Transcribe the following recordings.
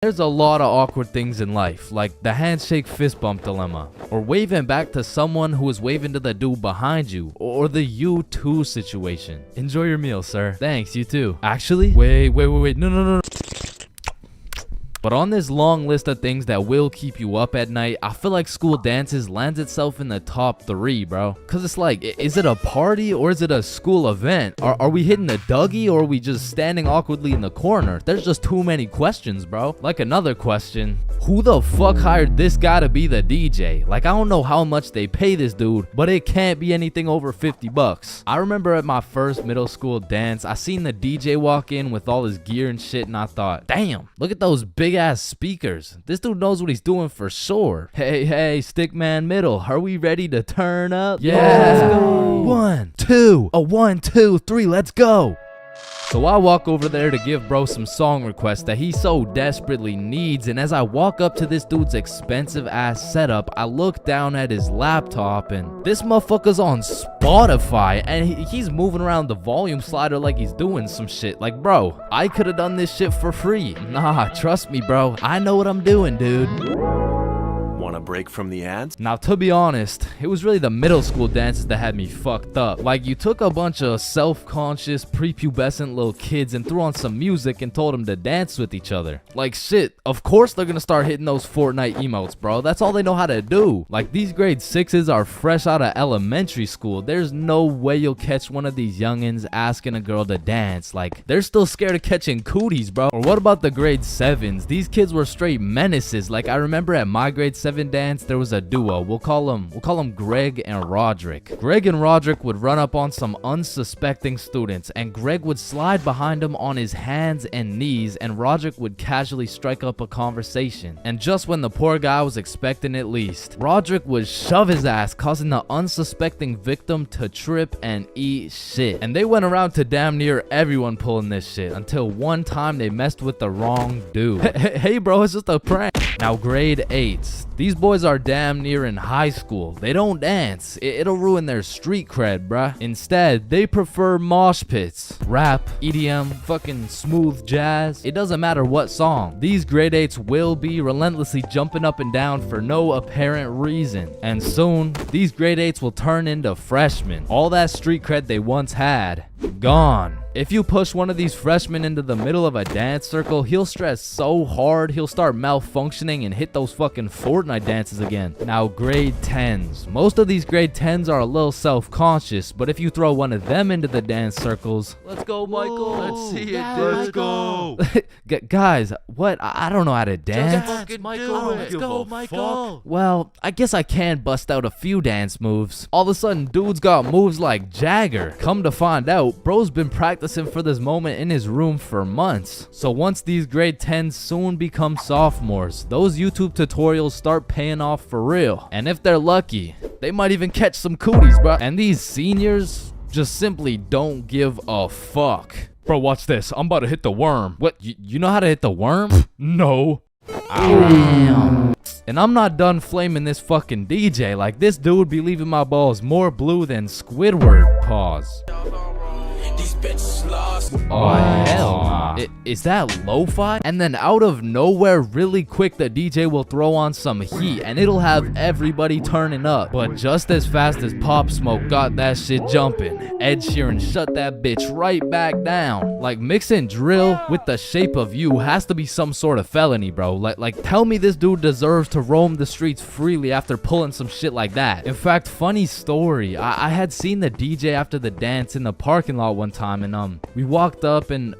There's a lot of awkward things in life, like the handshake fist bump dilemma, or waving back to someone who is waving to the dude behind you, or the you too situation. Enjoy your meal, sir. Thanks, you too. Actually, wait, no. But on this long list of things that will keep you up at night, I feel like school dances lands itself in the top 3, bro. Cause it's like, is it a party or is it a school event? Are we hitting the Dougie or are we just standing awkwardly in the corner? There's just too many questions, bro. Like another question, who the fuck hired this guy to be the DJ? Like, I don't know how much they pay this dude, but it can't be anything over 50 bucks. I remember at my first middle school dance, I seen the DJ walk in with all his gear and shit, and I thought, damn, look at those big ass speakers. This dude knows what he's doing for sure. Hey, Stickman Middle, are we ready to turn up? Yeah, let's go. 1, 2, 1, 2, 3, let's go. So I walk over there to give bro some song requests that he so desperately needs, and as I walk up to this dude's expensive ass setup, I look down at his laptop and this motherfucker's on Spotify and he's moving around the volume slider like he's doing some shit. Like, bro, I could have done this shit for free. Nah, trust me, bro, I know what I'm doing, dude. Want a break from the ads? Now, to be honest, it was really the middle school dances that had me fucked up. Like, you took a bunch of self-conscious, prepubescent little kids and threw on some music and told them to dance with each other. Like, shit, of course they're gonna start hitting those Fortnite emotes, bro. That's all they know how to do. Like, these grade 6s are fresh out of elementary school. There's no way you'll catch one of these youngins asking a girl to dance. Like, they're still scared of catching cooties, bro. Or what about the grade 7s? These kids were straight menaces. Like, I remember at my grade 7 dance, there was a duo. We'll call them Greg and Roderick. Greg and Roderick would run up on some unsuspecting students, and Greg would slide behind him on his hands and knees, and Roderick would casually strike up a conversation. And just when the poor guy was expecting it least, Roderick would shove his ass, causing the unsuspecting victim to trip and eat shit. And they went around to damn near everyone pulling this shit, until one time they messed with the wrong dude. Hey bro, it's just a prank. Now, grade 8s. These boys are damn near in high school. They don't dance. It'll ruin their street cred, bruh. Instead, they prefer mosh pits, rap, EDM, fucking smooth jazz. It doesn't matter what song. These grade 8s will be relentlessly jumping up and down for no apparent reason. And soon, these grade 8s will turn into freshmen. All that street cred they once had, gone. If you push one of these freshmen into the middle of a dance circle, he'll stress so hard he'll start malfunctioning and hit those fucking Fortnite dances again. Now, grade 10s. Most of these grade 10s are a little self-conscious, but if you throw one of them into the dance circles, let's go, Michael. Let's see it, let's go. Guys, what? I don't know how to dance. Fucking Michael, let's go, Michael. Well, I guess I can bust out a few dance moves. All of a sudden, dude's got moves like Jagger. Come to find out, bro's been practicing for this moment in his room for months. So once these grade 10s soon become sophomores, those YouTube tutorials start paying off for real. And if they're lucky, they might even catch some cooties, bro. And these seniors just simply don't give a fuck. Bro, watch this. I'm about to hit the worm. What? You know how to hit the worm? No. Damn. And I'm not done flaming this fucking DJ. Like, this dude be leaving my balls more blue than Squidward. Pause. Oh, hell nah. Is that lo-fi? And then out of nowhere, really quick, the DJ will throw on some heat and it'll have everybody turning up. But just as fast as Pop Smoke got that shit jumping, Ed Sheeran shut that bitch right back down. Like, mixing drill with The Shape of You has to be some sort of felony, bro. Like tell me this dude deserves to roam the streets freely after pulling some shit like that. In fact, funny story, I had seen the DJ after the dance in the parking lot one time, and we walked up and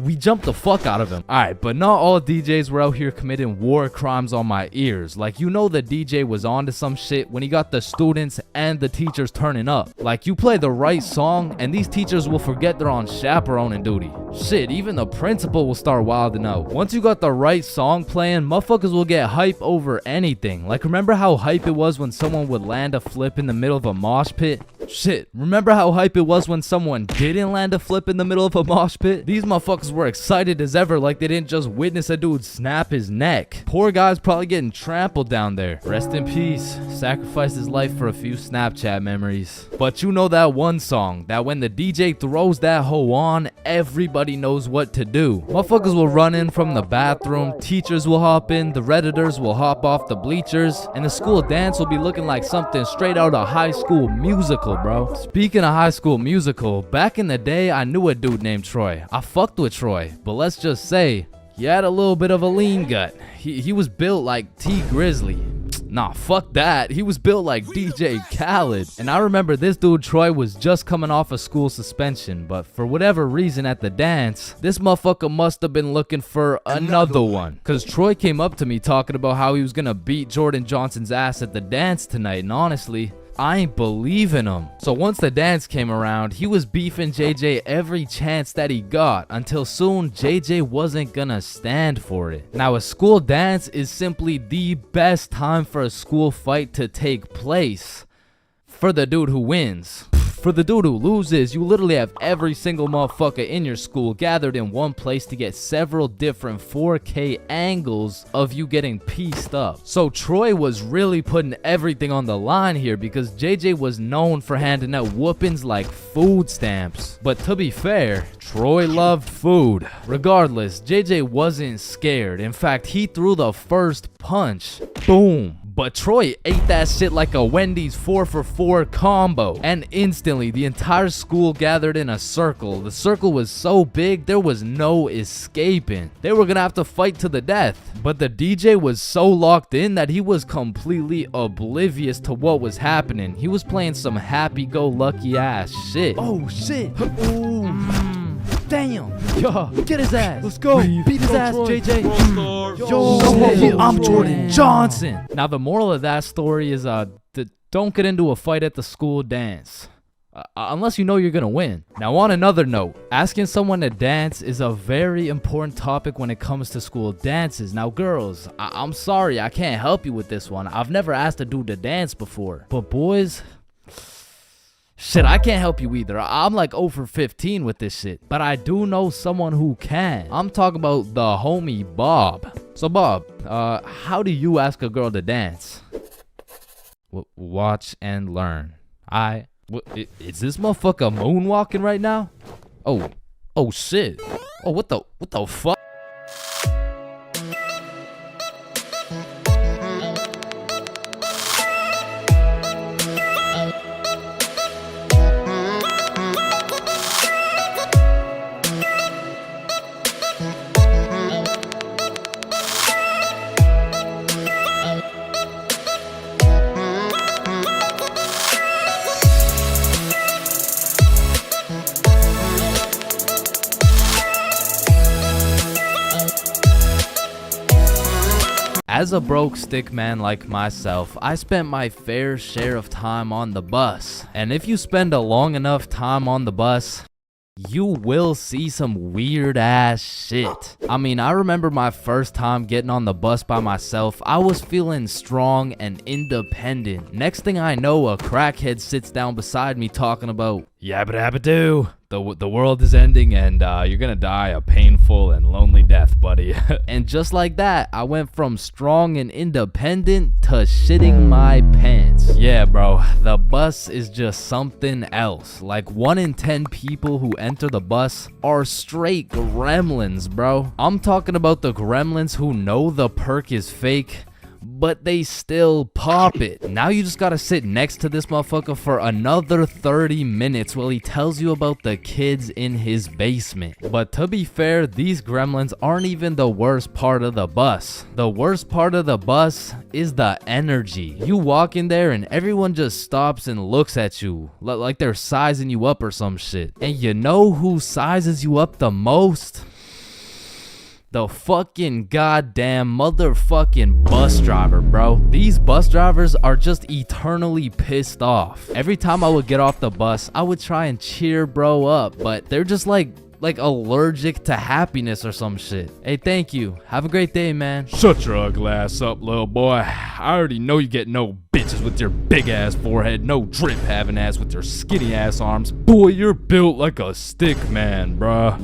we jumped the fuck out of him. Alright, but not all DJs were out here committing war crimes on my ears. Like, you know, the DJ was onto some shit when he got the students and the teachers turning up. Like, you play the right song and these teachers will forget they're on chaperoning duty. Shit, even the principal will start wilding out. Once you got the right song playing, motherfuckers will get hype over anything. Like, remember how hype it was when someone would land a flip in the middle of a mosh pit? Shit, remember how hype it was when someone didn't land a flip in the middle of a mosh pit? These motherfuckers were excited as ever like they didn't just witness a dude snap his neck. Poor guy's probably getting trampled down there. Rest in peace. Sacrificed his life for a few Snapchat memories. But you know that one song that when the DJ throws that hoe on, everybody knows what to do. Motherfuckers will run in from the bathroom, teachers will hop in, the Redditors will hop off the bleachers, and the school dance will be looking like something straight out of High School Musical, bro. Speaking of High School Musical, back in the day, I knew a dude named Troy. I fucked with Troy, but let's just say, he had a little bit of a lean gut. He was built like T Grizzly. Nah, fuck that. He was built like DJ Khaled. And I remember this dude, Troy, was just coming off a school suspension, but for whatever reason at the dance, this motherfucker must have been looking for another one. Cause Troy came up to me talking about how he was gonna beat Jordan Johnson's ass at the dance tonight, and honestly, I ain't believing him. So once the dance came around, he was beefing JJ every chance that he got, until soon JJ wasn't gonna stand for it. Now a school dance is simply the best time for a school fight to take place for the dude who wins. For the dude who loses, you literally have every single motherfucker in your school gathered in one place to get several different 4K angles of you getting pieced up. So Troy was really putting everything on the line here because JJ was known for handing out whoopings like food stamps. But to be fair, Troy loved food. Regardless, JJ wasn't scared. In fact, he threw the first punch. Boom. But Troy ate that shit like a Wendy's 4-for-4 combo. And instantly, the entire school gathered in a circle. The circle was so big, there was no escaping. They were gonna have to fight to the death. But the DJ was so locked in that he was completely oblivious to what was happening. He was playing some happy-go-lucky ass shit. Oh shit. Ooh. Damn. Yo, get his ass. Let's go. Beat his ass, JJ. Yo, I'm Jordan Johnson. Now the moral of that story is don't get into a fight at the school dance. Unless you know you're gonna win. Now on another note, asking someone to dance is a very important topic when it comes to school dances. Now girls, I'm sorry I can't help you with this one. I've never asked a dude to dance before. But boys, shit, I can't help you either. I'm like 0 for 15 with this shit. But I do know someone who can. I'm talking about the homie Bob. So Bob, how do you ask a girl to dance? Watch and learn. Is this motherfucker moonwalking right now? Oh shit. Oh, what the fuck? As a broke stick man like myself, I spent my fair share of time on the bus. And if you spend a long enough time on the bus, you will see some weird ass shit. I mean, I remember my first time getting on the bus by myself. I was feeling strong and independent. Next thing I know, a crackhead sits down beside me talking about, yabba dabba doo. The world is ending and you're gonna die a painful and lonely death, buddy. And just like that, I went from strong and independent to shitting my pants. Yeah, bro, the bus is just something else. Like 1 in 10 people who enter the bus are straight gremlins, bro. I'm talking about the gremlins who know the perk is fake, but they still pop it. Now you just gotta sit next to this motherfucker for another 30 minutes while he tells you about the kids in his basement. But to be fair, these gremlins aren't even the worst part of the bus. The worst part of the bus is the energy. You walk in there and everyone just stops and looks at you like they're sizing you up or some shit. And you know who sizes you up the most? The fucking goddamn motherfucking bus driver, bro. These bus drivers are just eternally pissed off. Every time I would get off the bus, I would try and cheer bro up, but they're just like allergic to happiness or some shit. Hey, thank you. Have a great day, man. Shut your ugly ass up, little boy. I already know you get no bitch bitches with your big ass forehead, no drip having ass with your skinny ass arms. Boy, you're built like a stick man, bruh.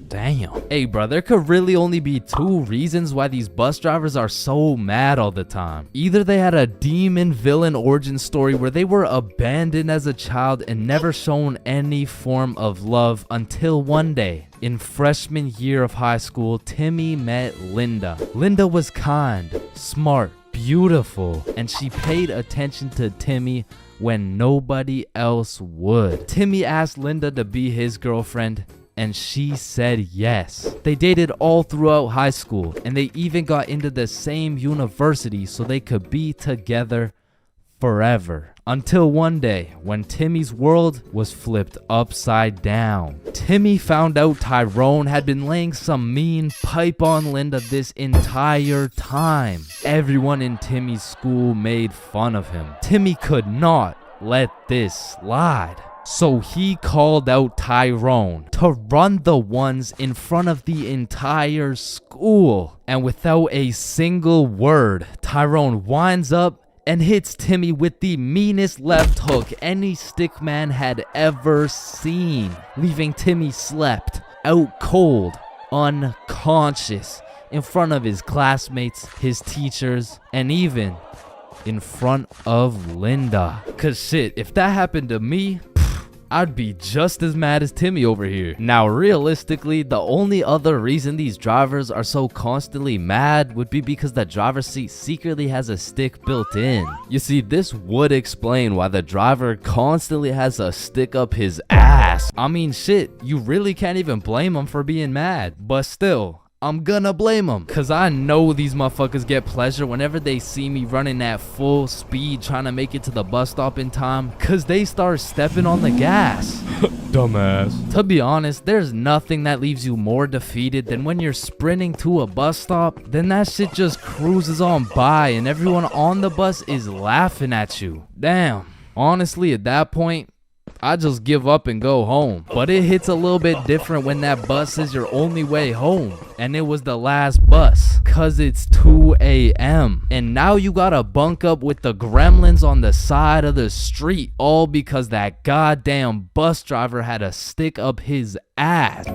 Damn. Hey, bro, there could really only be two reasons why these bus drivers are so mad all the time. Either they had a demon villain origin story where they were abandoned as a child and never shown any form of love until one day. In freshman year of high school, Timmy met Linda. Linda was kind, smart, beautiful, and she paid attention to Timmy when nobody else would. Timmy asked Linda to be his girlfriend, and she said yes. They dated all throughout high school, and they even got into the same university so they could be together forever. Until one day, when Timmy's world was flipped upside down. Timmy found out Tyrone had been laying some mean pipe on Linda this entire time. Everyone in Timmy's school made fun of him. Timmy could not let this slide. So he called out Tyrone to run the ones in front of the entire school. And without a single word, Tyrone winds up and hits Timmy with the meanest left hook any stickman had ever seen, leaving Timmy slept, out cold, unconscious, in front of his classmates, his teachers, and even in front of Linda. Cause shit, if that happened to me, I'd be just as mad as Timmy over here. Now, realistically, the only other reason these drivers are so constantly mad would be because the driver's seat secretly has a stick built in. You see, this would explain why the driver constantly has a stick up his ass. I mean, shit, you really can't even blame him for being mad. But still, I'm gonna blame them, cause I know these motherfuckers get pleasure whenever they see me running at full speed trying to make it to the bus stop in time, cause they start stepping on the gas. Dumbass. To be honest, there's nothing that leaves you more defeated than when you're sprinting to a bus stop, then that shit just cruises on by and everyone on the bus is laughing at you. Damn. Honestly, at that point, I just give up and go home. But it hits a little bit different when that bus is your only way home. And it was the last bus. Cause it's 2 a.m. And now you gotta bunk up with the gremlins on the side of the street. All because that goddamn bus driver had a stick up his ass.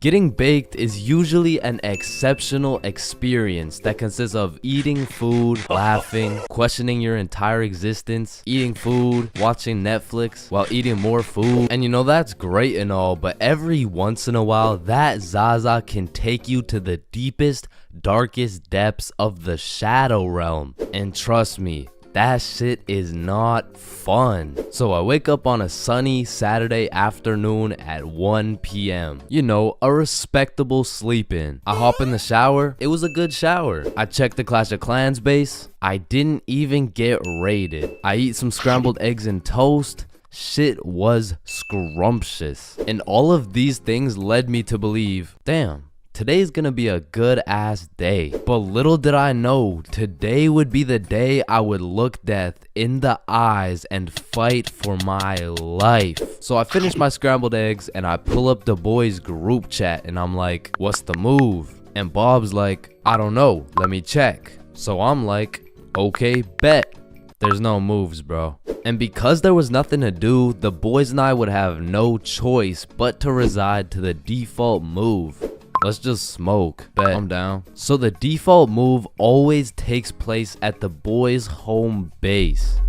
Getting baked is usually an exceptional experience that consists of eating food, laughing, questioning your entire existence, eating food, watching Netflix while eating more food. And you know, that's great and all, but every once in a while, that Zaza can take you to the deepest, darkest depths of the shadow realm. And trust me, that shit is not fun. So I wake up on a sunny Saturday afternoon at 1 p.m. You know, a respectable sleep in. I hop in the shower. It was a good shower. I check the Clash of Clans base. I didn't even get raided. I eat some scrambled eggs and toast. Shit was scrumptious. And all of these things led me to believe, damn, today's gonna be a good ass day. But little did I know, today would be the day I would look death in the eyes and fight for my life. So I finish my scrambled eggs and I pull up the boys group chat and I'm like, what's the move? And Bob's like, I don't know, let me check. So I'm like, okay, bet. There's no moves, bro. And because there was nothing to do, the boys and I would have no choice but to reside to the default move. Let's just smoke. Bet. I'm down. So the default move always takes place at the boys' home base,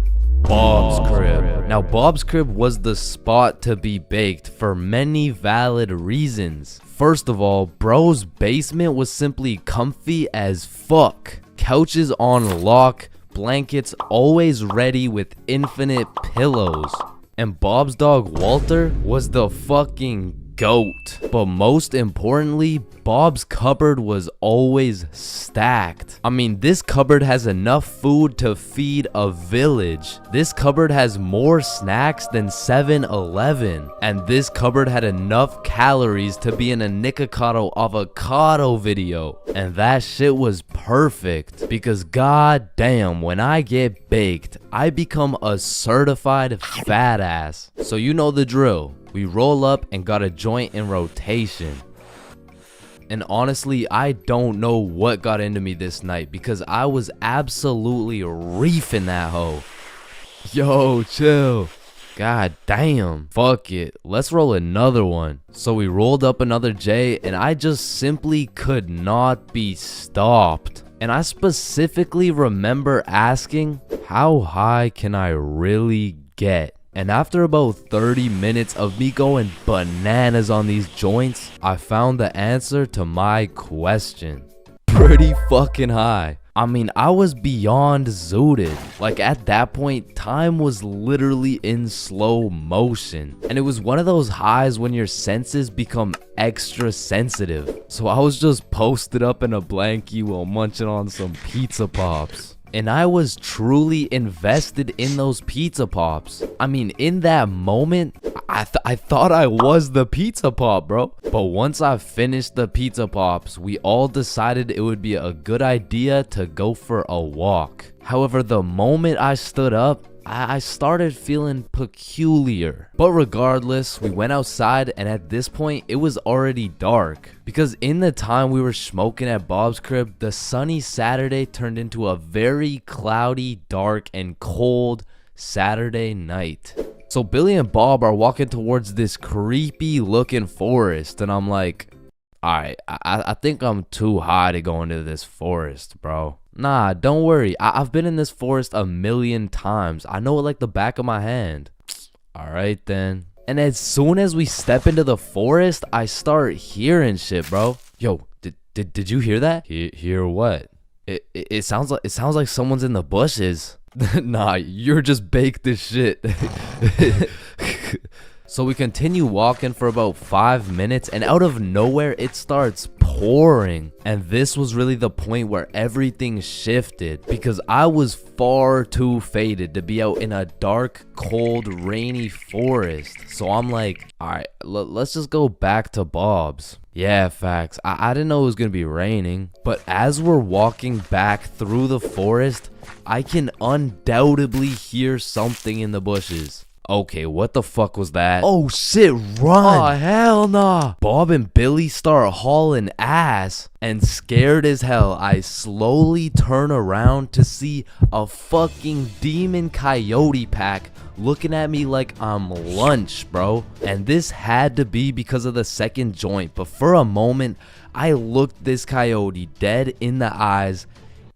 Bob's crib. Now, Bob's crib was the spot to be baked for many valid reasons. First of all, bro's basement was simply comfy as fuck. Couches on lock, blankets always ready with infinite pillows. And Bob's dog Walter was the fucking GOAT. But most importantly, Bob's cupboard was always stacked. I mean, this cupboard has enough food to feed a village. This cupboard has more snacks than 7-Eleven. And this cupboard had enough calories to be in a Nikocado avocado video. And that shit was perfect. Because goddamn, when I get baked, I become a certified fat ass. So you know the drill. We roll up and got a joint in rotation. And honestly, I don't know what got into me this night because I was absolutely reefing that hoe. Yo, chill. God damn. Fuck it. Let's roll another one. So we rolled up another J and I just simply could not be stopped. And I specifically remember asking, how high can I really get? And after about 30 minutes of me going bananas on these joints, I found the answer to my question. Pretty fucking high. I mean, I was beyond zooted. Like at that point, time was literally in slow motion. And it was one of those highs when your senses become extra sensitive. So I was just posted up in a blankie while munching on some pizza pops. And I was truly invested in those pizza pops. I mean, in that moment, I thought I was the pizza pop, bro. But once I finished the pizza pops, we all decided it would be a good idea to go for a walk. However, the moment I stood up, I started feeling peculiar. But regardless, we went outside and at this point it was already dark. Because in the time we were smoking at Bob's crib, the sunny Saturday turned into a very cloudy, dark, and cold Saturday night. So Billy and Bob are walking towards this creepy looking forest and I'm like, alright, I think I'm too high to go into this forest, bro. Nah, don't worry. I've been in this forest a million times. I know it like the back of my hand. Alright then. And as soon as we step into the forest, I start hearing shit, bro. Yo, did you hear that? Hear what? It sounds like someone's in the bushes. Nah, you're just baked as shit. So we continue walking for about 5 minutes and out of nowhere it starts pouring. And this was really the point where everything shifted because I was far too faded to be out in a dark, cold, rainy forest. So I'm like, alright, let's just go back to Bob's. Yeah, facts. I didn't know it was gonna be raining. But as we're walking back through the forest, I can undoubtedly hear something in the bushes. Okay, what the fuck was that? Oh shit, run. Oh, hell nah. Bob and Billy start hauling ass. And scared as hell, I slowly turn around to see a fucking demon coyote pack looking at me like I'm lunch, bro. And this had to be because of the second joint. But for a moment, I looked this coyote dead in the eyes.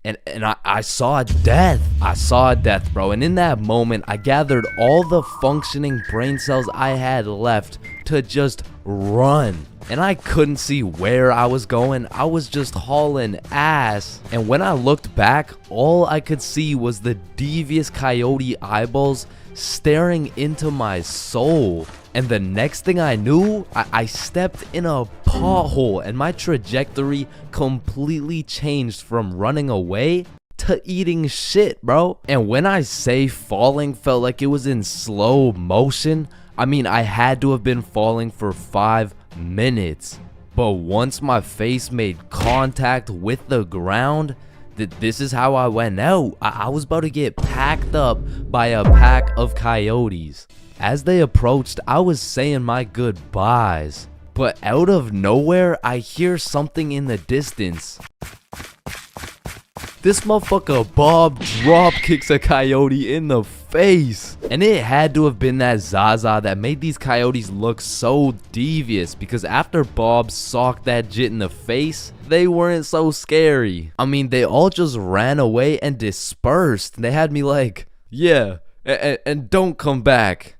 And I saw death. I saw death, bro. And in that moment, I gathered all the functioning brain cells I had left to just run. And I couldn't see where I was going. I was just hauling ass. And when I looked back, all I could see was the devious coyote eyeballs staring into my soul. And the next thing I knew, I stepped in a pothole and my trajectory completely changed from running away to eating shit, bro. And when I say falling felt like it was in slow motion, I mean I had to have been falling for 5 minutes. But once my face made contact with the ground, this is how I went out. I was about to get packed up by a pack of coyotes. As they approached, I was saying my goodbyes. But out of nowhere, I hear something in the distance. This motherfucker Bob drop kicks a coyote in the face. And it had to have been that Zaza that made these coyotes look so devious, because after Bob socked that jit in the face, they weren't so scary. I mean, they all just ran away and dispersed. They had me like, yeah, and don't come back,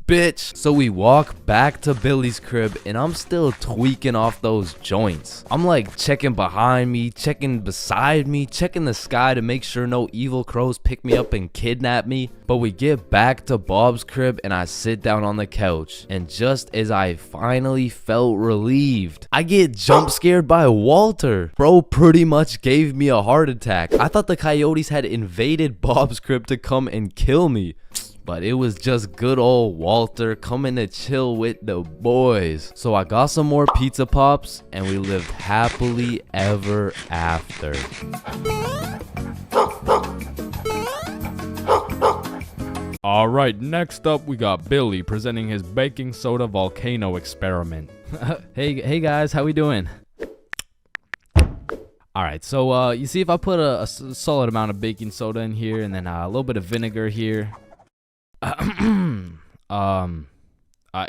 bitch. So we walk back to Billy's crib and I'm still tweaking off those joints. I'm like checking behind me, checking beside me, checking the sky to make sure no evil crows pick me up and kidnap me. But we get back to Bob's crib and I sit down on the couch, and just as I finally felt relieved, I get jump scared by Walter. Bro pretty much gave me a heart attack. I thought the coyotes had invaded Bob's crib to come and kill me. But it was just good old Walter coming to chill with the boys. So I got some more pizza pops and we lived happily ever after. Alright, next up we got Billy presenting his baking soda volcano experiment. Hey guys, how we doing? All right, so you see if I put a solid amount of baking soda in here and then a little bit of vinegar here.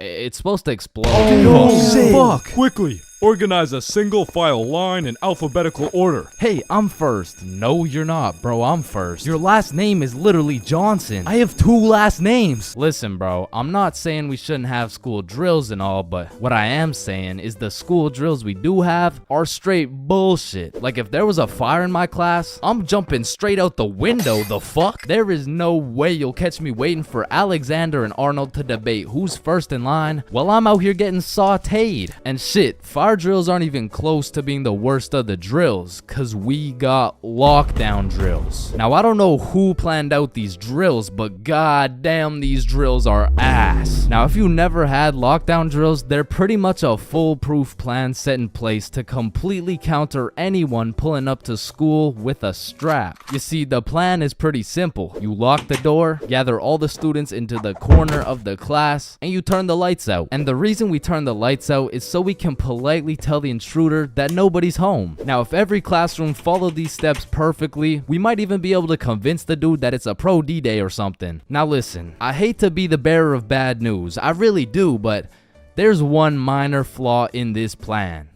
It's supposed to explode. Oh, shit. Fuck! Quickly, organize a single file line in alphabetical order. Hey, I'm first. No, you're not, bro. I'm first. Your last name is literally Johnson. I have 2 last names. Listen, bro, I'm not saying we shouldn't have school drills and all, but what I am saying is the school drills we do have are straight bullshit. Like, if there was a fire in my class, I'm jumping straight out the window, the fuck? There is no way you'll catch me waiting for Alexander and Arnold to debate who's first in line while I'm out here getting sauteed. And shit, fire drills aren't even close to being the worst of the drills, cause we got lockdown drills. Now, I don't know who planned out these drills, but goddamn, these drills are ass. Now, if you never had lockdown drills, they're pretty much a foolproof plan set in place to completely counter anyone pulling up to school with a strap. You see, the plan is pretty simple. You lock the door, gather all the students into the corner of the class, and you turn the lights out. And the reason we turn the lights out is so we can politely tell the intruder that nobody's home. Now, if every classroom followed these steps perfectly, we might even be able to convince the dude that it's a pro D-Day or something. Now listen, I hate to be the bearer of bad news, I really do, but there's one minor flaw in this plan.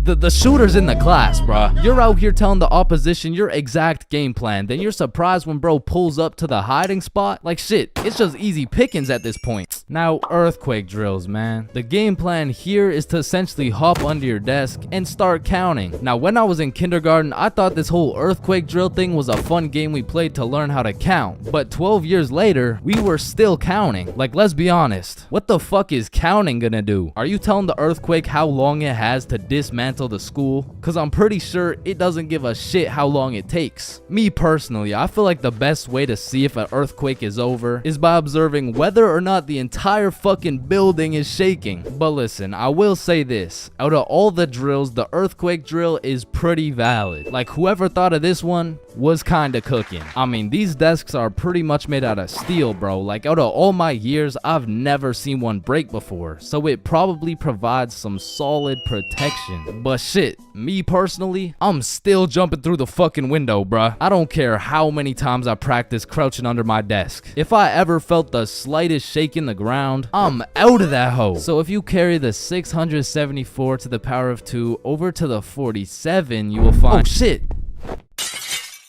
The shooter's in the class, bruh. You're out here telling the opposition your exact game plan. Then you're surprised when bro pulls up to the hiding spot. Like shit, it's just easy pickings at this point. Now, earthquake drills, man. The game plan here is to essentially hop under your desk and start counting. Now, when I was in kindergarten, I thought this whole earthquake drill thing was a fun game we played to learn how to count. But 12 years later, we were still counting. Like, let's be honest. What the fuck is counting gonna do? Are you telling the earthquake how long it has to dismantle the school? Cause I'm pretty sure it doesn't give a shit how long it takes. Me personally, I feel like the best way to see if an earthquake is over is by observing whether or not the entire fucking building is shaking. But listen, I will say this, out of all the drills, the earthquake drill is pretty valid. Like, whoever thought of this one was kinda cooking. I mean, these desks are pretty much made out of steel, bro. Like, out of all my years, I've never seen one break before, so it probably provides some solid protection. But shit, me personally, I'm still jumping through the fucking window, bruh. I don't care how many times I practice crouching under my desk. If I ever felt the slightest shake in the ground, I'm out of that hoe. So if you carry the 674 to the power of 2 over to the 47, you will find— oh shit!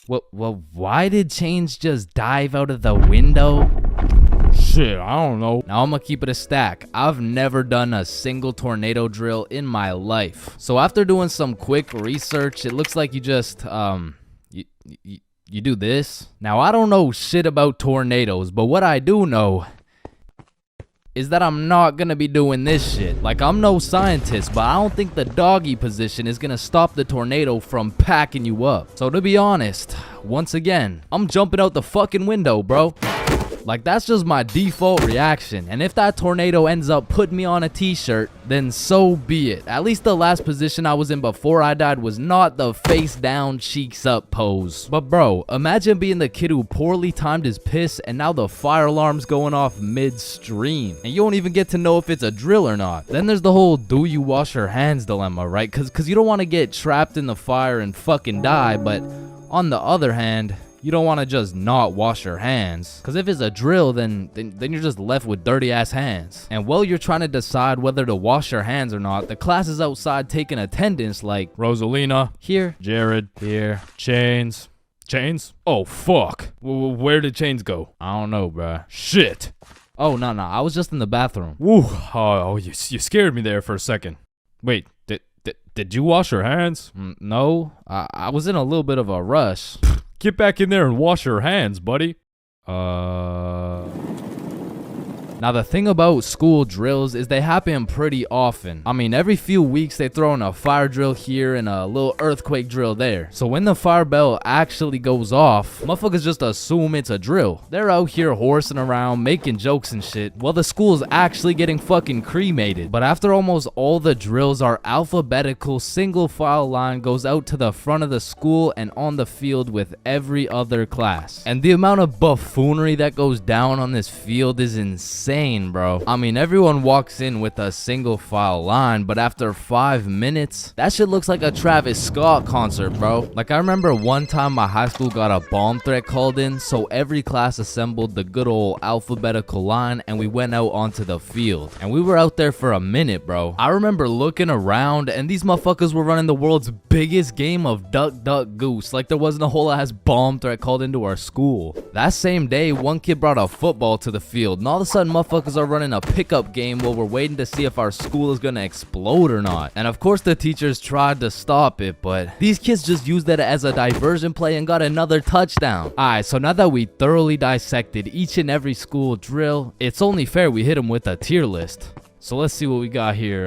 Well, why did Chains just dive out of the window? Shit, I don't know. Now I'm gonna keep it a stack. I've never done a single tornado drill in my life. So after doing some quick research, it looks like you just, you do this. Now I don't know shit about tornadoes, but what I do know is that I'm not gonna be doing this shit. Like, I'm no scientist, but I don't think the doggy position is gonna stop the tornado from packing you up. So to be honest, once again, I'm jumping out the fucking window, bro. Like, that's just my default reaction. And if that tornado ends up putting me on a t-shirt, then so be it. At least the last position I was in before I died was not the face down, cheeks up pose. But bro, imagine being the kid who poorly timed his piss and now the fire alarm's going off midstream. And you don't even get to know if it's a drill or not. Then there's the whole do you wash your hands dilemma, right? Cause you don't want to get trapped in the fire and fucking die, but on the other hand, you don't want to just not wash your hands. Because if it's a drill, then you're just left with dirty ass hands. And while you're trying to decide whether to wash your hands or not, the class is outside taking attendance like Rosalina. Here. Jared. Here. Chains. Chains? Oh, fuck. Where did Chains go? I don't know, bruh. Shit. Oh, no. I was just in the bathroom. Woo. Oh, you scared me there for a second. Wait, did you wash your hands? No. I was in a little bit of a rush. Get back in there and wash your hands, buddy. Now the thing about school drills is they happen pretty often. I mean, every few weeks they throw in a fire drill here and a little earthquake drill there. So when the fire bell actually goes off, motherfuckers just assume it's a drill. They're out here horsing around, making jokes and shit, while the school's actually getting fucking cremated. But after almost all the drills are alphabetical, single file line goes out to the front of the school and on the field with every other class. And the amount of buffoonery that goes down on this field is insane. insane, bro. I mean, everyone walks in with a single file line, but after 5 minutes, that shit looks like a Travis Scott concert, bro. Like, I remember one time my high school got a bomb threat called in, so every class assembled the good old alphabetical line, and we went out onto the field. And we were out there for a minute, bro. I remember looking around, and these motherfuckers were running the world's biggest game of duck, duck, goose. Like, there wasn't a whole ass bomb threat called into our school. That same day, one kid brought a football to the field, and all of a sudden motherfuckers are running a pickup game while we're waiting to see if our school is gonna explode or not. And of course the teachers tried to stop it, but these kids just used that as a diversion play and got another touchdown. Alright, so now that we thoroughly dissected each and every school drill, it's only fair we hit them with a tier list. So let's see what we got here.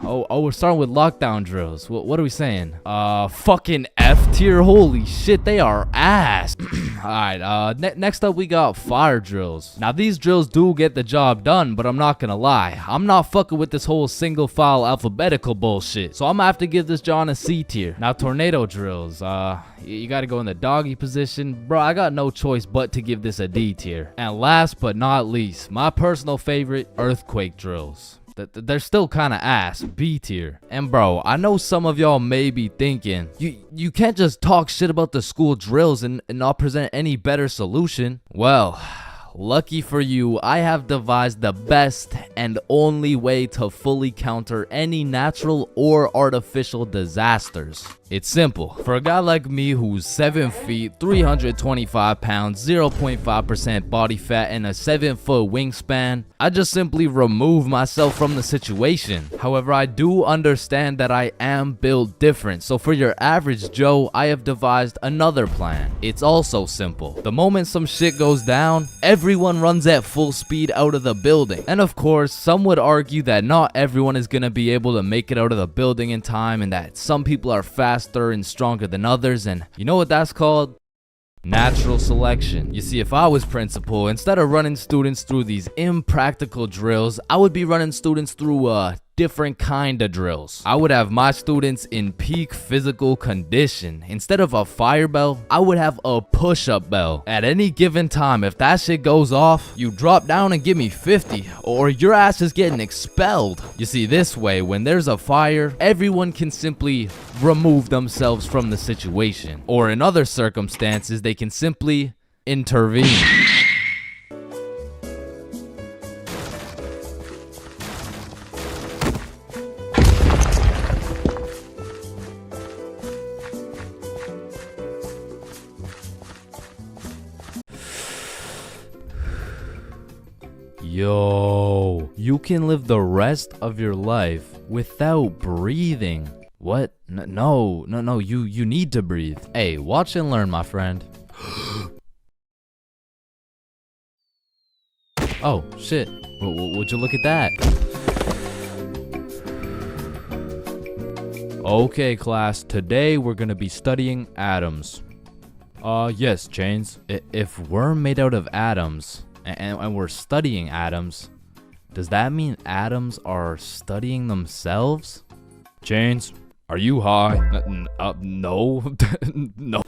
We're starting with lockdown drills. What are we saying? Fucking F tier. Holy shit, they are ass. Alright, next up we got fire drills. Now these drills do get the job done, but I'm not gonna lie. I'm not fucking with this whole single file alphabetical bullshit. So I'm gonna have to give this John a C tier. Now tornado drills. You gotta go in the doggy position. Bro, I got no choice but to give this a D tier. And last but not least, my personal favorite, earthquake drills. They're still kind of ass, B tier. And bro, I know some of y'all may be thinking, you can't just talk shit about the school drills and not present any better solution. Well, lucky for you, I have devised the best and only way to fully counter any natural or artificial disasters. It's simple. For a guy like me who's 7 feet, 325 pounds, 0.5% body fat, and a 7-foot wingspan, I just simply remove myself from the situation. However, I do understand that I am built different, so for your average Joe, I have devised another plan. It's also simple. The moment some shit goes down, everyone runs at full speed out of the building. And of course, some would argue that not everyone is gonna be able to make it out of the building in time, and that some people are faster and stronger than others, and you know what that's called? Natural selection. You see, if I was principal, instead of running students through these impractical drills, I would be running students through different kind of drills. I would have my students in peak physical condition. Instead of a fire bell, I would have a push-up bell. At any given time, if that shit goes off, you drop down and give me 50, or your ass is getting expelled. You see, this way, when there's a fire, everyone can simply remove themselves from the situation. Or in other circumstances, they can simply intervene. Yo, you can live the rest of your life without breathing. What? No, you need to breathe. Hey, watch and learn, my friend. Oh, shit. Would you look at that? Okay, class, today we're gonna be studying atoms. Yes, Chains. If we're made out of atoms, and we're studying atoms, does that mean atoms are studying themselves? Chains, are you high? No. No.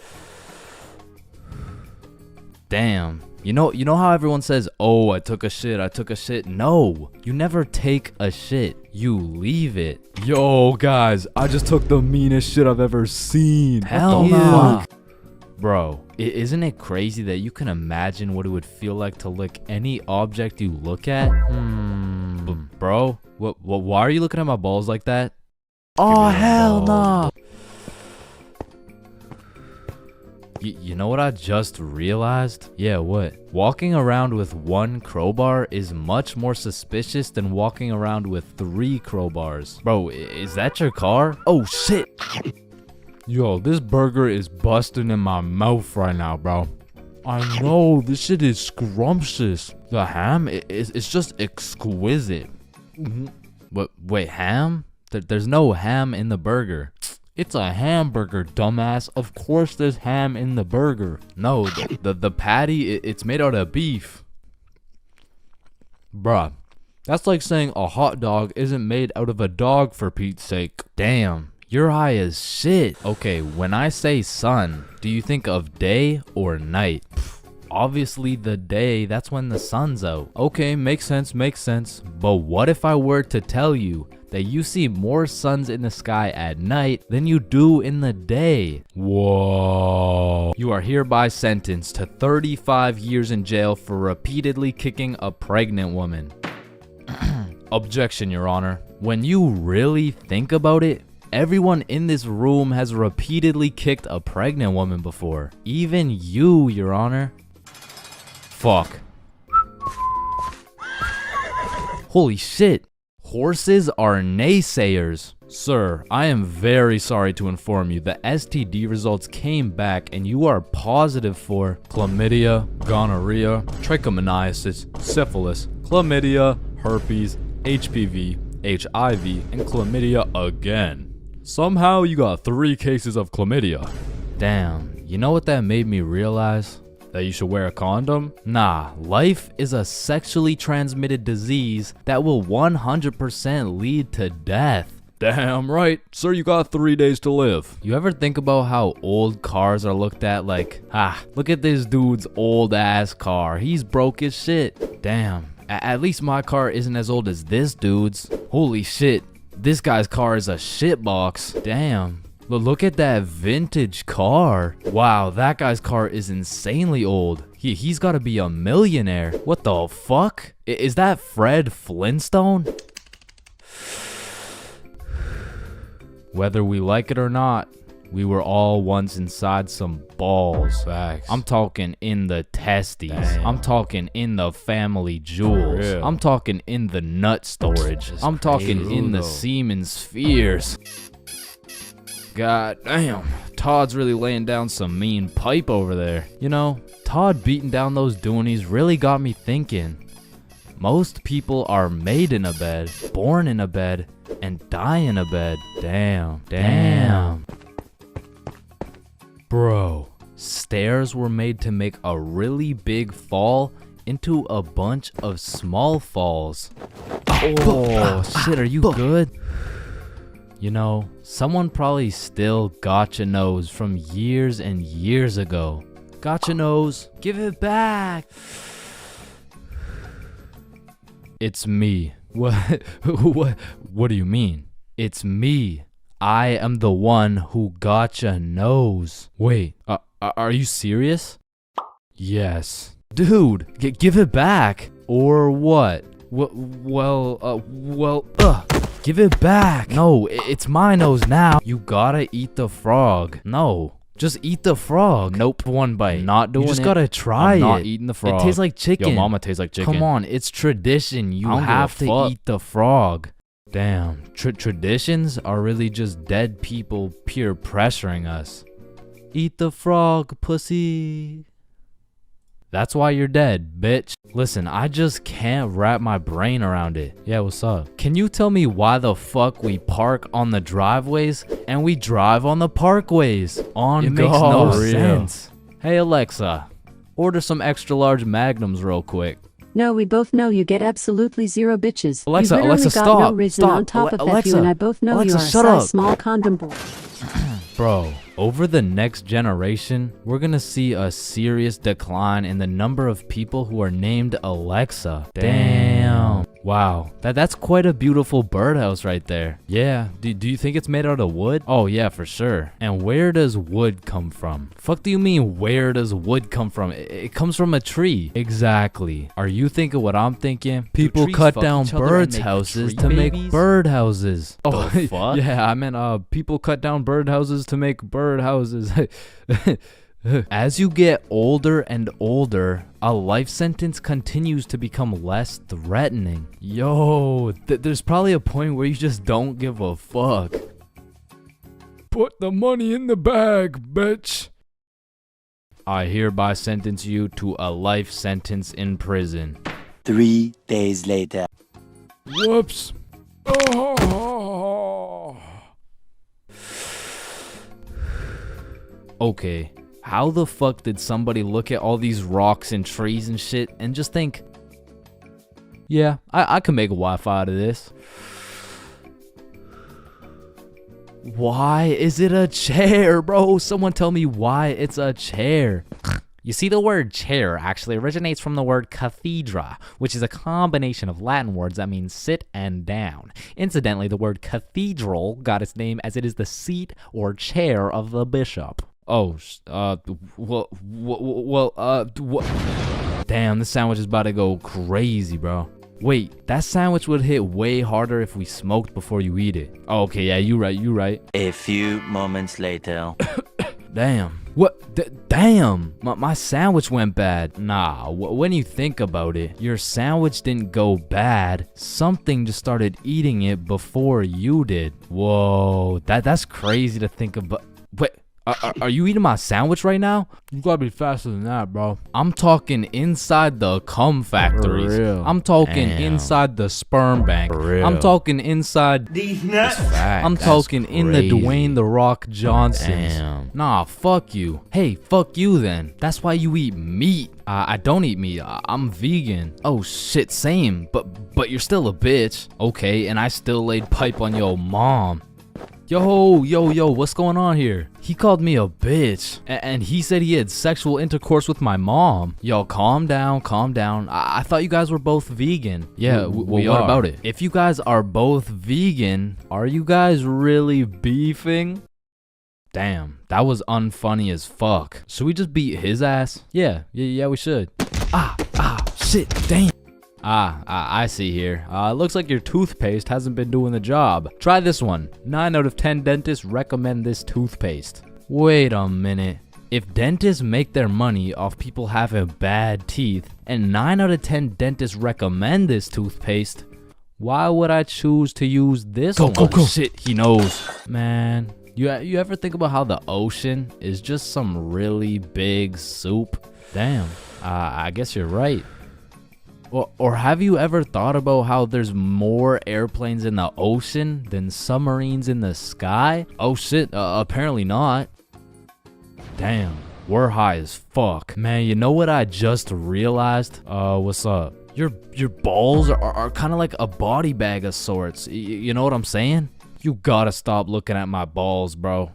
Damn. You know how everyone says, oh, I took a shit. No, you never take a shit. You leave it. Yo, guys, I just took the meanest shit I've ever seen. Hell no. Bro, isn't it crazy that you can imagine what it would feel like to lick any object you look at? Bro, why are you looking at my balls like that? Oh, hell no. You know what I just realized? Yeah, what? Walking around with 1 crowbar is much more suspicious than walking around with 3 crowbars. Bro, is that your car? Oh, shit. Yo, this burger is busting in my mouth right now, bro. I know, this shit is scrumptious. The ham, it's just exquisite. Wait, ham? There's no ham in the burger. It's a hamburger, dumbass. Of course there's ham in the burger. No, the patty, it's made out of beef. Bruh, that's like saying a hot dog isn't made out of a dog, for Pete's sake. Damn. You're high as shit. Okay, when I say sun, do you think of day or night? Obviously the day, that's when the sun's out. Okay, makes sense. But what if I were to tell you that you see more suns in the sky at night than you do in the day? Whoa. You are hereby sentenced to 35 years in jail for repeatedly kicking a pregnant woman. Objection, Your Honor. When you really think about it, everyone in this room has repeatedly kicked a pregnant woman before. Even you, Your Honor. Fuck. Holy shit. Horses are naysayers. Sir, I am very sorry to inform you the STD results came back and you are positive for chlamydia, gonorrhea, trichomoniasis, syphilis, chlamydia, herpes, HPV, HIV, and chlamydia again. Somehow you got 3 cases of chlamydia. Damn, you know what that made me realize? That you should wear a condom? Nah, life is a sexually transmitted disease that will 100% lead to death. Damn right, sir, you got 3 days to live. You ever think about how old cars are looked at like, look at this dude's old ass car. He's broke as shit. Damn, at least my car isn't as old as this dude's. Holy shit, this guy's car is a shitbox. Damn. Look at that vintage car. Wow, that guy's car is insanely old. He's gotta be a millionaire. What the fuck? Is that Fred Flintstone? Whether we like it or not, we were all once inside some balls. Facts. I'm talking in the testes. Damn. I'm talking in the family jewels. I'm talking in the nut storage. I'm talking in the semen spheres. God damn, Todd's really laying down some mean pipe over there. You know, Todd beating down those doonies really got me thinking. Most people are made in a bed, born in a bed, and die in a bed. Damn. Bro, stairs were made to make a really big fall into a bunch of small falls. Oh, shit, are you good? You know, someone probably still got your nose from years and years ago. Got your nose, give it back. It's me. What do you mean? It's me. I am the one who got your nose. Wait, are you serious? Yes. Dude, give it back. Or what? Give it back. No, it's my nose now. You gotta eat the frog. No, just eat the frog. Nope, 1 bite. Not doing it. You just gotta try it. I'm not eating the frog. It tastes like chicken. Yo, mama tastes like chicken. Come on, it's tradition. You have to eat the frog. Damn, traditions are really just dead people peer pressuring us. Eat the frog, pussy. That's why you're dead, bitch. Listen, I just can't wrap my brain around it. Yeah, what's up? Can you tell me why the fuck we park on the driveways and we drive on the parkways? It makes no sense. Hey Alexa, order some extra large magnums real quick. No, we both know you get absolutely 0 bitches. Alexa, you literally Alexa, got stop. No reason Stop. on top of that, Alexa, you and I both know Alexa, you are a shut up. size small condom boy. Bro, over the next generation, we're gonna see a serious decline in the number of people who are named Alexa. Damn. Wow, that's quite a beautiful birdhouse right there. Yeah, do you think it's made out of wood? Oh yeah, for sure. And where does wood come from? Fuck do you mean where does wood come from? It comes from a tree. Exactly. Are you thinking what I'm thinking? People cut down birds' houses to make bird houses. Oh, fuck? Yeah, I meant people cut down bird houses to make bird houses. As you get older and older, a life sentence continues to become less threatening. Yo, there's probably a point where you just don't give a fuck. Put the money in the bag, bitch. I hereby sentence you to a life sentence in prison. 3 days later. Whoops. Oh. Okay. How the fuck did somebody look at all these rocks and trees and shit and just think, yeah, I can make a Wi-Fi out of this? Why is it a chair, bro? Someone tell me why it's a chair. You see, the word chair actually originates from the word cathedra, which is a combination of Latin words that mean sit and down. Incidentally, the word cathedral got its name as it is the seat or chair of the bishop. Oh, damn, this sandwich is about to go crazy, bro. Wait, that sandwich would hit way harder if we smoked before you eat it. Oh, okay, yeah, you right. A few moments later. Damn. What? Damn. My sandwich went bad. Nah, when you think about it, your sandwich didn't go bad. Something just started eating it before you did. Whoa, that's crazy to think about. Wait. Are you eating my sandwich right now? You gotta be faster than that, bro. I'm talking inside the cum factories. For real. I'm talking Damn. inside the sperm bank. For real. I'm talking inside These nuts. I'm talking in the Dwayne The Rock Johnsons. Damn. Nah, fuck you. Hey, fuck you then. That's why you eat meat. I don't eat meat. I'm vegan. Oh shit, same. But you're still a bitch. Okay, and I still laid pipe on your mom. Yo, what's going on here? He called me a bitch, and he said he had sexual intercourse with my mom. Yo, calm down. I thought you guys were both vegan. Yeah, what about it? If you guys are both vegan, are you guys really beefing? Damn, that was unfunny as fuck. Should we just beat his ass? Yeah, we should. Shit, damn. I see here. Looks like your toothpaste hasn't been doing the job. Try this one. 9 out of 10 dentists recommend this toothpaste. Wait a minute. If dentists make their money off people having bad teeth, and 9 out of 10 dentists recommend this toothpaste, why would I choose to use this one? Go. Shit, he knows. Man, you ever think about how the ocean is just some really big soup? Damn, I guess you're right. Or have you ever thought about how there's more airplanes in the ocean than submarines in the sky? Oh shit, apparently not. Damn, we're high as fuck. Man, you know what I just realized? What's up? Your balls are kind of like a body bag of sorts. You know what I'm saying? You gotta stop looking at my balls, bro.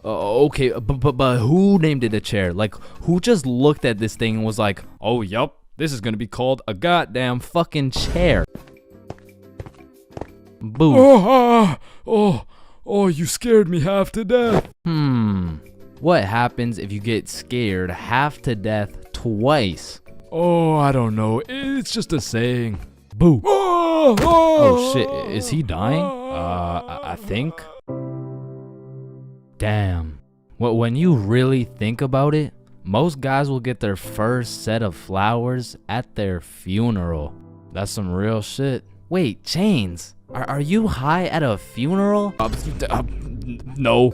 Okay, but who named it a chair? Like, who just looked at this thing and was like, oh, yup. This is gonna be called a goddamn fucking chair. Boo. Oh, you scared me half to death. What happens if you get scared half to death twice? Oh, I don't know. It's just a saying. Boo. Oh shit, is he dying? I think. Damn. When you really think about it, most guys will get their first set of flowers at their funeral. That's some real shit. Wait, Chains, are you high at a funeral? No.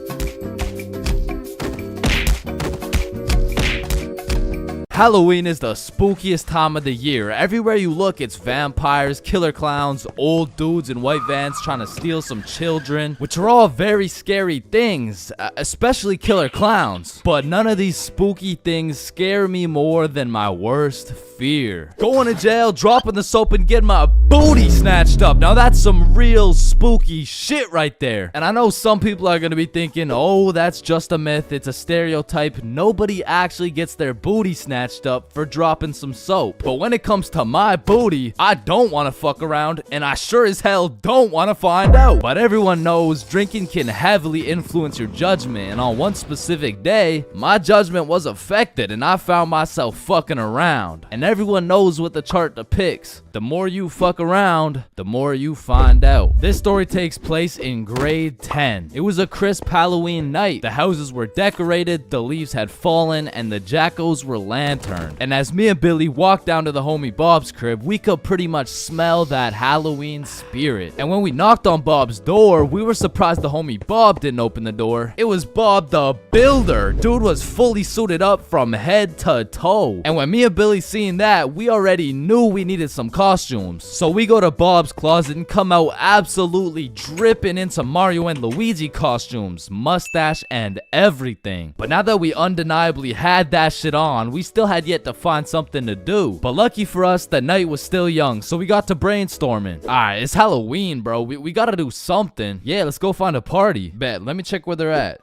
Halloween is the spookiest time of the year. Everywhere you look, it's vampires, killer clowns, old dudes in white vans trying to steal some children, which are all very scary things, especially killer clowns. But none of these spooky things scare me more than my worst fear. Going to jail, dropping the soap, and getting my booty snatched up. Now that's some real spooky shit right there. And I know some people are gonna be thinking, oh, that's just a myth, it's a stereotype. Nobody actually gets their booty snatched up for dropping some soap. But when it comes to my booty, I don't want to fuck around, and I sure as hell don't want to find out. But everyone knows drinking can heavily influence your judgment, and on one specific day, my judgment was affected and I found myself fucking around. And everyone knows what the chart depicts. The more you fuck around, the more you find out. This story takes place in grade 10. It was a crisp Halloween night. The houses were decorated, the leaves had fallen, and the jackos were lanterned. And as me and Billy walked down to the homie Bob's crib, we could pretty much smell that Halloween spirit. And when we knocked on Bob's door, we were surprised the homie Bob didn't open the door. It was Bob the Builder. Dude was fully suited up from head to toe. And when me and Billy seen that, we already knew we needed some costumes. So we go to Bob's closet and come out absolutely dripping into Mario and Luigi costumes, mustache and everything. But now that we undeniably had that shit on, we still had yet to find something to do. But lucky for us, the night was still young, so we got to brainstorming. Alright, it's Halloween, bro. We gotta do something. Yeah, let's go find a party. Bet, let me check where they're at.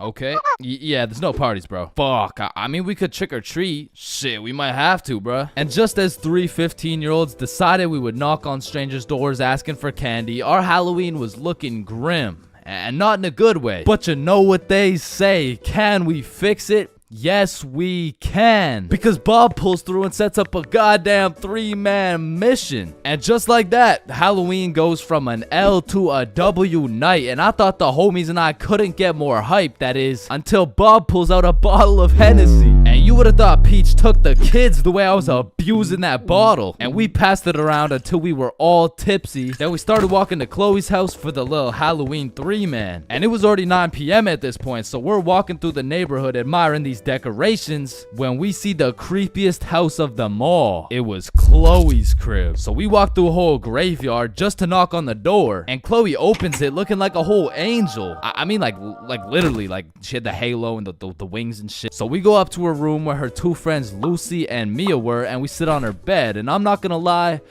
Okay. Yeah, there's no parties, bro. Fuck. I mean, we could trick or treat. Shit, we might have to, bruh. And just as 3 15-year-olds decided we would knock on strangers' doors asking for candy, our Halloween was looking grim. And not in a good way. But you know what they say. Can we fix it? Yes, we can. Because Bob pulls through and sets up a goddamn 3-man mission. And just like that, Halloween goes from an L to a W night. And I thought the homies and I couldn't get more hype, that is, until Bob pulls out a bottle of Hennessy. And you would have thought Peach took the kids the way I was abusing that bottle. And we passed it around until we were all tipsy. Then we started walking to Chloe's house for the little Halloween 3-man. And it was already 9 p.m. at this point, so we're walking through the neighborhood admiring these decorations when we see the creepiest house of them all. It was Chloe's crib. So we walked through a whole graveyard just to knock on the door, and Chloe opens it looking like a whole angel. I mean, like literally, like she had the halo and the wings and shit. So we go up to her room where her 2 friends Lucy and Mia were, and we sit on her bed. And I'm not gonna lie,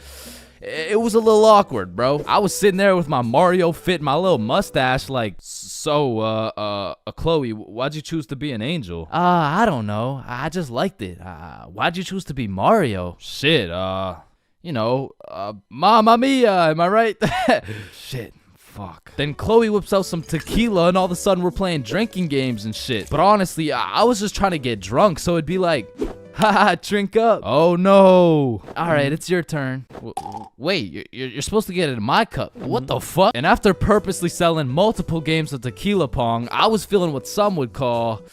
it was a little awkward, bro. I was sitting there with my Mario fit, my little mustache, like, so, Chloe, why'd you choose to be an angel? I don't know. I just liked it. Why'd you choose to be Mario? Shit, you know, Mamma Mia, am I right? Shit. Fuck. Then Chloe whips out some tequila and all of a sudden we're playing drinking games and shit. But honestly, I was just trying to get drunk, so it'd be like, haha, drink up. Oh no. Alright, it's your turn. Wait, you're supposed to get it in my cup. What the fuck? And after purposely selling multiple games of tequila pong, I was feeling what some would call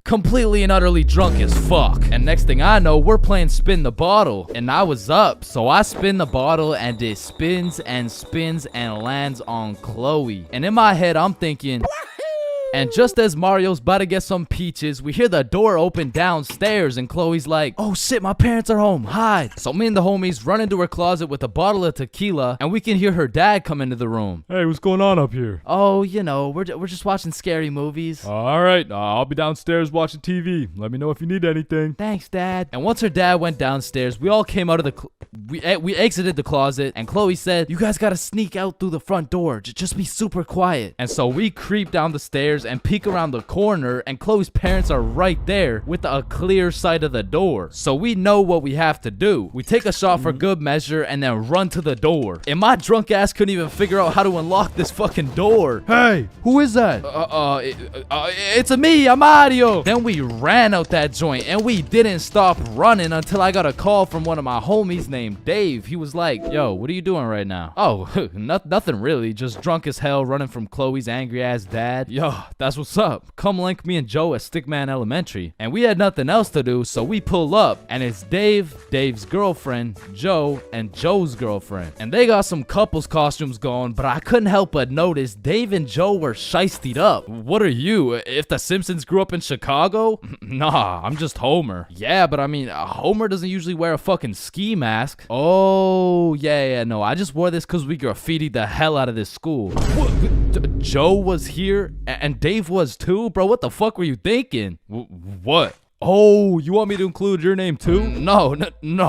completely and utterly drunk as fuck. And next thing I know, we're playing spin the bottle. And I was up, so I spin the bottle and it spins and spins and lands on Chloe. And in my head, I'm thinking, and just as Mario's about to get some peaches, we hear the door open downstairs and Chloe's like, oh shit, my parents are home, hide. So me and the homies run into her closet with a bottle of tequila and we can hear her dad come into the room. Hey, what's going on up here? Oh, you know, we're just watching scary movies. All right, I'll be downstairs watching TV. Let me know if you need anything. Thanks, Dad. And once her dad went downstairs, we all came out of the we exited the closet and Chloe said, you guys gotta sneak out through the front door. Just be super quiet. And so we creep down the stairs and peek around the corner, and Chloe's parents are right there with a clear sight of the door. So we know what we have to do. We take a shot for good measure and then run to the door. And my drunk ass couldn't even figure out how to unlock this fucking door. Hey, who is that? It's a me, I'm Mario. Then we ran out that joint and we didn't stop running until I got a call from one of my homies named Dave. He was like, yo, what are you doing right now? Oh, nothing really, just drunk as hell running from Chloe's angry ass dad. Yo, that's what's up. Come link me and Joe at Stickman Elementary. And we had nothing else to do, so we pull up and it's Dave, Dave's girlfriend, Joe, and Joe's girlfriend. And they got some couples costumes going, but I couldn't help but notice Dave and Joe were shiestied up. What are you? If the Simpsons grew up in Chicago? Nah, I'm just Homer. Yeah, but I mean, Homer doesn't usually wear a fucking ski mask. Oh, yeah, no, I just wore this because we graffitied the hell out of this school. What? Joe was here and Dave was too? Bro, what the fuck were you thinking? What? Oh, you want me to include your name too? No,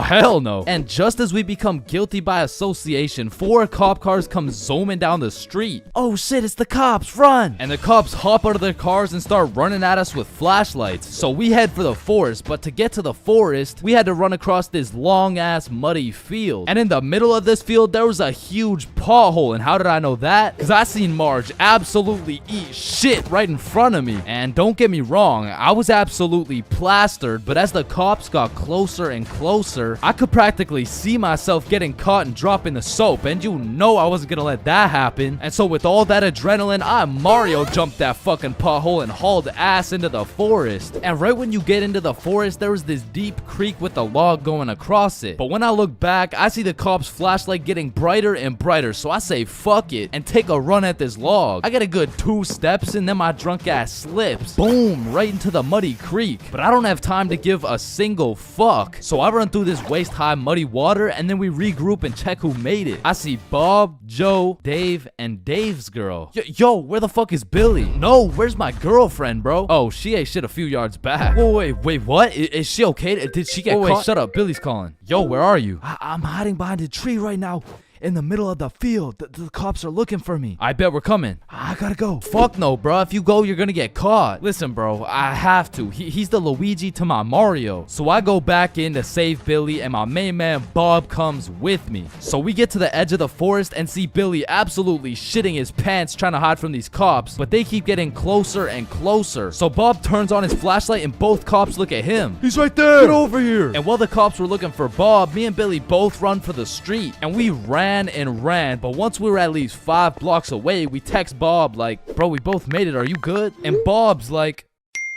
hell no. And just as we become guilty by association, 4 cop cars come zooming down the street. Oh shit, it's the cops, run! And the cops hop out of their cars and start running at us with flashlights. So we head for the forest, but to get to the forest, we had to run across this long ass muddy field. And in the middle of this field, there was a huge pothole. And how did I know that? Because I seen Marge absolutely eat shit right in front of me. And don't get me wrong, I was absolutely plastered, but as the cops got closer and closer, I could practically see myself getting caught and dropping the soap, and you know I wasn't gonna let that happen. And so with all that adrenaline, I Mario jumped that fucking pothole and hauled ass into the forest. And right when you get into the forest, there was this deep creek with a log going across it. But when I look back, I see the cops' flashlight getting brighter and brighter, so I say fuck it and take a run at this log. I get a good 2 steps and then my drunk ass slips. Boom, right into the muddy creek. But I don't have time to give a single fuck. So I run through this waist-high muddy water and then we regroup and check who made it. I see Bob, Joe, Dave, and Dave's girl. Yo, where the fuck is Billy? No, where's my girlfriend, bro? Oh, she ate shit a few yards back. Whoa, wait, what? Is she okay? Did she get caught? Wait, shut up, Billy's calling. Yo, where are you? I'm hiding behind a tree right now. In the middle of the field. The cops are looking for me. I bet we're coming. I gotta go. Fuck no, bro. If you go, you're gonna get caught. Listen, bro, I have to. He's the Luigi to my Mario. So I go back in to save Billy, and my main man Bob comes with me. So we get to the edge of the forest and see Billy absolutely shitting his pants trying to hide from these cops, but they keep getting closer and closer. So Bob turns on his flashlight and both cops look at him. He's right there. Get over here. And while the cops were looking for Bob, me and Billy both run for the street. And we ran and ran, but once we were at least 5 blocks away, we text Bob like, bro, we both made it, are you good? And Bob's like...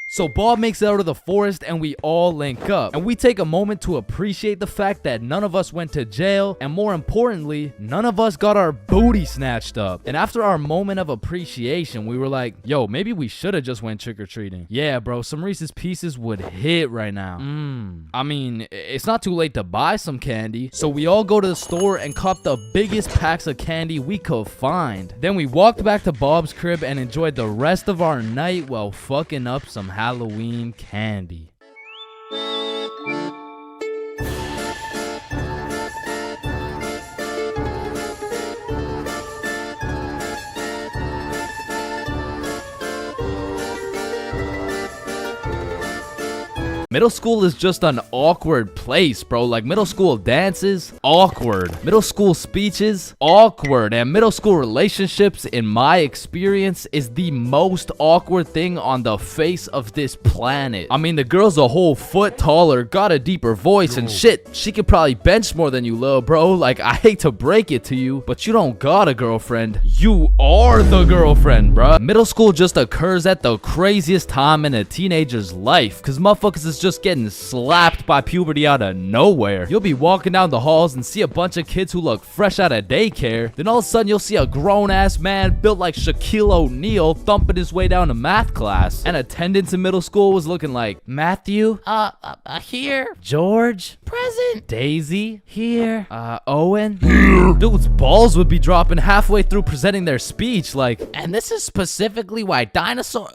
So Bob makes it out of the forest and we all link up. And we take a moment to appreciate the fact that none of us went to jail. And more importantly, none of us got our booty snatched up. And after our moment of appreciation, we were like, yo, maybe we should have just went trick-or-treating. Yeah, bro, some Reese's Pieces would hit right now. I mean, it's not too late to buy some candy. So we all go to the store and cop the biggest packs of candy we could find. Then we walked back to Bob's crib and enjoyed the rest of our night while fucking up some Halloween candy. Middle school is just an awkward place, bro. Like, middle school dances, awkward. Middle school speeches, awkward. And middle school relationships, in my experience, is the most awkward thing on the face of this planet. I mean, the girl's a whole foot taller, got a deeper voice, and shit, she could probably bench more than you, lil' bro. Like, I hate to break it to you, but you don't got a girlfriend. You are the girlfriend, bro. Middle school just occurs at the craziest time in a teenager's life, because motherfuckers is just getting slapped by puberty out of nowhere. You'll be walking down the halls and see a bunch of kids who look fresh out of daycare. Then all of a sudden you'll see a grown-ass man built like Shaquille O'Neal thumping his way down to math class. And attendance in middle school was looking like, Matthew? Here. George? Present. Daisy? Here. Owen? Here. Dude's balls would be dropping halfway through presenting their speech like, and this is specifically why dinosaurs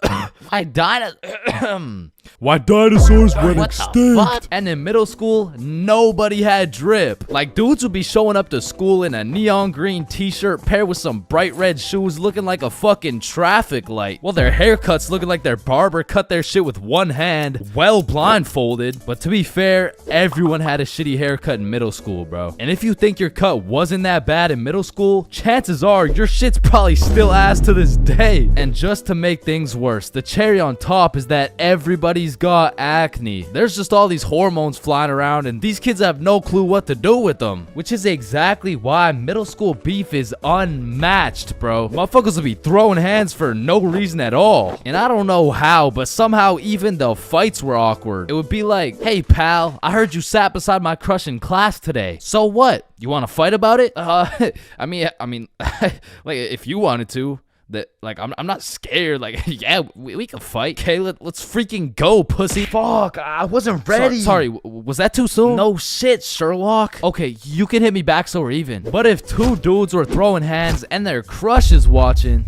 went extinct. And in middle school, nobody had drip. Like, dudes would be showing up to school in a neon green t-shirt paired with some bright red shoes looking like a fucking traffic light. Well, their haircuts looking like their barber cut their shit with one hand, well blindfolded. But to be fair, everyone had a shitty haircut in middle school, bro. And if you think your cut wasn't that bad in middle school, chances are your shit's probably still ass to this day. And just to make things worse, the cherry on top is that everybody's got acne. There's just all these hormones flying around and these kids have no clue what to do with them, which is exactly why middle school beef is unmatched, bro. Motherfuckers will be throwing hands for no reason at all. And I don't know how, but somehow even the fights were awkward. It would be like, hey pal, I heard you sat beside my crush in class today. So what? You want to fight about it? I mean, like if you wanted to. That, like, I'm not scared. Like, yeah, we can fight. Okay, let's freaking go, pussy. Fuck, I wasn't ready. Sorry, was that too soon? No shit, Sherlock. Okay, you can hit me back so we're even. But if two dudes were throwing hands and their crush is watching,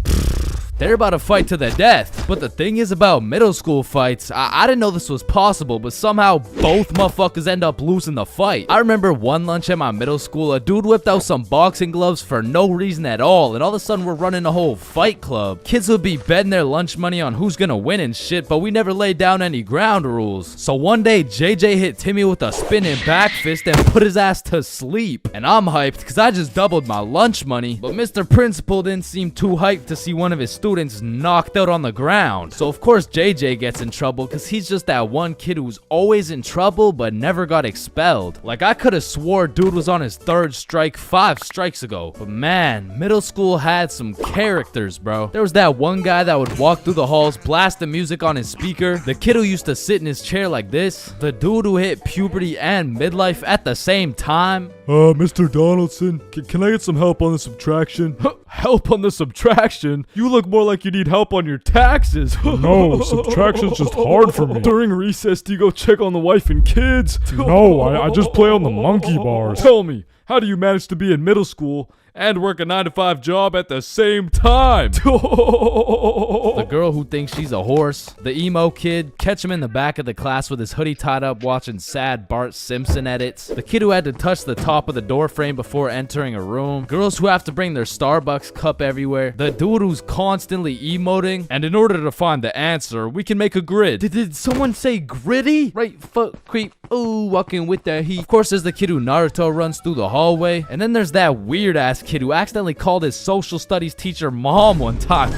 they're about to fight to the death. But the thing is about middle school fights, I didn't know this was possible, but somehow both motherfuckers end up losing the fight. I remember one lunch at my middle school, a dude whipped out some boxing gloves for no reason at all, and all of a sudden we're running a whole fight club. Kids would be betting their lunch money on who's gonna win and shit, but we never laid down any ground rules. So one day, JJ hit Timmy with a spinning back fist and put his ass to sleep. And I'm hyped, because I just doubled my lunch money, but Mr. Principal didn't seem too hyped to see one of his students knocked out on the ground. So of course JJ gets in trouble because he's just that one kid who's always in trouble but never got expelled. Like, I could have swore dude was on his 3rd strike 5 strikes ago. But man, middle school had some characters, bro. There was that one guy that would walk through the halls, blast the music on his speaker. The kid who used to sit in his chair like this. The dude who hit puberty and midlife at the same time. Mr. Donaldson, can I get some help on the subtraction? Help on the subtraction? You look more like you need help on your taxes. No, subtraction's just hard for me. During recess, do you go check on the wife and kids? No, I just play on the monkey bars. Tell me, how do you manage to be in middle school and work a 9-to-5 job at the same time. The girl who thinks she's a horse. The emo kid. Catch him in the back of the class with his hoodie tied up watching sad Bart Simpson edits. The kid who had to touch the top of the door frame before entering a room. Girls who have to bring their Starbucks cup everywhere. The dude who's constantly emoting. And in order to find the answer, we can make a grid. Did someone say gritty? Right foot creep. Ooh, walking with that heat. Of course, there's the kid who Naruto runs through the hallway. And then there's that weird ass kid who accidentally called his social studies teacher mom one time.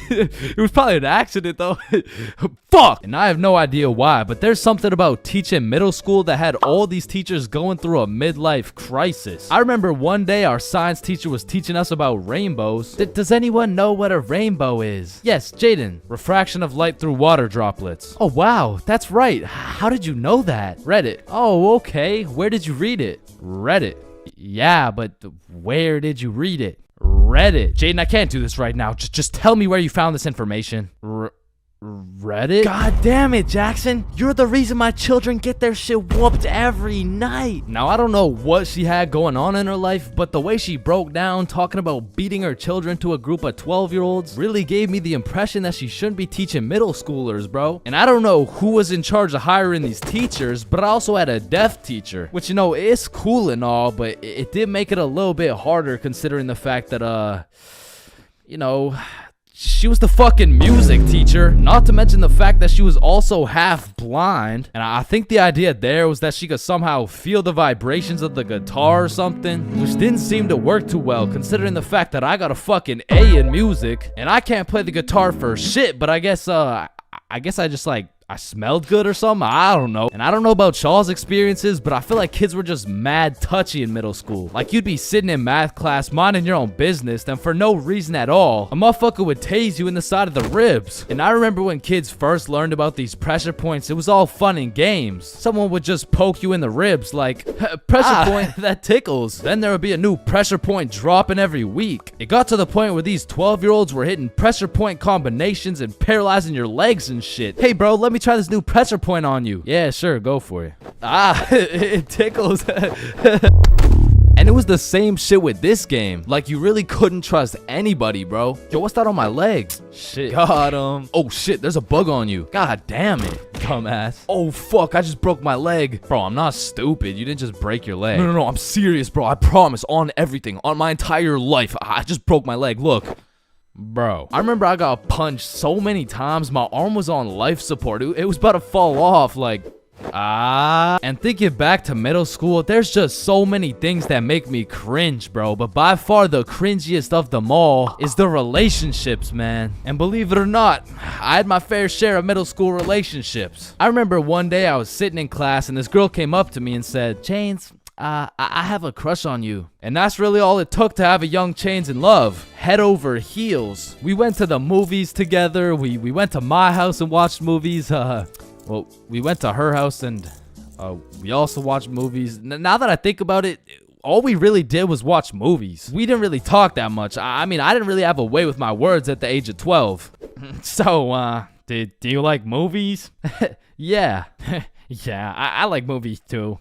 It was probably an accident though. Fuck! And I have no idea why, but there's something about teaching middle school that had all these teachers going through a midlife crisis. I remember one day our science teacher was teaching us about rainbows. Does anyone know what a rainbow is? Yes, Jaden. Refraction of light through water droplets. Oh wow, that's right. How did you know that? Reddit. Oh, okay. Where did you read it? Reddit. Yeah, but where did you read it? Reddit. Jaden, I can't do this right now. Just tell me where you found this information. Reddit? God damn it, Jackson. You're the reason my children get their shit whooped every night. Now, I don't know what she had going on in her life, but the way she broke down talking about beating her children to a group of 12-year-olds really gave me the impression that she shouldn't be teaching middle schoolers, bro. And I don't know who was in charge of hiring these teachers, but I also had a deaf teacher, which, you know, is cool and all, but it did make it a little bit harder considering the fact that, you know, she was the fucking music teacher, not to mention the fact that she was also half blind. And I think the idea there was that she could somehow feel the vibrations of the guitar or something, which didn't seem to work too well considering the fact that I got a fucking A in music and I can't play the guitar for shit, but I guess I just like I smelled good or something. I don't know. And I don't know about y'all's experiences, but I feel like kids were just mad touchy in middle school. Like you'd be sitting in math class minding your own business, and for no reason at all, a motherfucker would tase you in the side of the ribs. And I remember when kids first learned about these pressure points, it was all fun and games. Someone would just poke you in the ribs like, pressure point, that tickles. Then there would be a new pressure point dropping every week. It got to the point where these 12-year-olds were hitting pressure point combinations and paralyzing your legs and shit. Hey bro, let me try this new pressure point on you. Yeah, sure, go for it. It tickles. And it was the same shit with this game. Like, you really couldn't trust anybody, bro. Yo, what's that on my legs? Shit. Got him. Oh, shit, there's a bug on you. God damn it, dumbass. Oh, fuck, I just broke my leg. Bro, I'm not stupid. You didn't just break your leg. No, I'm serious, bro. I promise, on everything. On my entire life. I just broke my leg. Look. Bro, I remember I got punched so many times, my arm was on life support. It was about to fall off, like, And thinking back to middle school, there's just so many things that make me cringe, bro. But by far the cringiest of them all is the relationships, man. And believe it or not, I had my fair share of middle school relationships. I remember one day I was sitting in class and this girl came up to me and said, Chains, I have a crush on you. And that's really all it took to have a young Chains in love. Head over heels. We went to the movies together. We went to my house and watched movies. Well, we went to her house and we also watched movies. Now that I think about it, all we really did was watch movies. We didn't really talk that much. I mean, I didn't really have a way with my words at the age of 12. So, do you like movies? Yeah. Yeah, I like movies too.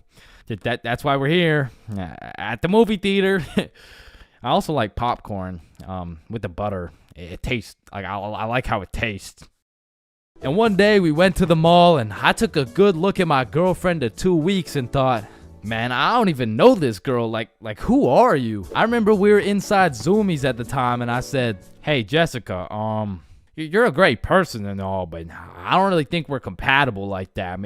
That's why we're here at the movie theater. I also like popcorn with the butter. It tastes like I like how it tastes. And one day we went to the mall and I took a good look at my girlfriend of 2 weeks and thought, man, I don't even know this girl. Like who are you? I remember we were inside Zoomies at the time and I said, hey Jessica, you're a great person and all, but I don't really think we're compatible like that.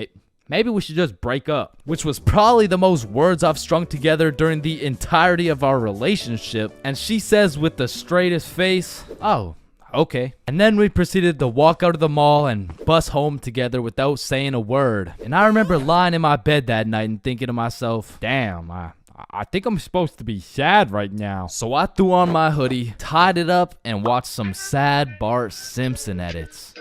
Maybe we should just break up. Which was probably the most words I've strung together during the entirety of our relationship. And she says with the straightest face, oh, okay. And then we proceeded to walk out of the mall and bus home together without saying a word. And I remember lying in my bed that night and thinking to myself, damn, I think I'm supposed to be sad right now. So I threw on my hoodie, tied it up, and watched some sad Bart Simpson edits.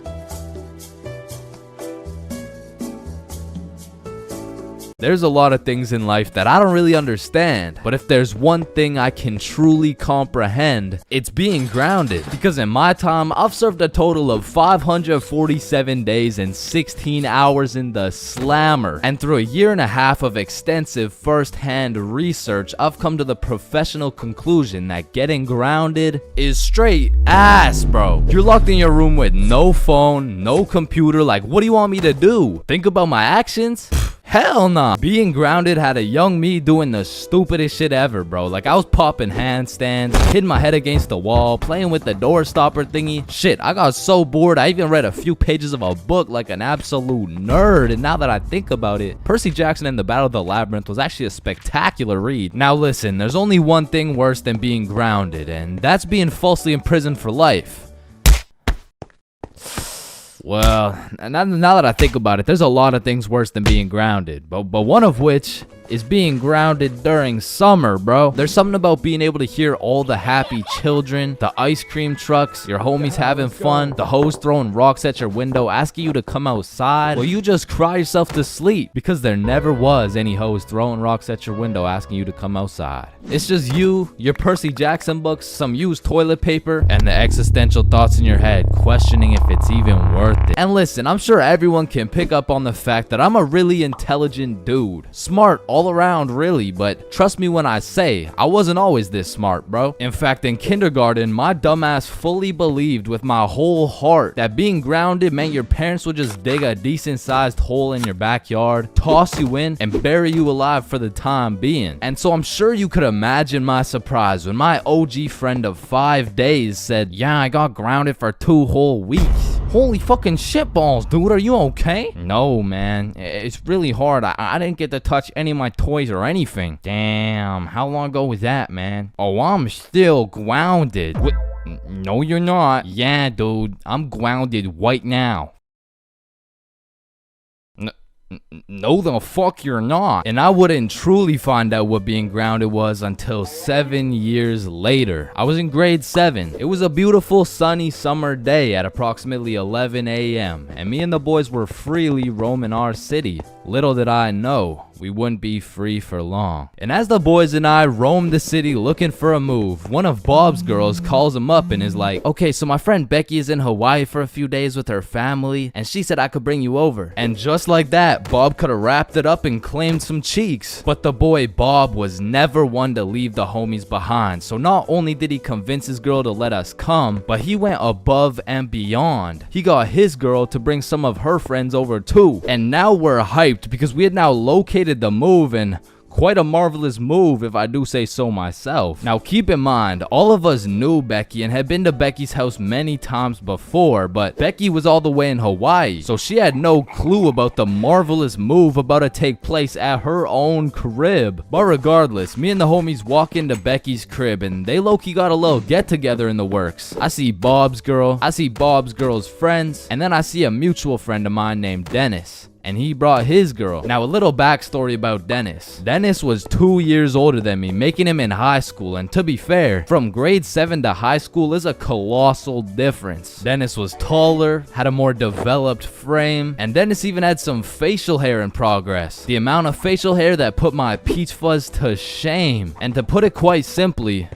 There's a lot of things in life that I don't really understand, but if there's one thing I can truly comprehend, it's being grounded. Because in my time, I've served a total of 547 days and 16 hours in the slammer. And through a year and a half of extensive first-hand research, I've come to the professional conclusion that getting grounded is straight ass, bro. You're locked in your room with no phone, no computer. Like, what do you want me to do? Think about my actions? Hell nah. Being grounded had a young me doing the stupidest shit ever, bro. Like, I was popping handstands, hitting my head against the wall, playing with the door stopper thingy. Shit, I got so bored, I even read a few pages of a book like an absolute nerd. And now that I think about it, Percy Jackson and the Battle of the Labyrinth was actually a spectacular read. Now listen, there's only one thing worse than being grounded, and that's being falsely imprisoned for life. Well, now that I think about it, there's a lot of things worse than being grounded, but one of which is being grounded during summer, bro. There's something about being able to hear all the happy children, the ice cream trucks, your homies having fun, the hoes throwing rocks at your window, asking you to come outside, while you just cry yourself to sleep because there never was any hoes throwing rocks at your window asking you to come outside. It's just you, your Percy Jackson books, some used toilet paper, and the existential thoughts in your head questioning if it's even worth it. And listen, I'm sure everyone can pick up on the fact that I'm a really intelligent dude. Smart all around, really, but trust me when I say I wasn't always this smart, bro. In fact, in kindergarten, my dumbass fully believed with my whole heart that being grounded meant your parents would just dig a decent sized hole in your backyard, toss you in, and bury you alive for the time being. And so I'm sure you could imagine my surprise when my OG friend of 5 days said, "Yeah, I got grounded for 2 whole weeks." Holy fucking shitballs, dude, are you okay? No, man, it's really hard. I didn't get to touch any of my toys or anything. Damn, how long ago was that, man? Oh, I'm still grounded. What? No, you're not. Yeah, dude, I'm grounded right now. No, the fuck you're not. And I wouldn't truly find out what being grounded was until 7 years later. I was in grade 7. It was a beautiful sunny summer day at approximately 11 a.m. and me and the boys were freely roaming our city. Little did I know, we wouldn't be free for long. And as the boys and I roamed the city looking for a move, one of Bob's girls calls him up and is like, "Okay, so my friend Becky is in Hawaii for a few days with her family, and she said I could bring you over." And just like that, Bob could have wrapped it up and claimed some cheeks. But the boy Bob was never one to leave the homies behind. So not only did he convince his girl to let us come, but he went above and beyond. He got his girl to bring some of her friends over too. And now we're hyped because we had now located the move, and quite a marvelous move if I do say so myself. Now keep in mind, all of us knew Becky and had been to Becky's house many times before, but Becky was all the way in Hawaii, so she had no clue about the marvelous move about to take place at her own crib. But regardless, me and the homies walk into Becky's crib and they low-key got a little get-together in the works. I see Bob's girl, I see Bob's girl's friends, and then I see a mutual friend of mine named Dennis. And he brought his girl. Now, a little backstory about Dennis. Dennis was 2 years older than me, making him in high school. And to be fair, from grade 7 to high school is a colossal difference. Dennis was taller, had a more developed frame, and Dennis even had some facial hair in progress. The amount of facial hair that put my peach fuzz to shame. And to put it quite simply,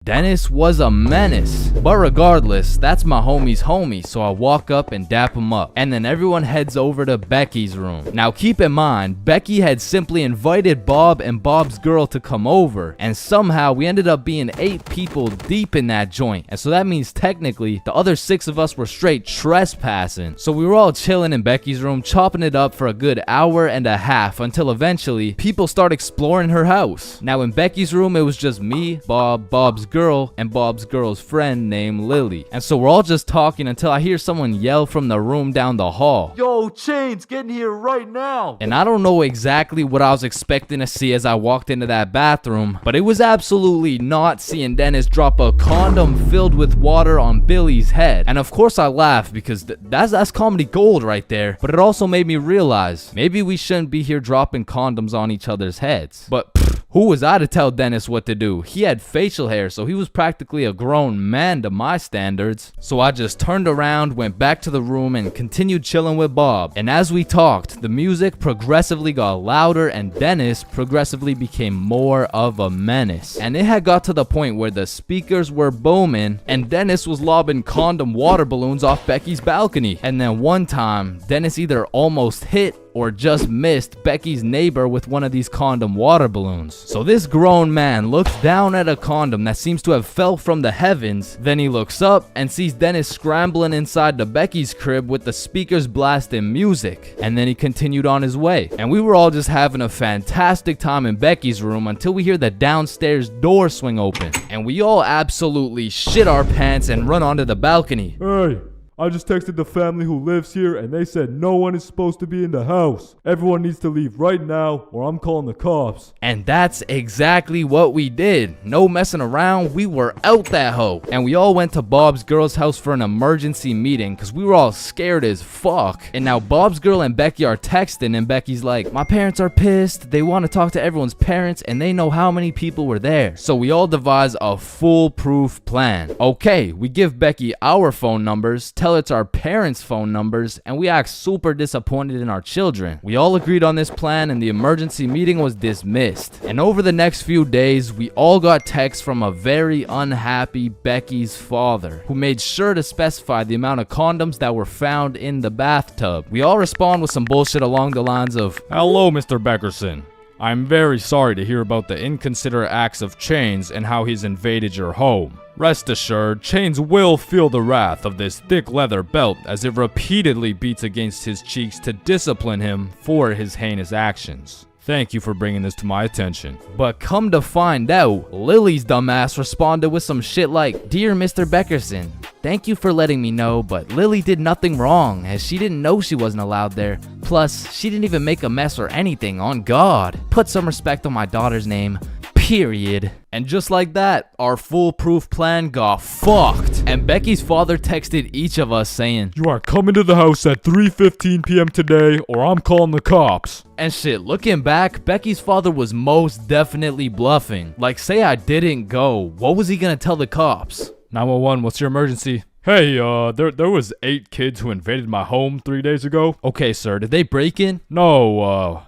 Dennis was a menace. But regardless, that's my homie's homie, so I walk up and dap him up. And then everyone heads over to Becky's room. Now keep in mind, Becky had simply invited Bob and Bob's girl to come over, and somehow we ended up being 8 people deep in that joint. And so that means technically the other 6 of us were straight trespassing. So we were all chilling in Becky's room, chopping it up for a good hour and a half until eventually people start exploring her house. Now in Becky's room, it was just me, Bob, Bob's girl, and Bob's girl's friend named Lily. And so we're all just talking until I hear someone yell from the room down the hall, "Yo, Chains, get in here right now!" And I don't know exactly what I was expecting to see as I walked into that bathroom, but it was absolutely not seeing Dennis drop a condom filled with water on Billy's head. And of course I laughed because that's comedy gold right there, but it also made me realize maybe we shouldn't be here dropping condoms on each other's heads. But who was I to tell Dennis what to do? He had facial hair, so he was practically a grown man to my standards. So I just turned around, went back to the room, and continued chilling with Bob. And as we talked, the music progressively got louder and Dennis progressively became more of a menace. And it had got to the point where the speakers were booming and Dennis was lobbing condom water balloons off Becky's balcony. And then one time, Dennis either almost hit or just missed Becky's neighbor with one of these condom water balloons. So this grown man looks down at a condom that seems to have fell from the heavens. Then he looks up and sees Dennis scrambling inside the Becky's crib with the speakers blasting music. And then he continued on his way. And we were all just having a fantastic time in Becky's room until we hear the downstairs door swing open. And we all absolutely shit our pants and run onto the balcony. Hey, I just texted the family who lives here and they said no one is supposed to be in the house. Everyone needs to leave right now or I'm calling the cops. And that's exactly what we did. No messing around, we were out that hoe. And we all went to Bob's girl's house for an emergency meeting because we were all scared as fuck. And now Bob's girl and Becky are texting and Becky's like, my parents are pissed. They want to talk to everyone's parents and they know how many people were there. So we all devise a foolproof plan. Okay, we give Becky our phone numbers, tell it's our parents' phone numbers, and we act super disappointed in our children. We all agreed on this plan and the emergency meeting was dismissed. And over the next few days, we all got texts from a very unhappy Becky's father, who made sure to specify the amount of condoms that were found in the bathtub. We all respond with some bullshit along the lines of, Hello, Mr. Beckerson. I'm very sorry to hear about the inconsiderate acts of Chains and how he's invaded your home. Rest assured, Chains will feel the wrath of this thick leather belt as it repeatedly beats against his cheeks to discipline him for his heinous actions. Thank you for bringing this to my attention. But come to find out, Lily's dumbass responded with some shit like, Dear Mr. Beckerson, thank you for letting me know, but Lily did nothing wrong as she didn't know she wasn't allowed there. Plus, she didn't even make a mess or anything, on God. Put some respect on my daughter's name. Period. And just like that, our foolproof plan got fucked. And Becky's father texted each of us saying, You are coming to the house at 3:15 p.m. today or I'm calling the cops. And shit, looking back, Becky's father was most definitely bluffing. Like, say I didn't go, what was he gonna tell the cops? 911, what's your emergency? Hey, there was 8 kids who invaded my home 3 days ago. Okay, sir, did they break in? No,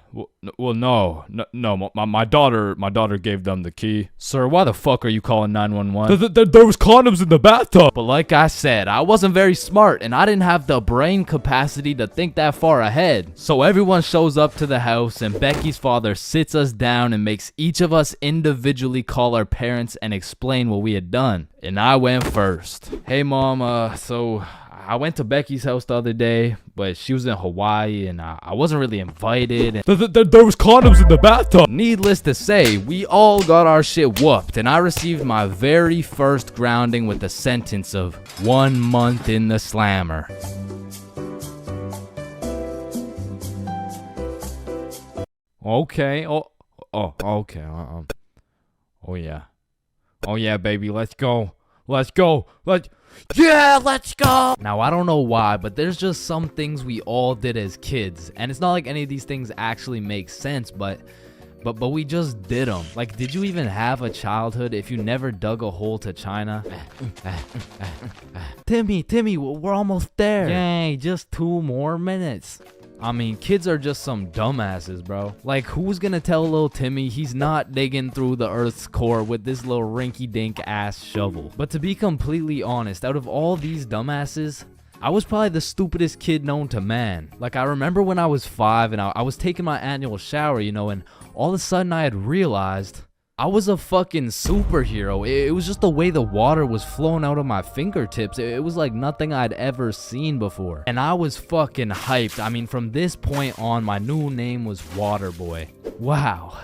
no, my daughter gave them the key. Sir, why the fuck are you calling 911? There was condoms in the bathtub. But like I said, I wasn't very smart and I didn't have the brain capacity to think that far ahead. So everyone shows up to the house and Becky's father sits us down and makes each of us individually call our parents and explain what we had done. And I went first. Hey mom, so I went to Becky's house the other day, but she was in Hawaii and I wasn't really invited. And There was condoms in the bathtub. needless to say, we all got our shit whooped and I received my very first grounding with the sentence of 1 month in the slammer. Okay. Okay. Oh yeah, baby. Let's go. Yeah, let's go! Now, I don't know why, but there's just some things we all did as kids. And it's not like any of these things actually make sense, but we just did them. Like, did you even have a childhood if you never dug a hole to China? Timmy, we're almost there. Yay, just 2 more minutes. I mean, kids are just some dumbasses, bro. Like, who's gonna tell little Timmy he's not digging through the Earth's core with this little rinky-dink ass shovel? But to be completely honest, out of all these dumbasses, I was probably the stupidest kid known to man. Like, I remember when I was 5 and I was taking my annual shower, you know, and all of a sudden I had realized I was a fucking superhero. It was just the way the water was flowing out of my fingertips. It was like nothing I'd ever seen before. And I was fucking hyped. I mean, from this point on, my new name was Waterboy. Wow.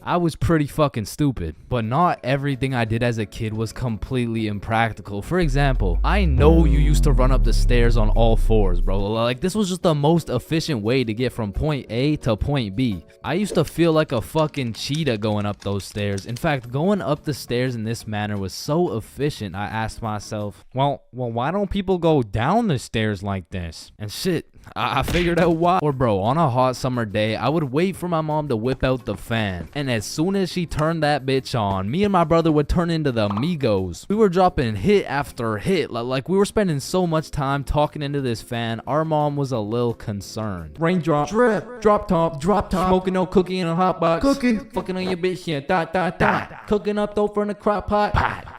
I was pretty fucking stupid, but not everything I did as a kid was completely impractical. For example, I know you used to run up the stairs on all 4s, bro. Like, this was just the most efficient way to get from point A to point B. I used to feel like a fucking cheetah going up those stairs. In fact, going up the stairs in this manner was so efficient, I asked myself, Well, why don't people go down the stairs like this? and shit, I figured out why. Or bro, on a hot summer day, I would wait for my mom to whip out the fan. And as soon as she turned that bitch on, me and my brother would turn into the Migos. We were dropping hit after hit. Like we were spending so much time talking into this fan, our mom was a little concerned. Raindrop, drip, drop top, smoking no cookie in a hot box, fucking on your bitch, yeah, dot, cooking up dope in a crock pot.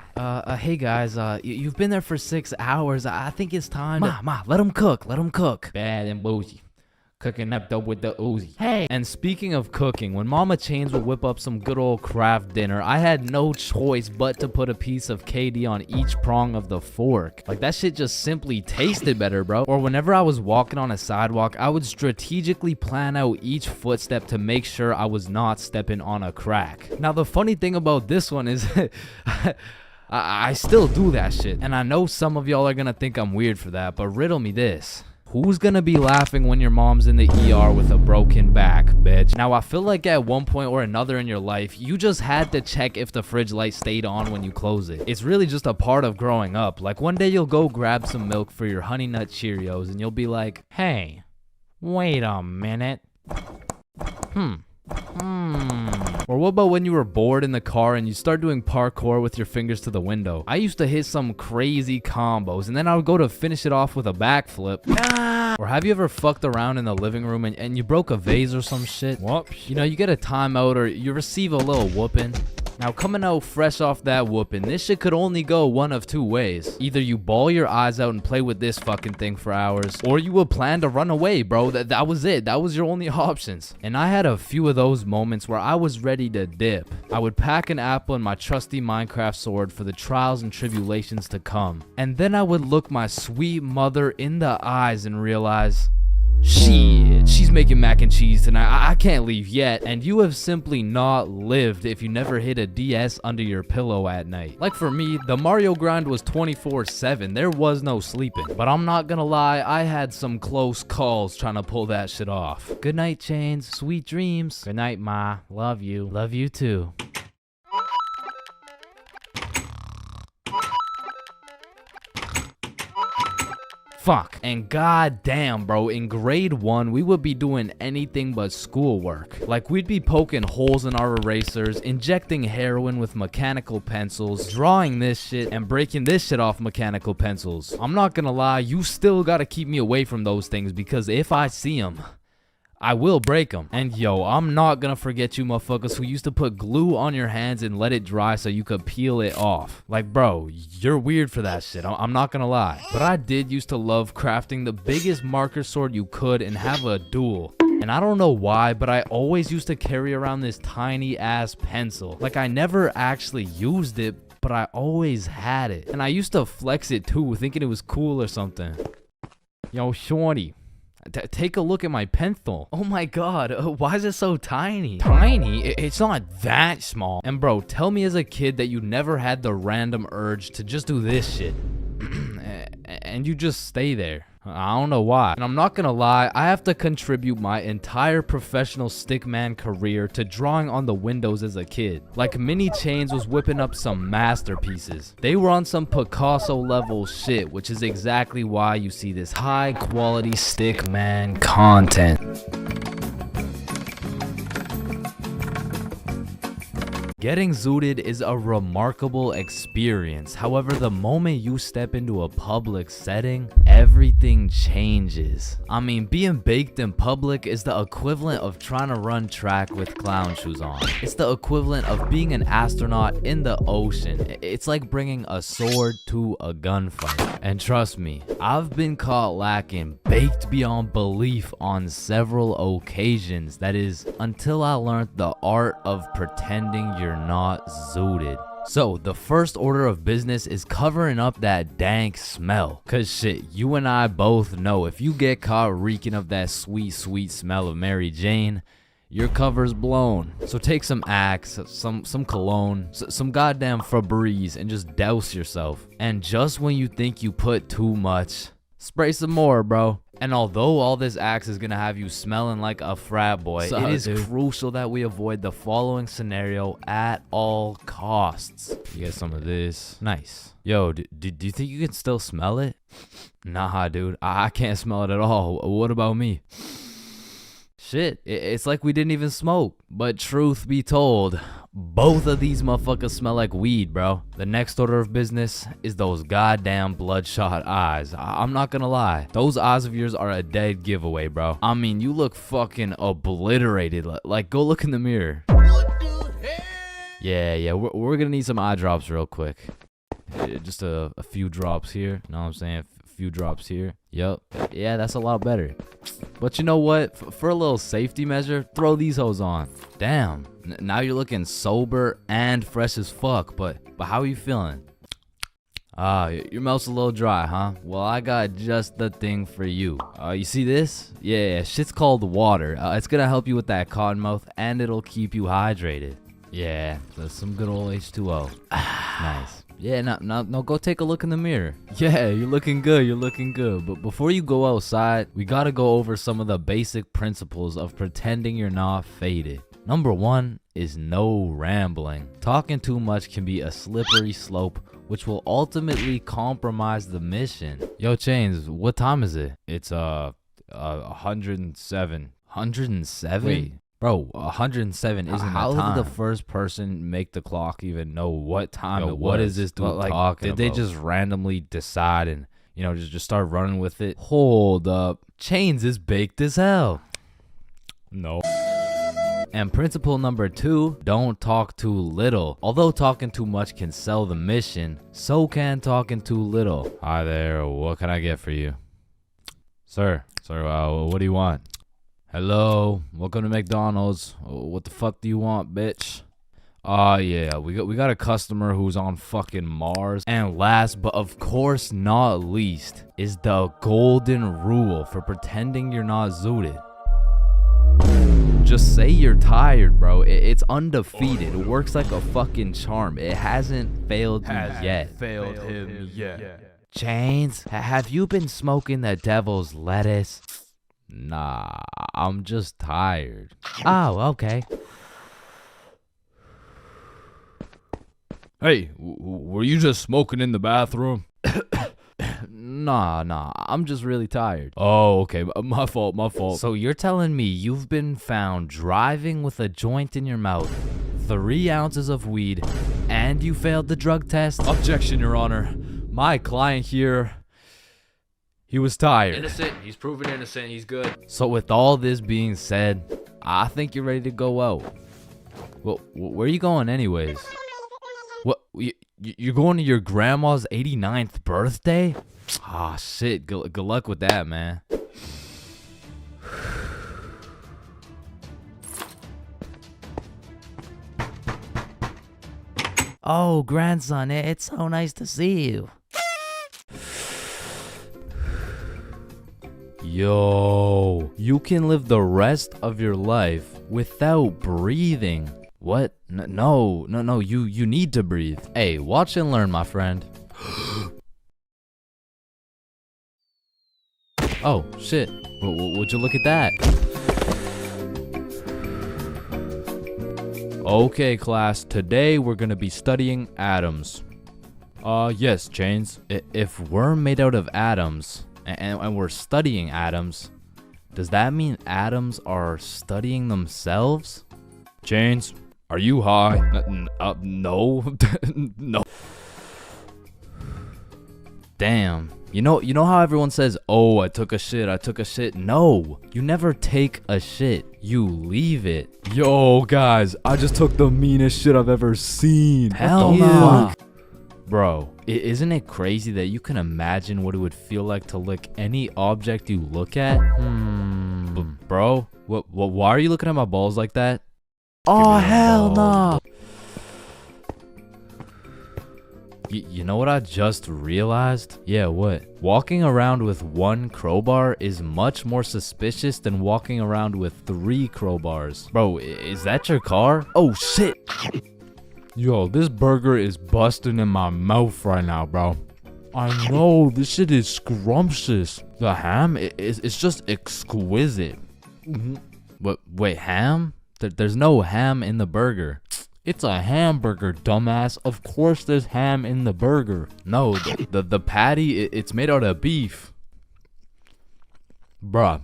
Hey guys, you've been there for 6 hours. I think it's time. Ma, let them cook. Bad and bougie. Cooking up dope with the Uzi. Hey. And speaking of cooking, when Mama Chains would whip up some good old craft dinner, I had no choice but to put a piece of KD on each prong of the fork. Like that shit just simply tasted better, bro. Or whenever I was walking on a sidewalk, I would strategically plan out each footstep to make sure I was not stepping on a crack. Now the funny thing about this one is I still do that shit. And I know some of y'all are gonna think I'm weird for that, but riddle me this. Who's gonna be laughing when your mom's in the ER with a broken back, bitch? Now, I feel like at one point or another in your life, you just had to check if the fridge light stayed on when you close it. It's really just a part of growing up. Like one day you'll go grab some milk for your Honey Nut Cheerios and you'll be like, hey, wait a minute. Or what about when you were bored in the car and you start doing parkour with your fingers to the window? I used to hit some crazy combos and then I would go to finish it off with a backflip. Or have you ever fucked around in the living room and you broke a vase or some shit? Whoops. You know, you get a timeout or you receive a little whooping. Now, coming out fresh off that whooping, this shit could only go one of two ways. Either you bawl your eyes out and play with this fucking thing for hours, or you would plan to run away, bro. That was it. That was your only options. And I had a few of those moments where I was ready to dip. I would pack an apple and my trusty Minecraft sword for the trials and tribulations to come. And then I would look my sweet mother in the eyes and realize, shit, she's making mac and cheese tonight. I can't leave yet. And you have simply not lived if you never hid a DS under your pillow at night. Like for me, the Mario grind was 24/7. There was no sleeping. But I'm not gonna lie, I had some close calls trying to pull that shit off. Good night, Chains. Sweet dreams. Good night, Ma. Love you. Love you too. Fuck. And goddamn, bro, in grade 1, we would be doing anything but schoolwork. Like, we'd be poking holes in our erasers, injecting heroin with mechanical pencils, drawing this shit, and breaking this shit off mechanical pencils. I'm not gonna lie, you still gotta keep me away from those things, because if I see them, I will break them. And yo, I'm not gonna forget you motherfuckers who used to put glue on your hands and let it dry so you could peel it off. Like, bro, you're weird for that shit. I'm not gonna lie. But I did used to love crafting the biggest marker sword you could and have a duel. And I don't know why, but I always used to carry around this tiny ass pencil. Like, I never actually used it, but I always had it. And I used to flex it too, thinking it was cool or something. Yo, shorty. Take a look at my pencil. Oh my god, why is it so tiny? Tiny? It's not that small. And bro, tell me as a kid that you never had the random urge to just do this shit. And you just stay there. I don't know why. And I'm not gonna lie, I have to contribute my entire professional stickman career to drawing on the windows as a kid. Like, Mini Chains was whipping up some masterpieces. They were on some Picasso level shit, which is exactly why you see this high quality stickman content. Getting zooted is a remarkable experience. However, the moment you step into a public setting, everything changes. I mean, being baked in public is the equivalent of trying to run track with clown shoes on. It's the equivalent of being an astronaut in the ocean. It's like bringing a sword to a gunfight. And trust me, I've been caught lacking, baked beyond belief on several occasions. That is, until I learned the art of pretending you're not zooted. So the first order of business is covering up that dank smell. Cause shit, you and I both know if you get caught reeking of that sweet, sweet smell of Mary Jane, your cover's blown. So take some Axe, some cologne, some goddamn Febreze, and just douse yourself. And just when you think you put too much, Spray some more, bro. And although all this axe is gonna have you smelling like a frat boy, it is crucial that we avoid the following scenario at all costs. You get some of this. Nice. Yo, do you think you can still smell it? Nah, dude. I can't smell it at all. What about me? Shit, it's like we didn't even smoke. But truth be told, both of these motherfuckers smell like weed, bro. The next order of business is those goddamn bloodshot eyes. I'm not gonna lie. Those eyes of yours are a dead giveaway, bro. I mean, you look fucking obliterated. Like, go look in the mirror. What the hell? Yeah, we're gonna need some eye drops real quick. Just a few drops here. You know what I'm saying? A few drops here. Yup. Yeah, that's a lot better. But you know what? For a little safety measure, throw these hoes on. Damn. Now you're looking sober and fresh as fuck. But how are you feeling? Your mouth's a little dry, huh? Well, I got just the thing for you. You see this? Yeah, shit's called water. It's gonna help you with that cotton mouth, and it'll keep you hydrated. Yeah, that's some good old H2O. Nice. Yeah, now go take a look in the mirror. Yeah, you're looking good, But before you go outside, we gotta go over some of the basic principles of pretending you're not faded. Number 1 is no rambling. Talking too much can be a slippery slope, which will ultimately compromise the mission. Yo, Chains, what time is it? It's 107. 107? Wait. Bro, 107 isn't how the time. How did the first person make the clock even know what time it was? What is this dude talking about? Did they just randomly decide and, you know, just start running with it? Hold up. Chains is baked as hell. No. And principle number 2, don't talk too little. Although talking too much can sell the mission, so can talking too little. Hi there, what can I get for you? Sir, what do you want? Hello, welcome to McDonald's. What the fuck do you want, bitch? Yeah, we got a customer who's on fucking Mars. And last, but of course not least, is the golden rule for pretending you're not zooted. Just say you're tired, bro. It's undefeated. It works like a fucking charm. It hasn't failed you yet. Failed him yet. Chains, have you been smoking the devil's lettuce? Nah, I'm just tired. Oh, okay. Hey, were you just smoking in the bathroom? Nah, I'm just really tired. Oh, okay, my fault. So you're telling me you've been found driving with a joint in your mouth, 3 ounces of weed, and you failed the drug test? Objection, Your Honor. My client here, he was tired. Innocent. He's proven innocent. He's good. So with all this being said, I think you're ready to go out. Well, where are you going anyways? What? You're going to your grandma's 89th birthday? Ah, shit. Good luck with that, man. Oh, grandson, it's so nice to see you. Yo, you can live the rest of your life without breathing. What? No, you need to breathe. Hey, watch and learn, my friend. Oh, shit. Would you look at that? Okay, class, today we're gonna be studying atoms. Yes, Chains. If we're made out of atoms, and we're studying atoms, does that mean atoms are studying themselves? Chains, are you high? No. No. Damn. You know how everyone says, oh, I took a shit. No, you never take a shit. You leave it. Yo, guys, I just took the meanest shit I've ever seen. Hell no. Bro, isn't it crazy that you can imagine what it would feel like to lick any object you look at? Bro, why are you looking at my balls like that? Oh, hell no. You know what I just realized? Yeah, what? Walking around with 1 crowbar is much more suspicious than walking around with 3 crowbars. Bro, is that your car? Oh, shit. Yo, this burger is busting in my mouth right now, bro. I know, this shit is scrumptious. The ham is just exquisite. What? Wait, ham? There's no ham in the burger. It's a hamburger, dumbass. Of course there's ham in the burger. No, the patty, it's made out of beef. Bruh,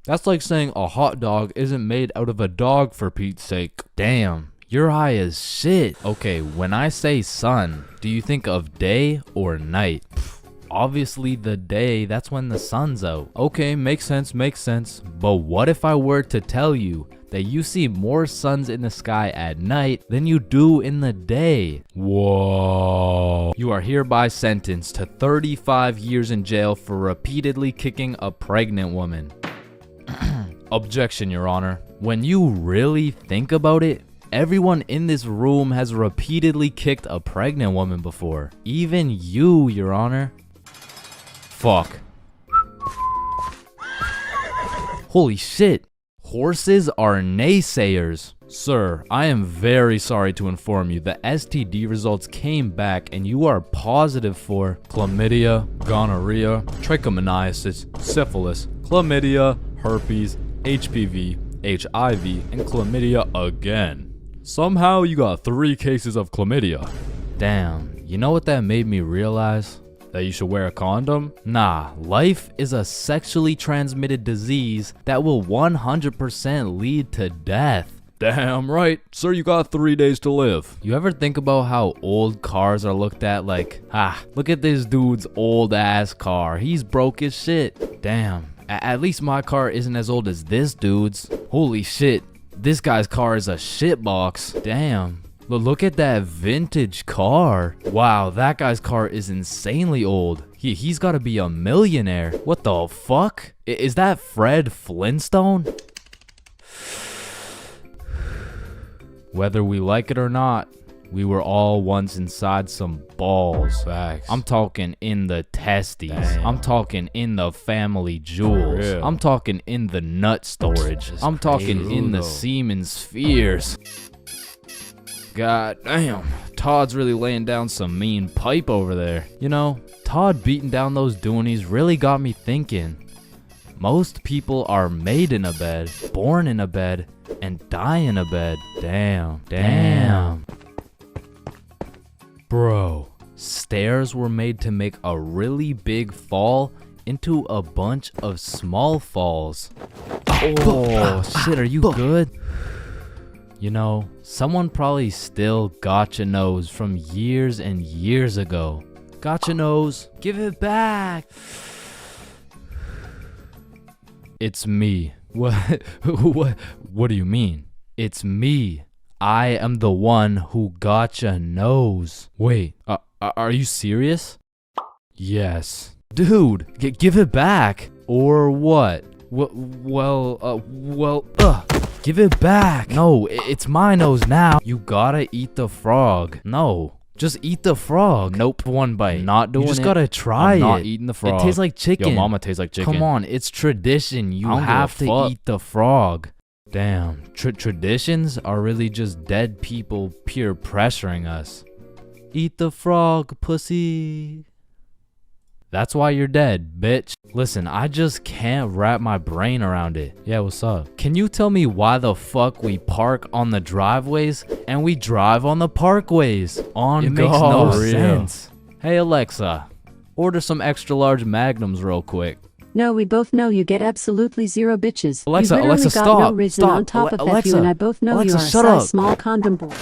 that's like saying a hot dog isn't made out of a dog, for Pete's sake. Damn, you're high as shit. Okay, when I say sun, do you think of day or night? Obviously the day, that's when the sun's out. Okay, makes sense. But what if I were to tell you that you see more suns in the sky at night than you do in the day? Whoa. You are hereby sentenced to 35 years in jail for repeatedly kicking a pregnant woman. Objection, Your Honor. When you really think about it, everyone in this room has repeatedly kicked a pregnant woman before. Even you, Your Honor. Fuck. Holy shit. Horses are naysayers. Sir, I am very sorry to inform you the STD results came back and you are positive for chlamydia, gonorrhea, trichomoniasis, syphilis, chlamydia, herpes, HPV, HIV, and chlamydia again. Somehow you got 3 cases of chlamydia. Damn, you know what that made me realize? That you should wear a condom? Nah, life is a sexually transmitted disease that will 100% lead to death. Damn right. Sir, you got 3 days to live. You ever think about how old cars are looked at like, look at this dude's old ass car. He's broke as shit. Damn, at least my car isn't as old as this dude's. Holy shit, this guy's car is a shitbox. Damn. Look at that vintage car. Wow, that guy's car is insanely old. He's gotta be a millionaire. What the fuck? Is that Fred Flintstone? Whether we like it or not, we were all once inside some balls. Facts. I'm talking in the testes. Damn. I'm talking in the family jewels. Real. I'm talking in the nut storage. I'm talking in the brutal. semen spheres. God damn, Todd's really laying down some mean pipe over there. You know, Todd beating down those doonies really got me thinking. Most people are made in a bed, born in a bed, and die in a bed. Damn. Bro, stairs were made to make a really big fall into a bunch of small falls. Oh, shit, are you good? You know, someone probably still got your nose from years and years ago. Got your nose, give it back. It's me. What? What do you mean? It's me. I am the one who got your nose. Wait, are you serious? Yes. Dude, give it back. Or what? Give it back. No, it's my nose now. You gotta eat the frog. No, just eat the frog. Nope, one bite. Not doing it. You just gotta try it. I'm not eating the frog. It tastes like chicken. Yo, mama tastes like chicken. Come on, it's tradition. You I don't have give to a fuck. eat the frog. Damn, traditions are really just dead people peer pressuring us. Eat the frog, pussy. That's why you're dead, bitch. Listen, I just can't wrap my brain around it. Yeah, what's up? Can you tell me why the fuck we park on the driveways and we drive on the parkways? It makes no real. sense. Hey Alexa, order some extra large magnums real quick. No, we both know you get absolutely 0 bitches. Alexa, you literally Alexa, got stop, no reason stop. on top of that, Alexa, you and I both know Alexa, you are a shut size up. small condom boy.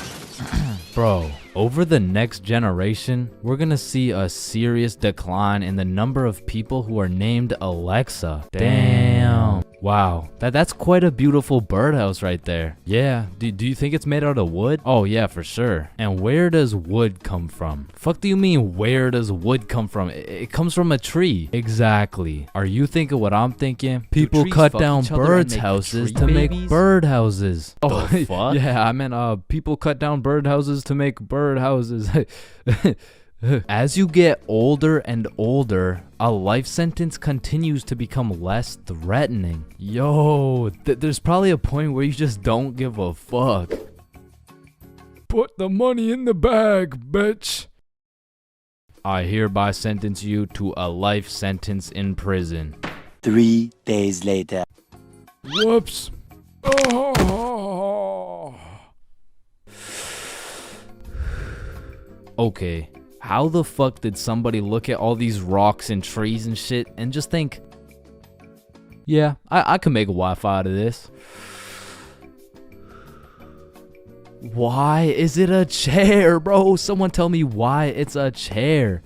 Bro, over the next generation, we're gonna see a serious decline in the number of people who are named Alexa. Damn. Wow, that's quite a beautiful birdhouse right there. Yeah, do you think it's made out of wood? Oh yeah, for sure. And where does wood come from? Fuck do you mean where does wood come from? It comes from a tree. Exactly. Are you thinking what I'm thinking? People trees cut fuck down each other and birds' make houses tree to make babies? birdhouses. Oh, The fuck? yeah, I meant people cut down birdhouses to make birdhouses. As you get older and older, a life sentence continues to become less threatening. Yo, there's probably a point where you just don't give a fuck. Put the money in the bag, bitch. I hereby sentence you to a life sentence in prison. 3 days later. Whoops. Oh. Okay, how the fuck did somebody look at all these rocks and trees and shit and just think, yeah, I can make a Wi-Fi out of this? Why is it a chair, bro? Someone tell me why it's a chair.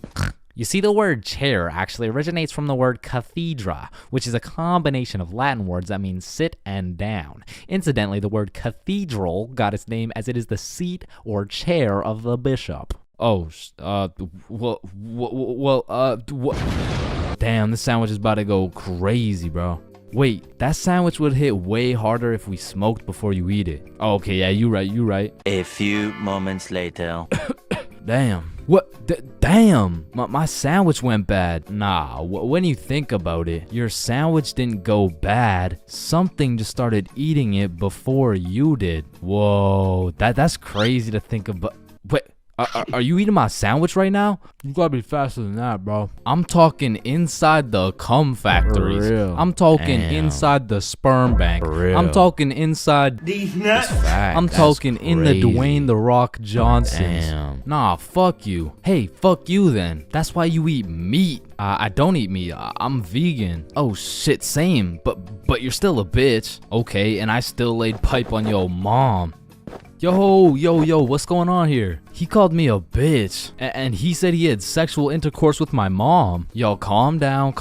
You see, the word chair actually originates from the word cathedra, which is a combination of Latin words that mean sit and down. Incidentally, the word cathedral got its name as it is the seat or chair of the bishop. Oh, damn, this sandwich is about to go crazy, bro. Wait, that sandwich would hit way harder if we smoked before you eat it. Oh, okay, yeah, you right. A few moments later. Damn. What? Damn. My sandwich went bad. Nah, when you think about it, your sandwich didn't go bad. Something just started eating it before you did. Whoa, that's crazy to think about. Wait. Are you eating my sandwich right now? You gotta be faster than that, bro. I'm talking inside the cum factories. For real. I'm talking Damn. inside the sperm bank. For real. I'm talking inside. These nuts. I'm talking in the Dwayne The Rock Johnsons. Damn. Nah, fuck you. Hey, fuck you then. That's why you eat meat. I don't eat meat. I'm vegan. Oh shit, same. But you're still a bitch. Okay, and I still laid pipe on your mom. Yo, what's going on here? He called me a bitch, and he said he had sexual intercourse with my mom. Yo, calm down.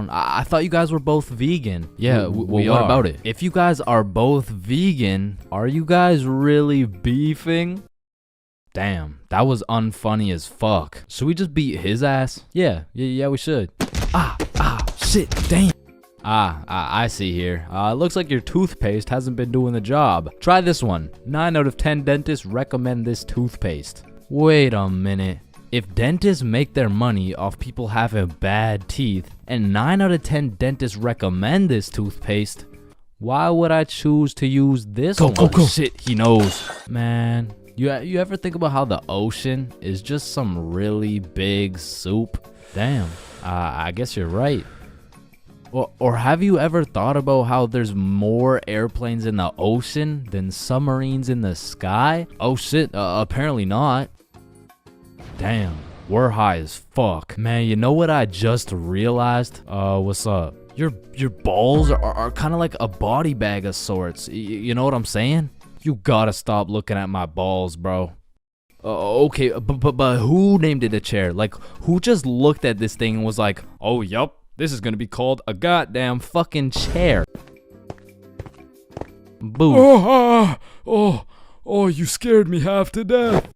I thought you guys were both vegan. Yeah, we what are. about it? If you guys are both vegan, are you guys really beefing? Damn, that was unfunny as fuck. Should we just beat his ass? Yeah, we should. Shit, damn. I see here. Looks like your toothpaste hasn't been doing the job. Try this one. 9 out of 10 dentists recommend this toothpaste. Wait a minute. If dentists make their money off people having bad teeth, and 9 out of 10 dentists recommend this toothpaste, why would I choose to use this one? Go. Shit, he knows. Man, you ever think about how the ocean is just some really big soup? Damn, I guess you're right. Or have you ever thought about how there's more airplanes in the ocean than submarines in the sky? Oh shit, apparently not. Damn, we're high as fuck. Man, you know what I just realized? What's up? Your balls are kind of like a body bag of sorts. You know what I'm saying? You gotta stop looking at my balls, bro. Okay, but who named it a chair? Like, who just looked at this thing and was like, oh, yup. This is gonna be called a goddamn fucking chair. Boo. Oh, you scared me half to death.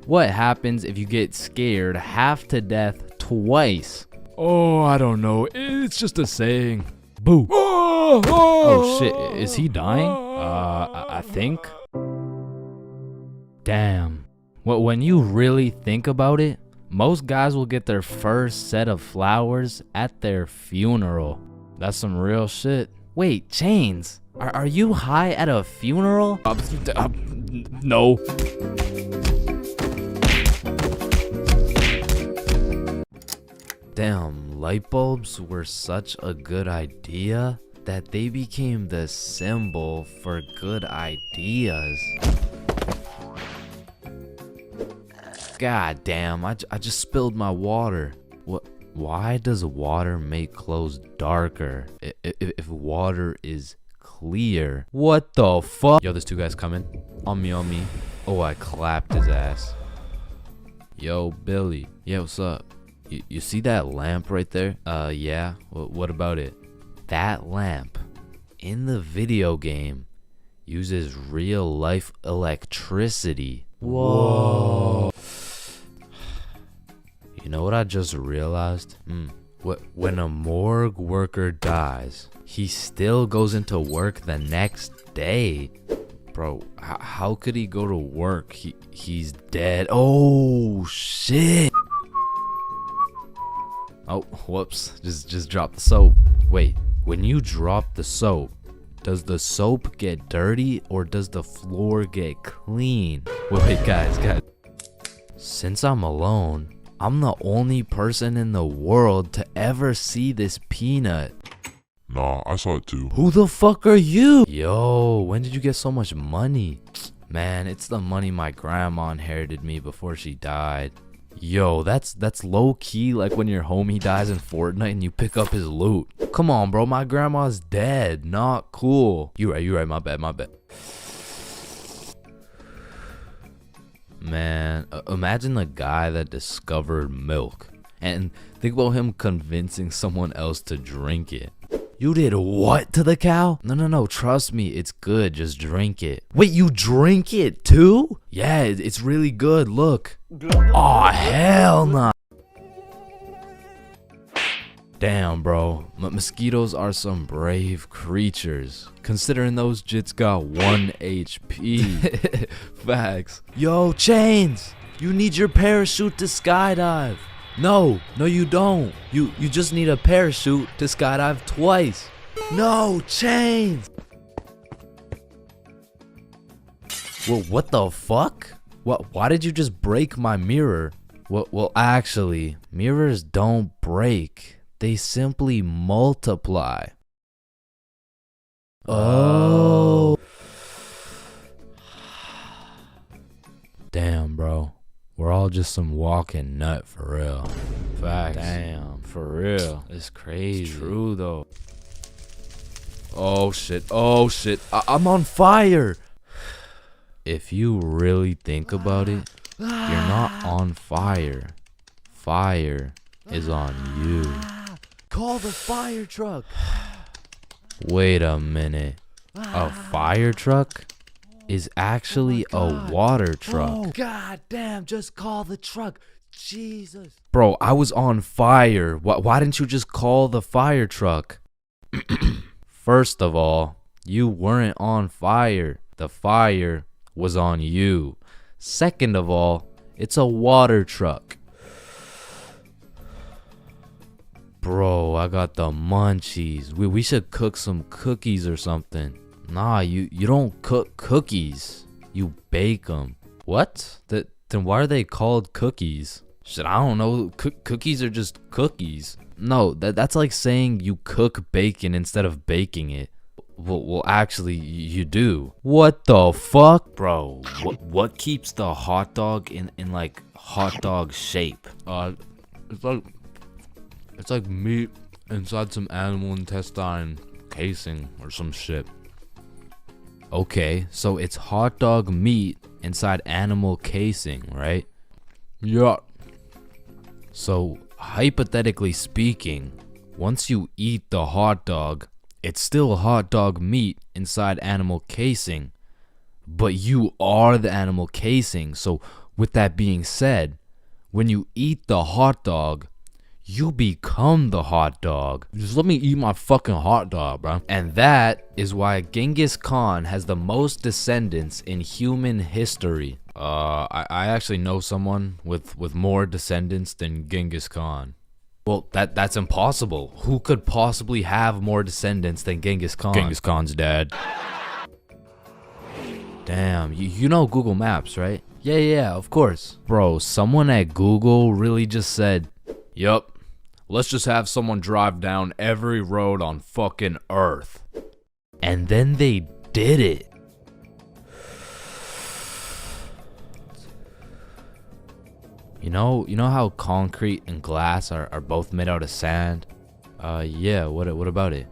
What happens if you get scared half to death twice? Oh, I don't know. It's just a saying. Boo. Oh, Oh shit, is he dying? I think. Damn. When you really think about it, most guys will get their first set of flowers at their funeral. That's some real shit. Wait, Chains, are you high at a funeral? No. Damn, light bulbs were such a good idea that they became the symbol for good ideas. God damn, I just spilled my water. What? Why does water make clothes darker if water is clear? What the fuck? Yo, there's 2 guys coming. On me. Oh, I clapped his ass. Yo, Billy. Yeah, what's up? You see that lamp right there? Yeah. What about it? That lamp in the video game uses real life electricity. Whoa. You know what I just realized? When a morgue worker dies, he still goes into work the next day. Bro, how could he go to work? He's dead. Oh shit. Oh, whoops. Just dropped the soap. Wait, when you drop the soap, does the soap get dirty or does the floor get clean? Wait, guys. Since I'm alone, I'm the only person in the world to ever see this peanut. Nah, I saw it too. Who the fuck are you? Yo, when did you get so much money? Man, it's the money my grandma inherited me before she died. Yo, that's low key like when your homie dies in Fortnite and you pick up his loot. Come on, bro, my grandma's dead. Not cool. You right, my bad. Man, imagine the guy that discovered milk. And think about him convincing someone else to drink it. You did what to the cow? No, trust me, it's good, just drink it. Wait, you drink it too? Yeah, it's really good, look. Aw, hell nah. Damn, bro, mosquitoes are some brave creatures, considering those jits got 1 HP. Facts. Yo, Chains, you need your parachute to skydive. No, you don't. You just need a parachute to skydive twice. No, Chains. Well, what the fuck? Why did you just break my mirror? Well, actually, mirrors don't break. They simply multiply. Oh. Damn, bro. We're all just some walking nut for real. Facts. Damn, for real. It's crazy. It's true though. Oh shit. I'm on fire. If you really think about it, you're not on fire. Fire is on you. Call the fire truck. Wait a minute. A fire truck is actually a water truck. Oh, god damn, just call the truck. Jesus. Bro, I was on fire. Why didn't you just call the fire truck? First of all, you weren't on fire. The fire was on you. Second of all, it's a water truck. Bro, I got the munchies. We should cook some cookies or something. Nah, you don't cook cookies. You bake them. What? Then why are they called cookies? Shit, I don't know. Cookies are just cookies. No, that's like saying you cook bacon instead of baking it. Well, actually, you do. What the fuck? Bro, what keeps the hot dog in like hot dog shape? It's like meat inside some animal intestine casing or some shit. Okay, so it's hot dog meat inside animal casing, right? Yeah. So, hypothetically speaking, once you eat the hot dog, it's still hot dog meat inside animal casing. But you are the animal casing. So, with that being said, when you eat the hot dog, you become the hot dog. Just let me eat my fucking hot dog, bro. And that is why Genghis Khan has the most descendants in human history. I actually know someone with more descendants than Genghis Khan. Well, that's impossible. Who could possibly have more descendants than Genghis Khan? Genghis Khan's dad. Damn, you know Google Maps, right? Yeah, of course. Bro, someone at Google really just said, yup. Let's just have someone drive down every road on fucking Earth. And then they did it. You know how concrete and glass are both made out of sand? Yeah, what about it?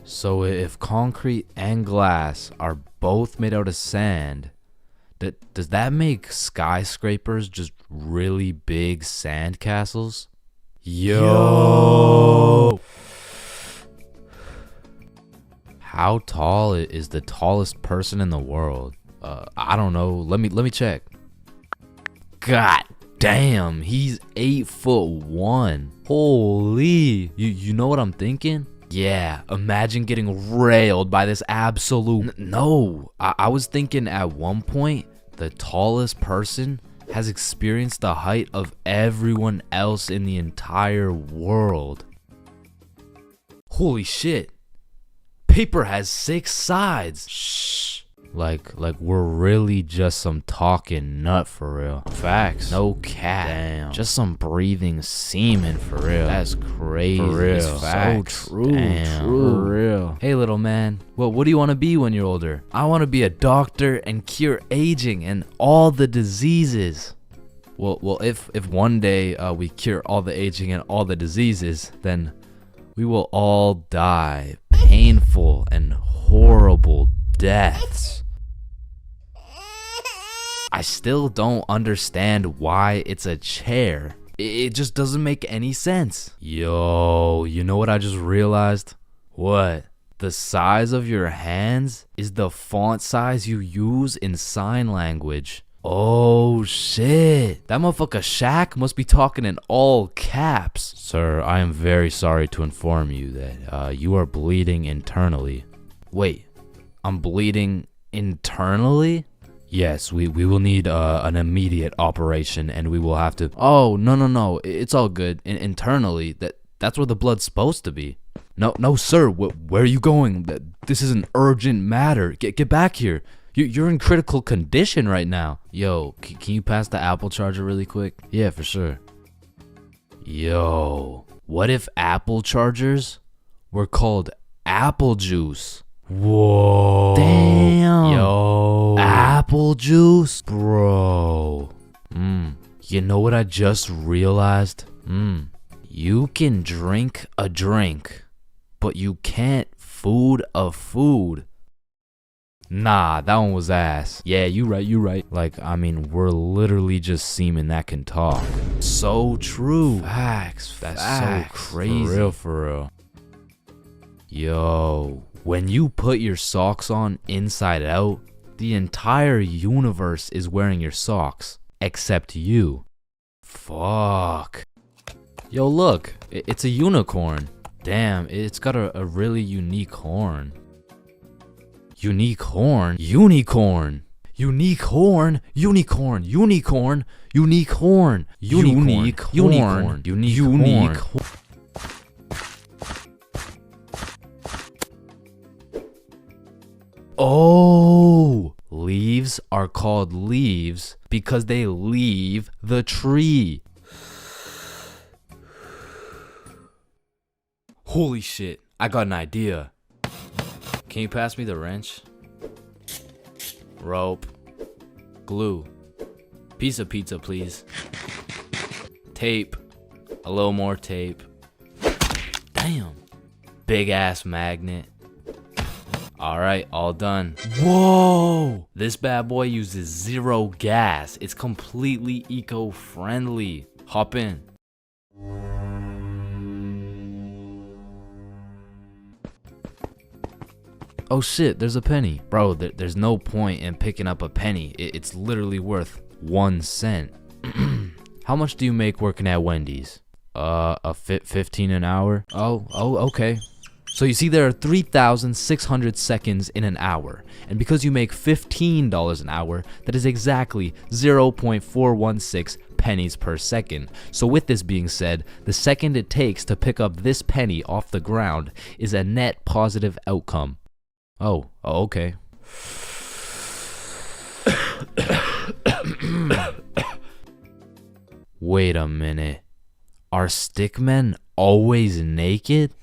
So if concrete and glass are both made out of sand, does that make skyscrapers just really big sand castles? Yo! How tall is the tallest person in the world? I don't know. Let me check. God damn, he's 8'1". Holy! You know what I'm thinking? Yeah, imagine getting railed by this absolute. No, I was thinking at one point the tallest person has experienced the height of everyone else in the entire world. Holy shit. Paper has 6 sides. Shh. Like we're really just some talking nut for real. Facts. No cap. Damn. Just some breathing semen for real. That's crazy. For real. Facts. So true. Damn. True. For real. Hey little man, what do you want to be when you're older? I want to be a doctor and cure aging and all the diseases. Well, if one day we cure all the aging and all the diseases, then we will all die painful and horrible deaths. I still don't understand why it's a chair. It just doesn't make any sense. Yo, you know what I just realized? What? The size of your hands is the font size you use in sign language. Oh shit. That motherfucker Shaq must be talking in all caps. Sir, I am very sorry to inform you that you are bleeding internally. Wait, I'm bleeding internally? Yes, we will need an immediate operation, and we will have to... Oh, no, it's all good. Internally, that's where the blood's supposed to be. No, sir, where are you going? This is an urgent matter. Get back here. You're in critical condition right now. Yo, can you pass the Apple charger really quick? Yeah, for sure. Yo, what if Apple chargers were called apple juice? Whoa. Damn. Yo. Apple juice? Bro. You know what I just realized? You can drink a drink, but you can't food a food. Nah, that one was ass. Yeah, you right. Like, I mean, we're literally just semen that can talk. So true. Facts. That's so crazy. For real. Yo, when you put your socks on inside out, the entire universe is wearing your socks, except you. Fuck. Yo, look, it's a unicorn. Damn, it's got a really unique horn. Unique horn? Unicorn. Unique horn. Unicorn. Unicorn. Unique horn. Unique horn. Unique horn. Oh, leaves are called leaves because they leave the tree. Holy shit, I got an idea. Can you pass me the wrench? Rope. Glue. Piece of pizza, please. Tape. A little more tape. Damn. Big ass magnet. Alright, all done. Whoa! This bad boy uses 0 gas. It's completely eco-friendly. Hop in. Oh shit, there's a penny. Bro, there's no point in picking up a penny. It's literally worth 1 cent. How much do you make working at Wendy's? 15 an hour? Oh, okay. So you see, there are 3,600 seconds in an hour, and because you make $15 an hour, that is exactly 0.416 pennies per second. So with this being said, the second it takes to pick up this penny off the ground is a net positive outcome. Oh, okay. Wait a minute. Are stickmen always naked?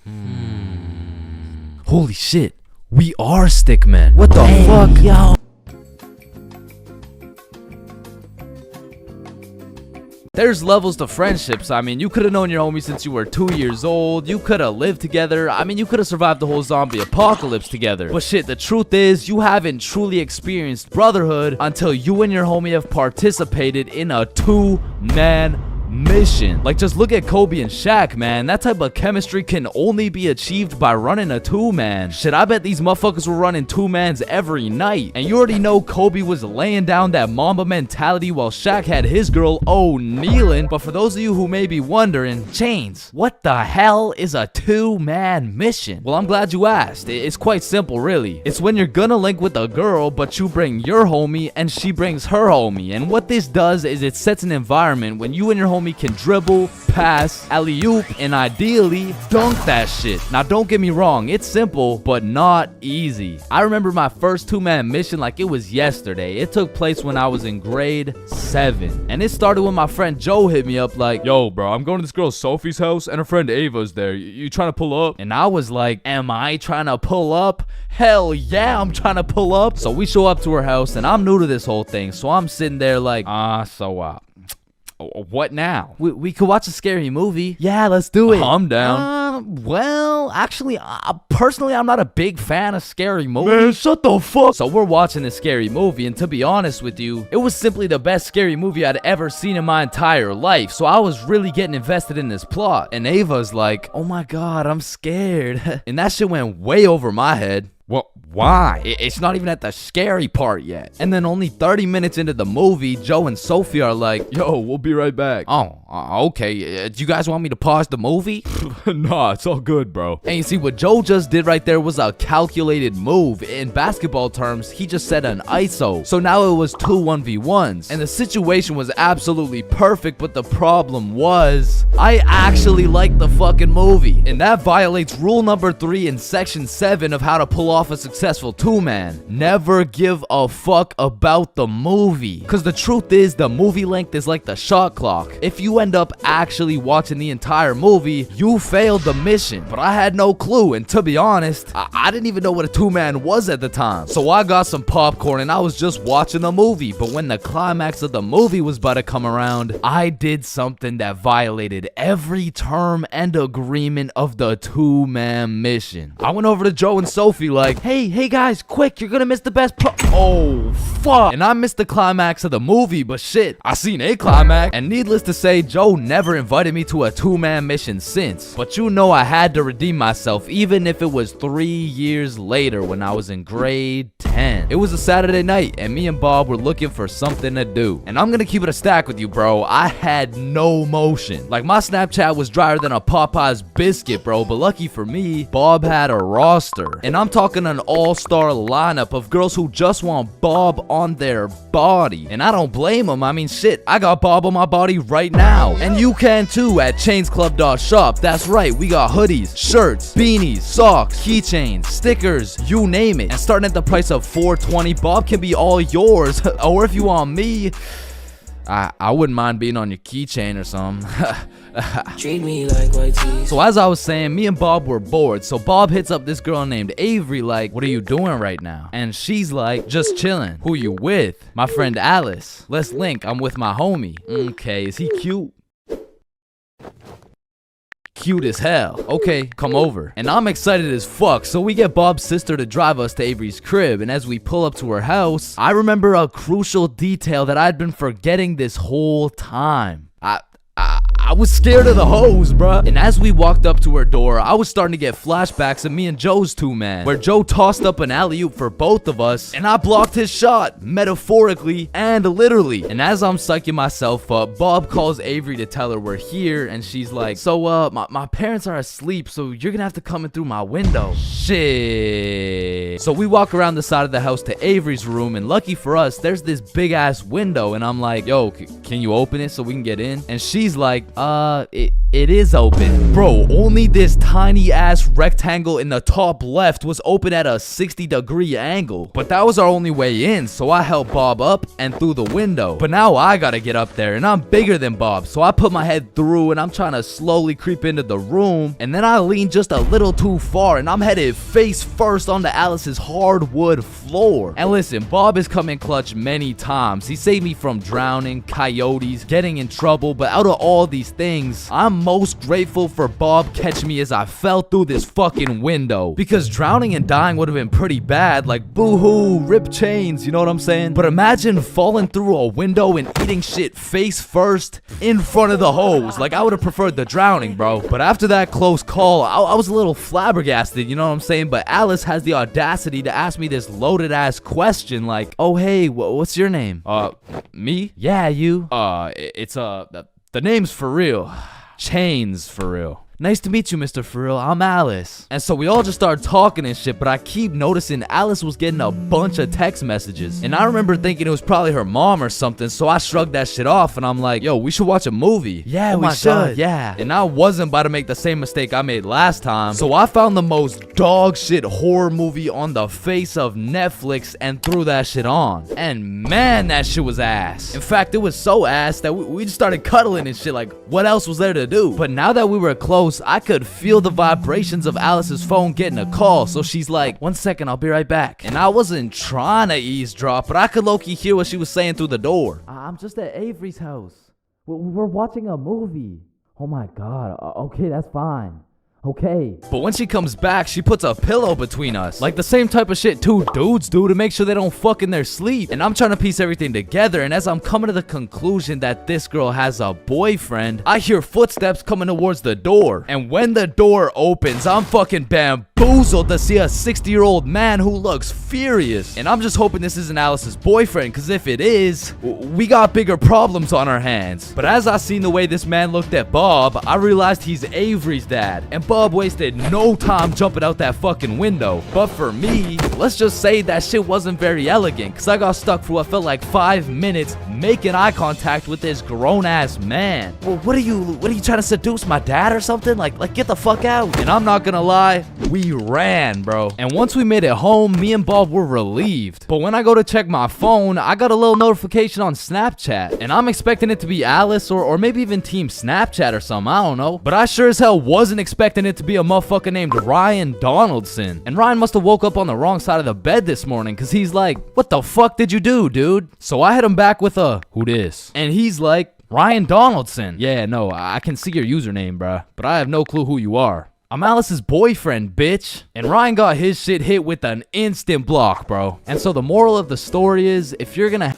Holy shit, we are stickmen. What the fuck? Yo. There's levels to friendships. I mean, you could have known your homie since you were 2 years old. You could have lived together. I mean, you could have survived the whole zombie apocalypse together. But shit, the truth is, you haven't truly experienced brotherhood until you and your homie have participated in a 2-man mission. Like, just look at Kobe and Shaq, man. That type of chemistry can only be achieved by running a 2-man. Shit, I bet these motherfuckers were running 2-mans every night. And you already know Kobe was laying down that Mamba mentality while Shaq had his girl kneeling. But for those of you who may be wondering, Chains, what the hell is a 2-man mission? Well, I'm glad you asked. It's quite simple, really. It's when you're gonna link with a girl, but you bring your homie and she brings her homie. And what this does is it sets an environment when you and your homie homie can dribble, pass, alley-oop, and ideally dunk that shit. Now don't get me wrong, it's simple, but not easy. I remember my first two-man mission like it was yesterday. It took place when I was in grade 7. And it started when my friend Joe hit me up like, Yo, bro, I'm going to this girl Sophie's house and her friend Ava's there. You trying to pull up? and I was like, am I trying to pull up? Hell yeah, I'm trying to pull up. So we show up to her house and I'm new to this whole thing. So I'm sitting there like, What now? we could watch a scary movie. Yeah, let's do it. I'm down. Well, actually, personally, I'm not a big fan of scary movies. Man, shut the fuck. So we're watching this scary movie, and to be honest with you, it was simply the best scary movie I'd ever seen in my entire life. So I was really getting invested in this plot. And Ava's like, oh my god, I'm scared. And that shit went way over my head. What? Why? It's not even at the scary part yet. And then only 30 minutes into the movie, Joe and Sophie are like, Yo, we'll be right back. oh, okay. Do you guys want me to pause the movie? Nah, it's all good, bro. And you see, what Joe just did right there was a calculated move. In basketball terms, he just set an ISO. So now it was 2 1v1s. And the situation was absolutely perfect, but the problem was, I actually liked the fucking movie. And that violates rule number 3 in section 7 of how to pull off a successful two-man. Never give a fuck about the movie. Because the truth is, the movie length is like the shot clock. If you end up actually watching the entire movie, you failed the mission. But I had no clue, and to be honest, I didn't even know what a two-man was at the time. So I got some popcorn and I was just watching the movie. But when the climax of the movie was about to come around, I did something that violated every term and agreement of the two-man mission. I went over to Joe and Sophie like, hey guys, quick, you're gonna miss the best oh fuck. And I missed the climax of the movie, but shit, I seen a climax. And needless to say, Joe never invited me to a two-man mission since. But you know I had to redeem myself, even if it was 3 years later when I was in grade 10. It was a Saturday night and me and Bob were looking for something to do. And I'm gonna keep it a stack with you, bro. I had no motion. Like, my Snapchat was drier than a Popeye's biscuit, bro. But lucky for me, Bob had a roster. And I'm talking an all-star lineup of girls who just want Bob on their body. And I don't blame them. I mean, shit, I got Bob on my body right now. And you can too at chainsclub.shop. That's right, we got hoodies, shirts, beanies, socks, keychains, stickers, you name it. And starting at the price of $4.20, Bob can be all yours. Or if you want me, I wouldn't mind being on your keychain or something. Treat me like white teeth. So as I was saying, me and Bob were bored. So Bob hits up this girl named Avery like, what are you doing right now? And she's like, just chilling. Who you with? My friend Alice. Let's link. I'm with my homie. Okay, is he cute? Cute as hell. Okay, come over. And I'm excited as fuck. So we get Bob's sister to drive us to Avery's crib. And as we pull up to her house, I remember a crucial detail that I'd been forgetting this whole time. I was scared of the hoes, bruh. And as we walked up to her door, I was starting to get flashbacks of me and Joe's two-man, where Joe tossed up an alley-oop for both of us, and I blocked his shot, metaphorically and literally. And as I'm psyching myself up, Bob calls Avery to tell her we're here, and she's like, so, my parents are asleep, so you're gonna have to come in through my window. Shit. So we walk around the side of the house to Avery's room, and lucky for us, there's this big-ass window, and I'm like, yo, can you open it so we can get in? And she's like, it is open. Bro, only this tiny ass rectangle in the top left was open at a 60-degree angle. But that was our only way in, so I helped Bob up and through the window. But now I gotta get up there, and I'm bigger than Bob, so I put my head through and I'm trying to slowly creep into the room, and then I lean just a little too far and I'm headed face first onto Alice's hardwood floor. And listen, Bob has come in clutch many times. He saved me from drowning, coyotes, getting in trouble, but out of all these things, I'm most grateful for Bob catching me as I fell through this fucking window, because drowning and dying would have been pretty bad, like boo-hoo, rip chains, you know what I'm saying? But imagine falling through a window and eating shit face first in front of the hose. Like, I would have preferred the drowning, bro. But after that close call, I was a little flabbergasted, you know what I'm saying? But Alice has the audacity to ask me this loaded ass question like, oh hey, what's your name? Me? Yeah, you. The name's for real. Chains for real. Nice to meet you, Mr. For Real. I'm Alice. And so we all just started talking and shit, but I keep noticing Alice was getting a bunch of text messages. And I remember thinking it was probably her mom or something, so I shrugged that shit off and I'm like, yo, we should watch a movie. Yeah, we should. God, yeah. And I wasn't about to make the same mistake I made last time, so I found the most dog shit horror movie on the face of Netflix and threw that shit on. And man, that shit was ass. In fact, it was so ass that we just started cuddling and shit. Like, what else was there to do? But now that we were close, I could feel the vibrations of Alice's phone getting a call, so she's like, 1 second, I'll be right back. And I wasn't trying to eavesdrop, but I could low-key hear what she was saying through the door. I'm just at Avery's house. We're watching a movie. Oh my god, okay, that's fine. Okay. But when she comes back, she puts a pillow between us. Like the same type of shit two dudes do to make sure they don't fuck in their sleep. And I'm trying to piece everything together, and as I'm coming to the conclusion that this girl has a boyfriend, I hear footsteps coming towards the door. And when the door opens, I'm fucking bamboozled to see a 60-year-old man who looks furious. And I'm just hoping this isn't Alice's boyfriend, because if it is, we got bigger problems on our hands. But as I seen the way this man looked at Bob, I realized he's Avery's dad. And Bob wasted no time jumping out that fucking window. But for me, let's just say that shit wasn't very elegant, because I got stuck for what felt like 5 minutes making eye contact with this grown-ass man. Well, what are you trying to seduce my dad or something? Like get the fuck out. And I'm not gonna lie, we ran, bro. And once we made it home, me and Bob were relieved. But when I go to check my phone, I got a little notification on Snapchat, and I'm expecting it to be Alice or maybe even Team Snapchat or something, I don't know. But I sure as hell wasn't expecting it to be a motherfucker named Ryan Donaldson. And Ryan must have woke up on the wrong side of the bed this morning, because he's like, what the fuck did you do, dude? So I hit him back with a, who dis? And he's like, Ryan Donaldson. Yeah, no, I can see your username, bruh, but I have no clue who you are. I'm Alice's boyfriend, bitch. And Ryan got his shit hit with an instant block, bro. And so the moral of the story is, if you're gonna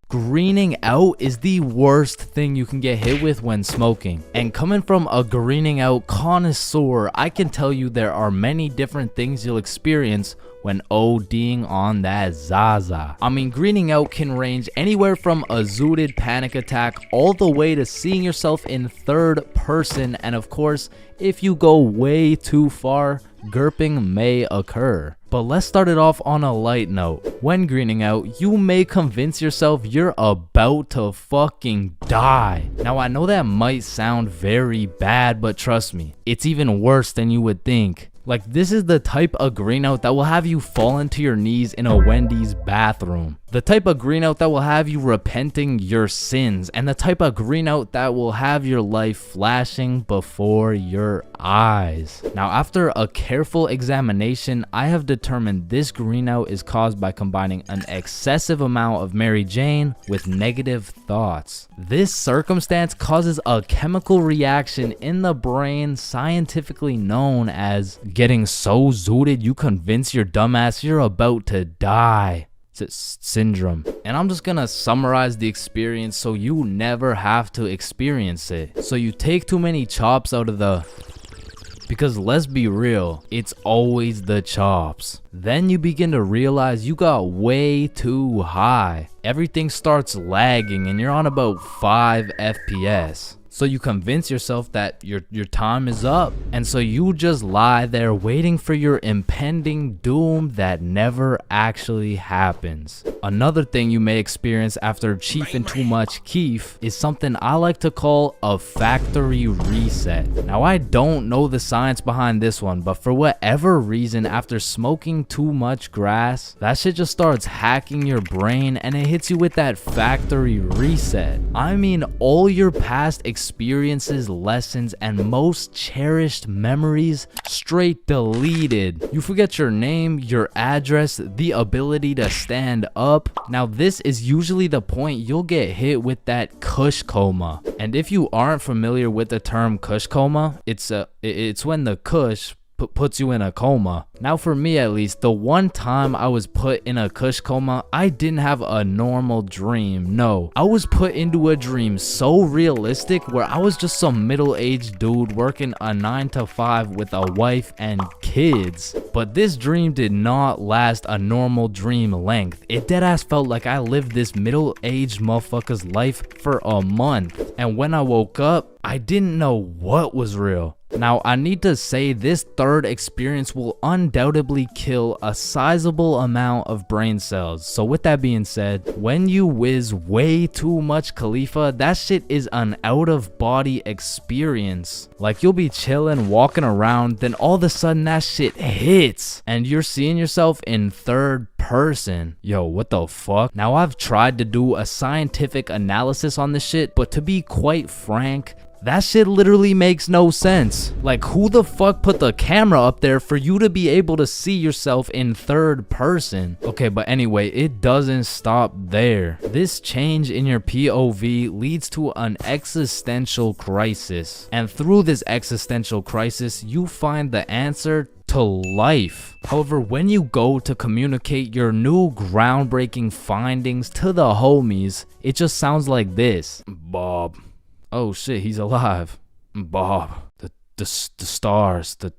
greening out is the worst thing you can get hit with when smoking. And coming from a greening out connoisseur, I can tell you there are many different things you'll experience when ODing on that Zaza. I mean, greening out can range anywhere from a zooted panic attack all the way to seeing yourself in third person, and of course, if you go way too far, gurping may occur. But let's start it off on a light note. When greening out, you may convince yourself you're about to fucking die. Now, I know that might sound very bad, but trust me, it's even worse than you would think. Like, this is the type of green out that will have you fall into your knees in a Wendy's bathroom. The type of green out that will have you repenting your sins, and the type of green out that will have your life flashing before your eyes. Now, after a careful examination, I have determined this green out is caused by combining an excessive amount of Mary Jane with negative thoughts. This circumstance causes a chemical reaction in the brain scientifically known as getting so zooted you convince your dumbass you're about to die syndrome. And I'm just gonna summarize the experience so you never have to experience it. So you take too many chops out of the, because let's be real, it's always the chops. Then you begin to realize you got way too high. Everything starts lagging and you're on about 5 FPS. So you convince yourself that your time is up. And so you just lie there waiting for your impending doom that never actually happens. Another thing you may experience after chiefing too much keef is something I like to call a factory reset. Now, I don't know the science behind this one, but for whatever reason, after smoking too much grass, that shit just starts hacking your brain and it hits you with that factory reset. I mean, all your past experiences, lessons, and most cherished memories straight deleted. You forget your name, your address, the ability to stand up. Now, this is usually the point you'll get hit with that kush coma. And if you aren't familiar with the term kush coma, it's when the kush puts you in a coma. Now for me at least, the one time I was put in a kush coma, I didn't have a normal dream. No, I was put into a dream so realistic where I was just some middle-aged dude working a 9 to 5 with a wife and kids. But this dream did not last a normal dream length. It deadass felt like I lived this middle-aged motherfucker's life for a month. And when I woke up, I didn't know what was real. Now, I need to say this third experience will undoubtedly kill a sizable amount of brain cells. So with that being said, when you whiz way too much Khalifa, that shit is an out-of-body experience. Like, you'll be chilling, walking around, then all of a sudden that shit hits, and you're seeing yourself in third person. Yo, what the fuck? Now, I've tried to do a scientific analysis on this shit, but to be quite frank, that shit literally makes no sense. Like, who the fuck put the camera up there for you to be able to see yourself in third person? Okay, but anyway, it doesn't stop there. This change in your POV leads to an existential crisis. And through this existential crisis, you find the answer to life. However, when you go to communicate your new groundbreaking findings to the homies, it just sounds like this. Bob. Oh shit, he's alive. Bob, the stars, the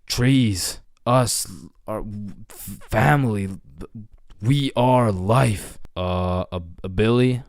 trees, us, our family, we are life. Billy,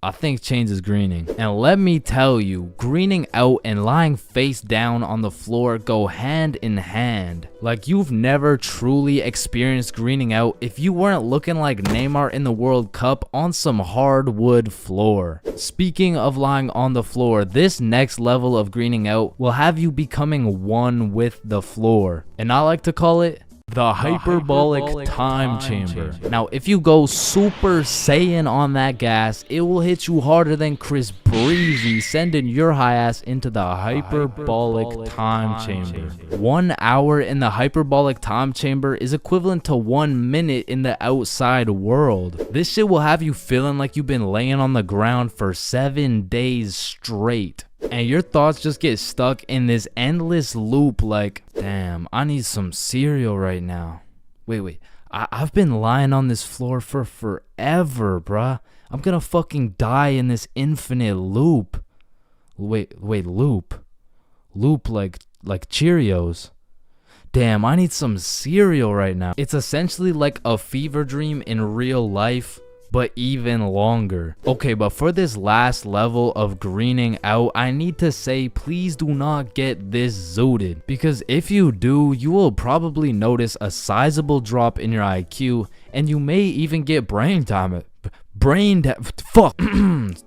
I think Chains is greening. And let me tell you, greening out and lying face down on the floor go hand in hand. Like, you've never truly experienced greening out if you weren't looking like Neymar in the World Cup on some hardwood floor. Speaking of lying on the floor, this next level of greening out will have you becoming one with the floor. And I like to call it the hyperbolic time chamber. Now, if you go Super Saiyan on that gas, it will hit you harder than Chris Breezy, sending your high ass into the hyperbolic time chamber. 1 hour in the hyperbolic time chamber is equivalent to 1 minute in the outside world. This shit will have you feeling like you've been laying on the ground for 7 days straight. And your thoughts just get stuck in this endless loop like, damn, I need some cereal right now. Wait, I've been lying on this floor for forever, bruh. I'm gonna fucking die in this infinite loop. Wait, loop? Loop like Cheerios. Damn, I need some cereal right now. It's essentially like a fever dream in real life, but even longer. Okay, but for this last level of greening out, I need to say, please do not get this zooted, because if you do, you will probably notice a sizable drop in your IQ, and you may even get fuck.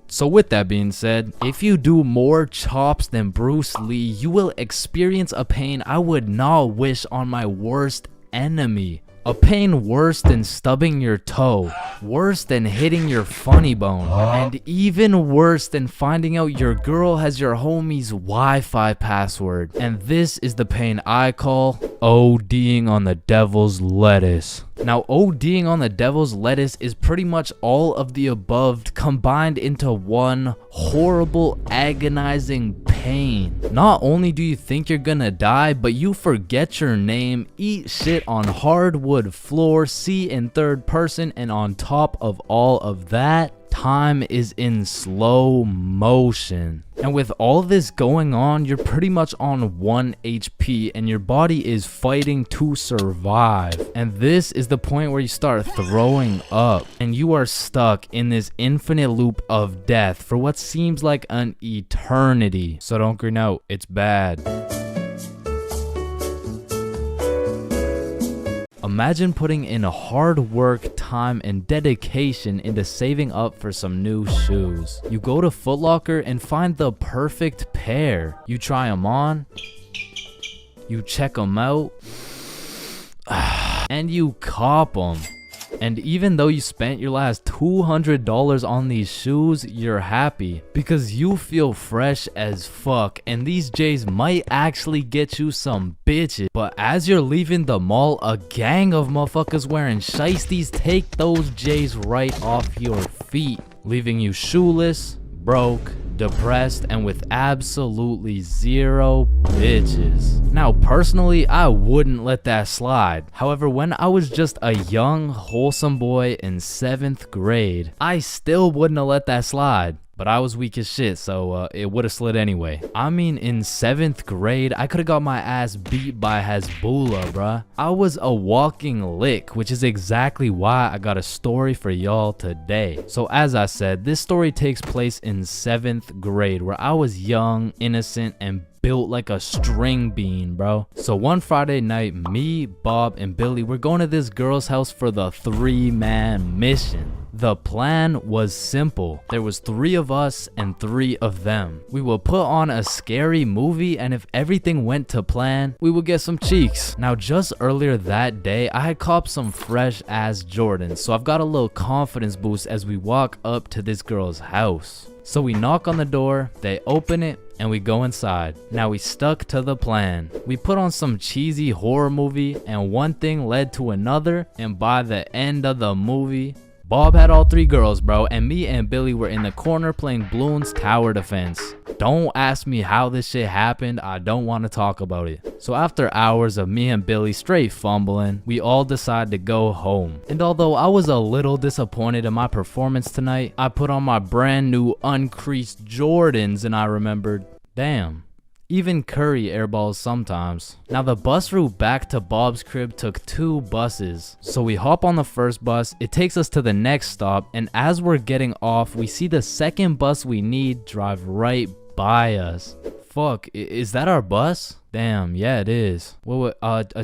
So with that being said, if you do more chops than Bruce Lee, you will experience a pain I would not wish on my worst enemy. A pain worse than stubbing your toe, worse than hitting your funny bone, and even worse than finding out your girl has your homie's Wi-Fi password. And this is the pain I call ODing on the devil's lettuce. Now, ODing on the devil's lettuce is pretty much all of the above combined into one horrible, agonizing pain. Not only do you think you're gonna die, but you forget your name, eat shit on hardwood floor, see in third person, and on top of all of that, time is in slow motion. And with all this going on, you're pretty much on 1 HP and your body is fighting to survive. And this is the point where you start throwing up and you are stuck in this infinite loop of death for what seems like an eternity. So don't green out, it's bad. Imagine putting in hard work, time, and dedication into saving up for some new shoes. You go to Foot Locker and find the perfect pair. You try them on, you check them out, and you cop them. And even though you spent your last $200 on these shoes, you're happy because you feel fresh as fuck and these J's might actually get you some bitches. But as you're leaving the mall, a gang of motherfuckers wearing shiesties take those J's right off your feet, leaving you shoeless, broke, depressed, and with absolutely zero bitches. Now, personally, I wouldn't let that slide. However, when I was just a young, wholesome boy in 7th grade, I still wouldn't have let that slide. But I was weak as shit, so it would have slid anyway. I mean, in 7th grade, I could have got my ass beat by Hezbollah, bruh. I was a walking lick, which is exactly why I got a story for y'all today. So as I said, this story takes place in 7th grade, where I was young, innocent, and built like a string bean, bro. So one Friday night, me, Bob, and Billy were going to this girl's house for the 3-man mission. The plan was simple. There was 3 of us and 3 of them. We would put on a scary movie, and if everything went to plan, we would get some cheeks. Now, just earlier that day, I had copped some fresh ass Jordans, so I've got a little confidence boost as we walk up to this girl's house. So we knock on the door, they open it, and we go inside. Now we stuck to the plan. We put on some cheesy horror movie, and one thing led to another, and by the end of the movie, Bob had all 3 girls, bro, and me and Billy were in the corner playing Bloons Tower Defense. Don't ask me how this shit happened, I don't want to talk about it. So after hours of me and Billy straight fumbling, we all decided to go home. And although I was a little disappointed in my performance tonight, I put on my brand new uncreased Jordans and I remembered, damn, even Curry airballs sometimes. Now the bus route back to Bob's crib took 2 buses. So we hop on the first bus, it takes us to the next stop, and as we're getting off, we see the second bus we need drive right by us. Fuck, is that our bus? Damn, yeah it is. Wait,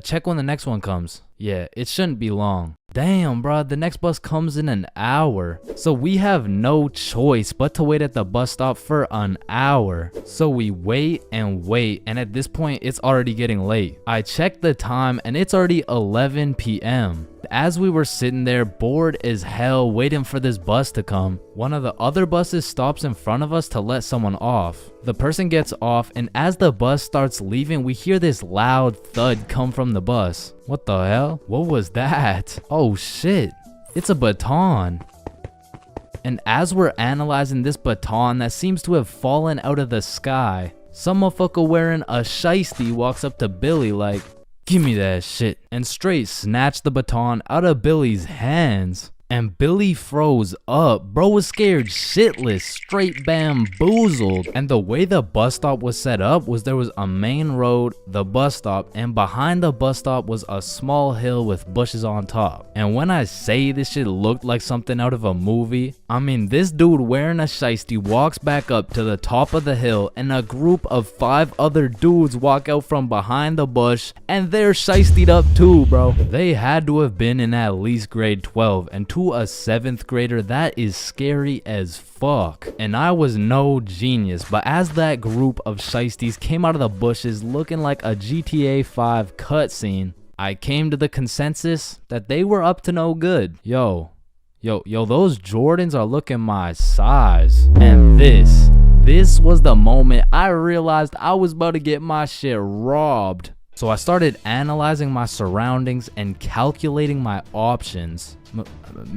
check when the next one comes. Yeah, it shouldn't be long. Damn, bro, the next bus comes in an hour. So we have no choice but to wait at the bus stop for an hour. So we wait, and at this point, it's already getting late. I checked the time, and it's already 11 p.m. As we were sitting there, bored as hell, waiting for this bus to come, one of the other buses stops in front of us to let someone off. The person gets off, and as the bus starts leaving, we hear this loud thud come from the bus. What the hell? What was that? Oh shit, it's a baton. And as we're analyzing this baton that seems to have fallen out of the sky, some motherfucker wearing a shiesty walks up to Billy like, "Give me that shit," and straight snatched the baton out of Billy's hands. And Billy froze up. Bro was scared shitless, straight bamboozled. And the way the bus stop was set up was there was a main road, the bus stop, and behind the bus stop was a small hill with bushes on top. And when I say this shit looked like something out of a movie, I mean this dude wearing a shiesty walks back up to the top of the hill, and a group of 5 other dudes walk out from behind the bush, and they're shiestied up too, bro. They had to have been in at least grade 12, and to a 7th grader, that is scary as fuck. And I was no genius, but as that group of shiesties came out of the bushes looking like a GTA 5 cutscene, I came to the consensus that they were up to no good. Yo, those Jordans are looking my size. And this was the moment I realized I was about to get my shit robbed. So I started analyzing my surroundings and calculating my options.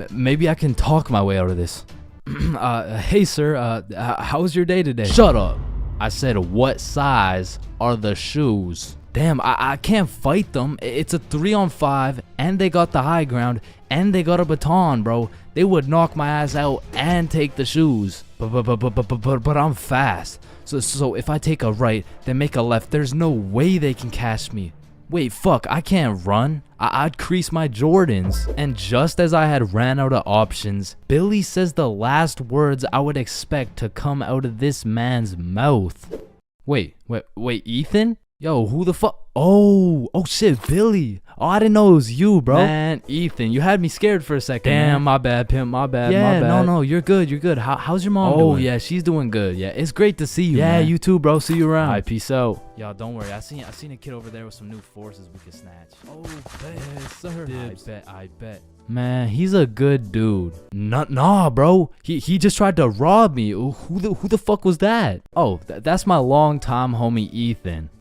Maybe I can talk my way out of this. Hey sir, how was your day today? Shut up. I said, what size are the shoes? Damn, I can't fight them. It's a 3-on-5, and they got the high ground, and they got a baton, bro. They would knock my ass out and take the shoes. But I'm fast. So if I take a right, then make a left, there's no way they can catch me. Wait, fuck, I can't run. I'd crease my Jordans. And just as I had ran out of options, Billy says the last words I would expect to come out of this man's mouth. Wait, Ethan? Yo, who the fuck? Oh shit, Billy. Oh, I didn't know it was you, bro. Man, Ethan, you had me scared for a second. Damn, man. My bad, pimp, my bad. No, you're good. How's your mom doing? Oh, yeah, she's doing good. Yeah, it's great to see you, man. Yeah, you too, bro. See you around. All right, peace out. Y'all, don't worry. I seen a kid over there with some new forces we could snatch. Oh, yes, sir. I bet. Man, he's a good dude. Nah, bro. He just tried to rob me. Who the fuck was that? Oh, that's my longtime homie Ethan.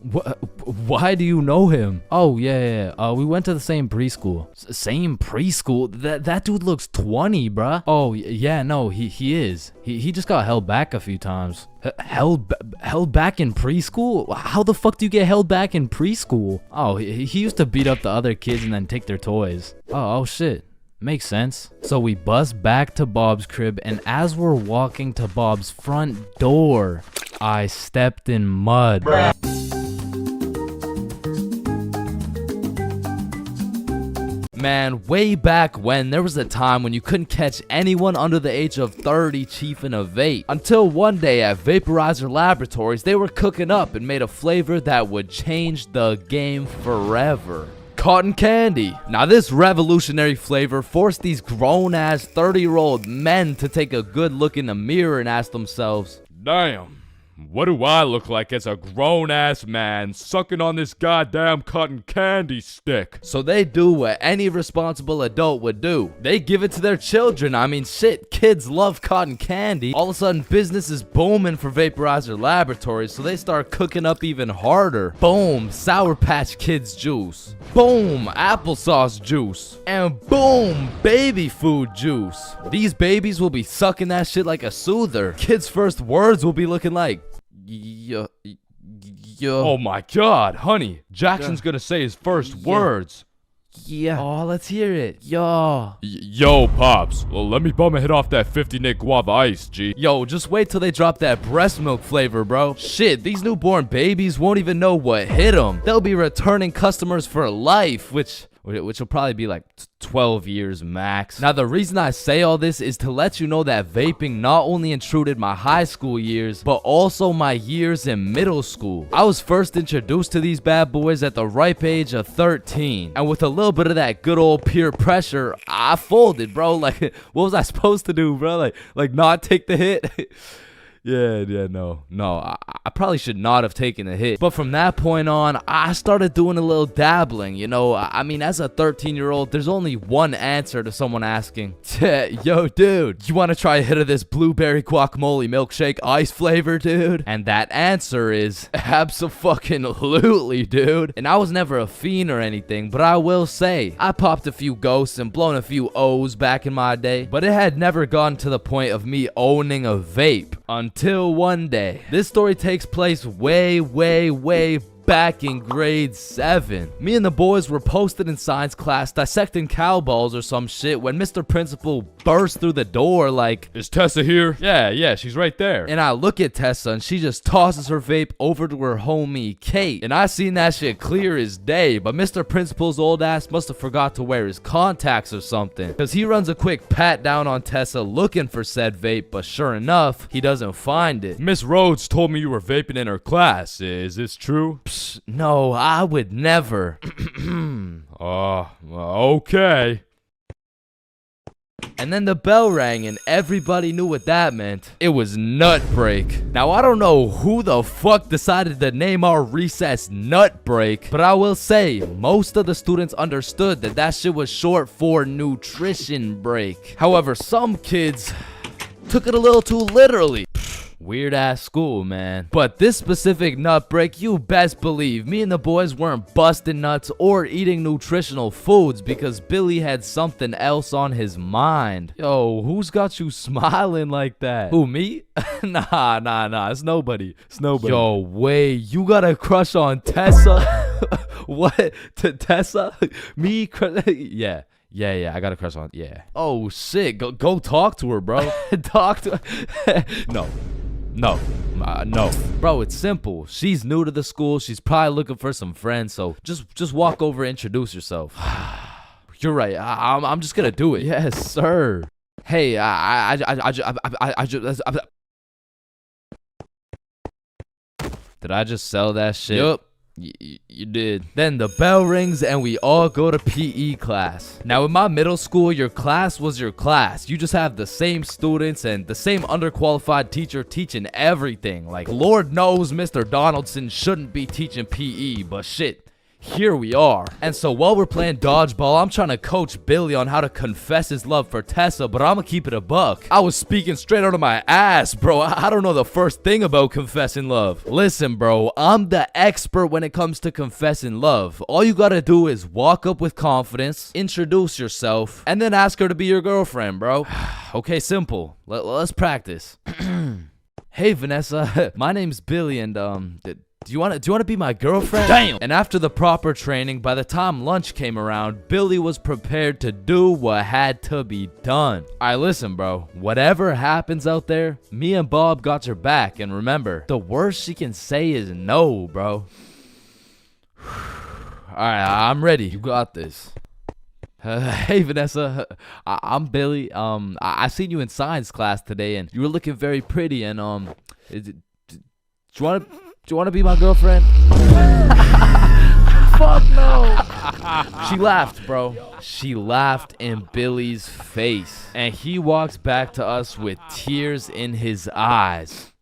Why do you know him? Oh, yeah. We went to the same preschool. Same preschool? That dude looks 20, bruh. Oh, yeah, no, he is. He just got held back a few times. Held back in preschool? How the fuck do you get held back in preschool? Oh, he used to beat up the other kids and then take their toys. Oh shit. Makes sense. So we bust back to Bob's crib, and as we're walking to Bob's front door, I stepped in mud. Man, way back when, there was a time when you couldn't catch anyone under the age of 30 chiefing a vape. Until one day at Vaporizer Laboratories, they were cooking up and made a flavor that would change the game forever. Cotton candy. Now this revolutionary flavor forced these grown-ass 30-year-old men to take a good look in the mirror and ask themselves, Damn, what do I look like as a grown-ass man sucking on this goddamn cotton candy stick? so they do what any responsible adult would do. They give it to their children. I mean, shit, kids love cotton candy. All of a sudden, business is booming for Vaporizer Laboratories, so they start cooking up even harder. Boom, Sour Patch Kids juice. Boom, applesauce juice. And boom, baby food juice. These babies will be sucking that shit like a soother. Kids' first words will be looking like, yo. Oh my god, honey, Jackson's gonna say his first words. Yeah. Oh, let's hear it. Yo. Yo, Pops, well, let me bum a hit off that 50 Nick Guava Ice, G. Yo, just wait till they drop that breast milk flavor, bro. Shit, these newborn babies won't even know what hit them. They'll be returning customers for life, which will probably be like 12 years max. Now, the reason I say all this is to let you know that vaping not only intruded my high school years, but also my years in middle school. I was first introduced to these bad boys at the ripe age of 13. And with a little bit of that good old peer pressure, I folded, bro. Like, what was I supposed to do, bro? Like not take the hit? No, I probably should not have taken the hit. But from that point on, I started doing a little dabbling, you know. I mean, as a 13-year-old, there's only one answer to someone asking, yo, dude, you want to try a hit of this blueberry guacamole milkshake ice flavor, dude? And that answer is abso-fucking-lutely, dude. And I was never a fiend or anything, but I will say, I popped a few ghosts and blown a few O's back in my day, but it had never gotten to the point of me owning a vape. Until one day. This story takes place way back in grade 7. Me and the boys were posted in science class dissecting cow balls or some shit when Mr. Principal burst through the door like, Is Tessa here? Yeah, she's right there. and I look at Tessa and she just tosses her vape over to her homie Kate. And I seen that shit clear as day, but Mr. Principal's old ass must have forgot to wear his contacts or something, because he runs a quick pat down on Tessa looking for said vape, but sure enough, he doesn't find it. Miss Rhodes told me you were vaping in her class. Is this true? No, I would never. Okay. And then the bell rang and everybody knew what that meant. It was nut break. Now, I don't know who the fuck decided to name our recess nut break, but I will say most of the students understood that that shit was short for nutrition break. However, some kids took it a little too literally. Weird ass school, man. But this specific nut break, you best believe me and the boys weren't busting nuts or eating nutritional foods because Billy had something else on his mind. Yo, who's got you smiling like that? Who, me? Nah. It's nobody. Yo, wait, you got a crush on Tessa? What? Tessa? Me? Yeah. Yeah, I got a crush on. Yeah. Oh shit, go talk to her, bro. Talk to her. No. Bro, it's simple. She's new to the school. She's probably looking for some friends. So just walk over and introduce yourself. You're right. I'm just gonna do it. Yes, sir. Hey, I did I just sell that shit? Yup. You did. Then the bell rings and we all go to PE class. Now in my middle school, your class was your class. You just have the same students and the same underqualified teacher teaching everything. Like, Lord knows Mr. Donaldson shouldn't be teaching PE, but shit, here we are. And so while we're playing dodgeball, I'm trying to coach Billy on how to confess his love for Tessa, but I'ma keep it a buck. I was speaking straight out of my ass, bro. I don't know the first thing about confessing love. Listen, bro, I'm the expert when it comes to confessing love. All you gotta do is walk up with confidence, introduce yourself, and then ask her to be your girlfriend, bro. Okay, simple. Let's practice. Hey Vanessa, my name's Billy, and do you want to be my girlfriend? Damn! And after the proper training, by the time lunch came around, Billy was prepared to do what had to be done. Alright, listen, bro. Whatever happens out there, me and Bob got your back, and remember, the worst she can say is no, bro. Alright, I'm ready. You got this. Hey Vanessa, I'm Billy. I seen you in science class today, and you were looking very pretty. And do you want to be my girlfriend? Fuck no. She laughed, bro. She laughed in Billy's face, and he walks back to us with tears in his eyes.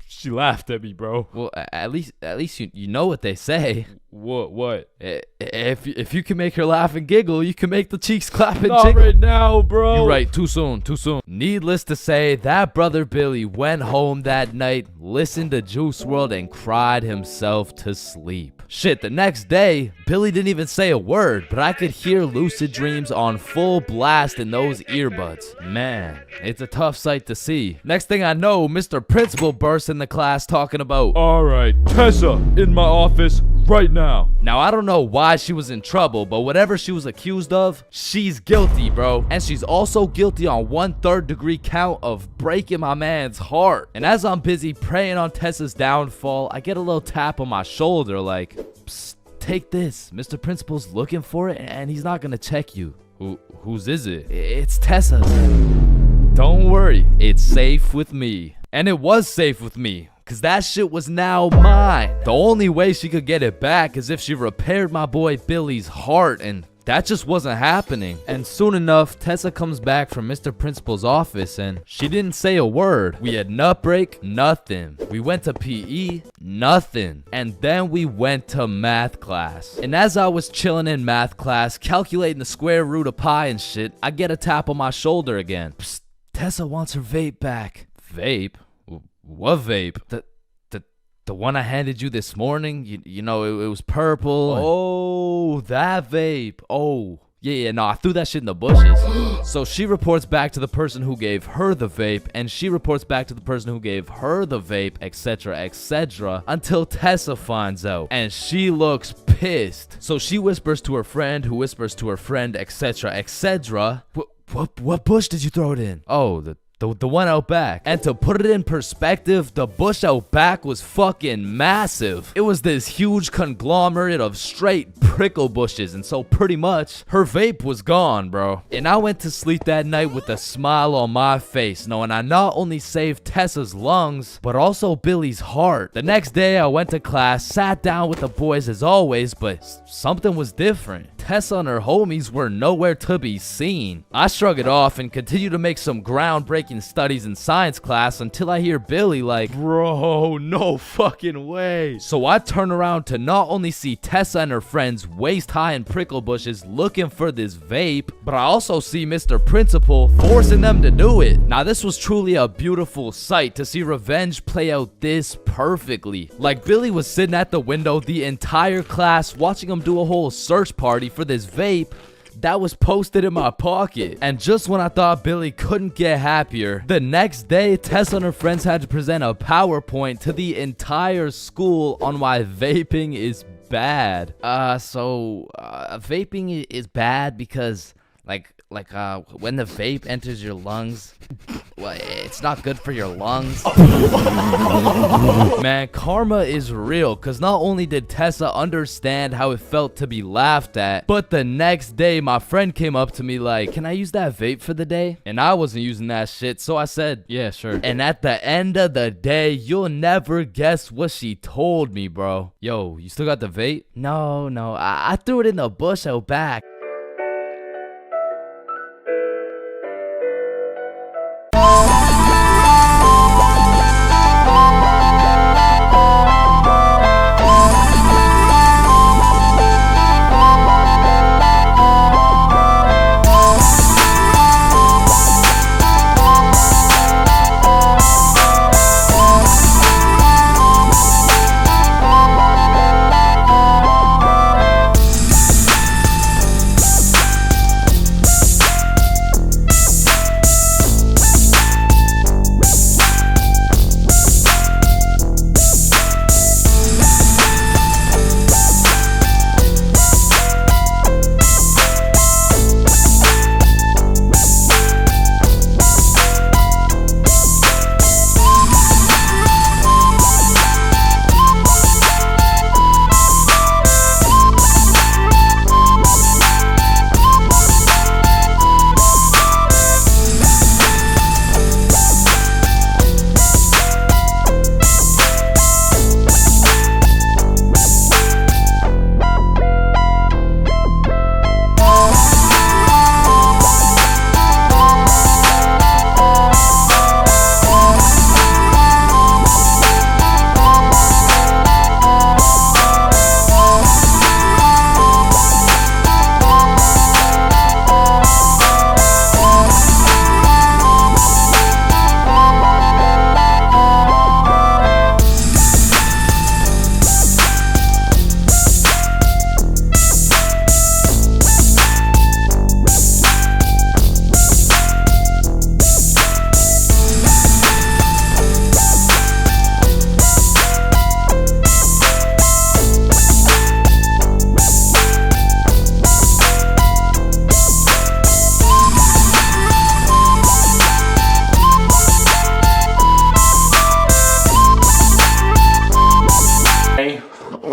She laughed at me, bro. Well, at least you know what they say. What? If you can make her laugh and giggle, you can make the cheeks clap and Not jiggle. right now, bro. You're right. Too soon. Needless to say, that brother Billy went home that night, listened to Juice WRLD, and cried himself to sleep. Shit, the next day, Billy didn't even say a word, but I could hear Lucid Dreams on full blast in those earbuds. Man, it's a tough sight to see. Next thing I know, Mr. Principal bursts in the class talking about, All right, Tessa, in my office right now. Now, I don't know why she was in trouble, but whatever she was accused of, she's guilty, bro. And she's also guilty on 1/3 degree count of breaking my man's heart. And as I'm busy praying on Tessa's downfall, I get a little tap on my shoulder like, psst, take this. Mr. Principal's looking for it, and he's not gonna check you. Whose is it? It's Tessa's. Don't worry, it's safe with me. And it was safe with me, cause that shit was now mine. The only way she could get it back is if she repaired my boy Billy's heart, and that just wasn't happening. And soon enough, Tessa comes back from Mr. Principal's office, and she didn't say a word. We had nut break, nothing. We went to PE, nothing. And then we went to math class. And as I was chilling in math class, calculating the square root of pi and shit, I get a tap on my shoulder again. Psst, Tessa wants her vape back. Vape? What vape? The one I handed you this morning? You know, it was purple. Oh, that vape. Oh, yeah, no, I threw that shit in the bushes. So she reports back to the person who gave her the vape, and she reports back to the person who gave her the vape, etc., until Tessa finds out, and she looks pissed. So she whispers to her friend, who whispers to her friend, etc. What bush did you throw it in? Oh, the one out back. And to put it in perspective, the bush out back was fucking massive. It was this huge conglomerate of straight prickle bushes, and so pretty much her vape was gone, bro. And I went to sleep that night with a smile on my face, knowing I not only saved Tessa's lungs, but also Billy's heart. The next day I went to class, sat down with the boys as always, but something was different. Tessa and her homies were nowhere to be seen. I shrug it off and continue to make some groundbreaking studies in science class until I hear Billy like, bro, no fucking way. So I turn around to not only see Tessa and her friends waist high in prickle bushes looking for this vape, but I also see Mr. Principal forcing them to do it. Now this was truly a beautiful sight to see revenge play out this perfectly. Like Billy was sitting at the window the entire class watching him do a whole search party for this vape that was posted in my pocket. And just when I thought Billy couldn't get happier, the next day Tessa and her friends had to present a PowerPoint to the entire school on why vaping is bad. Vaping is bad because when the vape enters your lungs, well, it's not good for your lungs. Man, karma is real, because not only did Tessa understand how it felt to be laughed at, but the next day my friend came up to me like, can I use that vape for the day? And I wasn't using that shit, so I said, yeah, sure. And at the end of the day, you'll never guess what she told me, bro. Yo, you still got the vape? No, I threw it in the bush out back.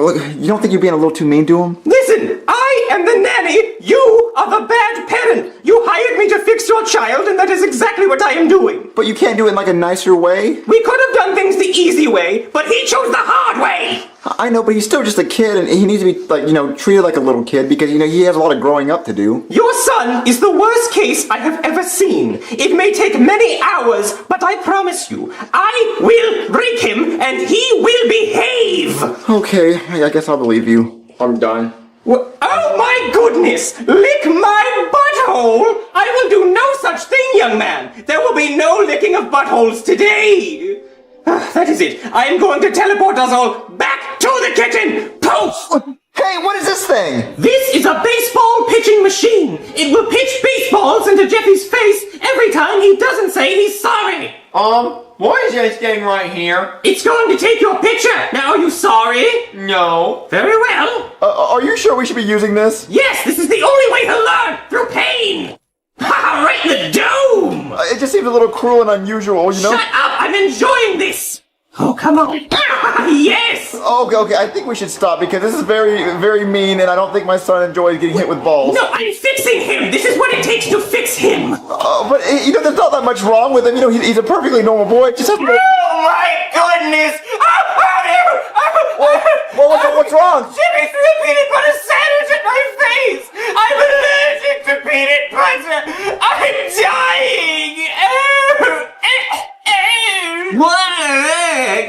Look, you don't think you're being a little too mean to him? Listen, I am the nanny. You are the bad parent. You hired me to fix your child, and that is exactly what I am doing. But you can't do it in like a nicer way? We could have done things the easy way, but he chose the hard way. I know, but he's still just a kid, and he needs to be, like, treated like a little kid because, he has a lot of growing up to do. Your son is the worst case I have ever seen. It may take many hours, but I promise you, I will break him, and he will behave. Okay, I guess I'll believe you. I'm done. Oh my goodness! Lick my butthole! I will do no such thing, young man. There will be no licking of buttholes today. That is it. I am going to teleport us all back to the kitchen. Post! Hey, what is this thing? This is a baseball pitching machine. It will pitch baseballs into Jeffy's face every time he doesn't say he's sorry. What is this thing right here? It's going to take your picture. Now, are you sorry? No. Very well. Are you sure we should be using this? Yes, this is the only way to learn, through pain. Ha! Right in the dome. It just seems a little cruel and unusual, Shut up! I'm enjoying this. Oh, come on. Yes. Okay, I think we should stop because this is very, very mean, and I don't think my son enjoys getting hit with balls. No, I'm fixing him. This is what it takes to fix him. But there's not that much wrong with him. He's a perfectly normal boy. Just have to. Oh my goodness! What's wrong? Jimmy threw a peanut butter sandwich at my face! I'm allergic to peanut butter! I'm dying!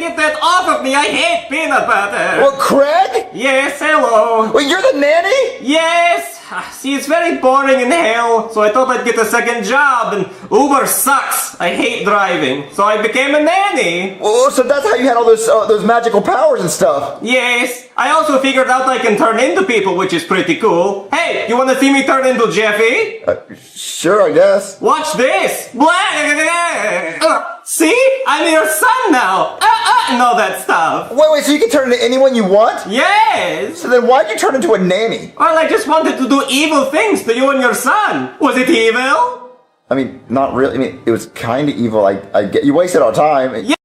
Get that off of me! I hate peanut butter! Well, Craig? Yes, hello! Well, you're the nanny? Yes! See, it's very boring in hell, so I thought I'd get a second job, and Uber sucks. I hate driving, so I became a nanny. Oh, so that's how you had all those magical powers and stuff. Yes, I also figured out I can turn into people, which is pretty cool. Hey, you want to see me turn into Jeffy? Sure, I guess. Watch this. See? I'm your son now. And all that stuff. Wait, so you can turn into anyone you want? Yes. So then why'd you turn into a nanny? Well, I just wanted to do evil things to you and your son. Was it evil? I mean, not really. I mean, it was kind of evil. I get you wasted our time. Yeah,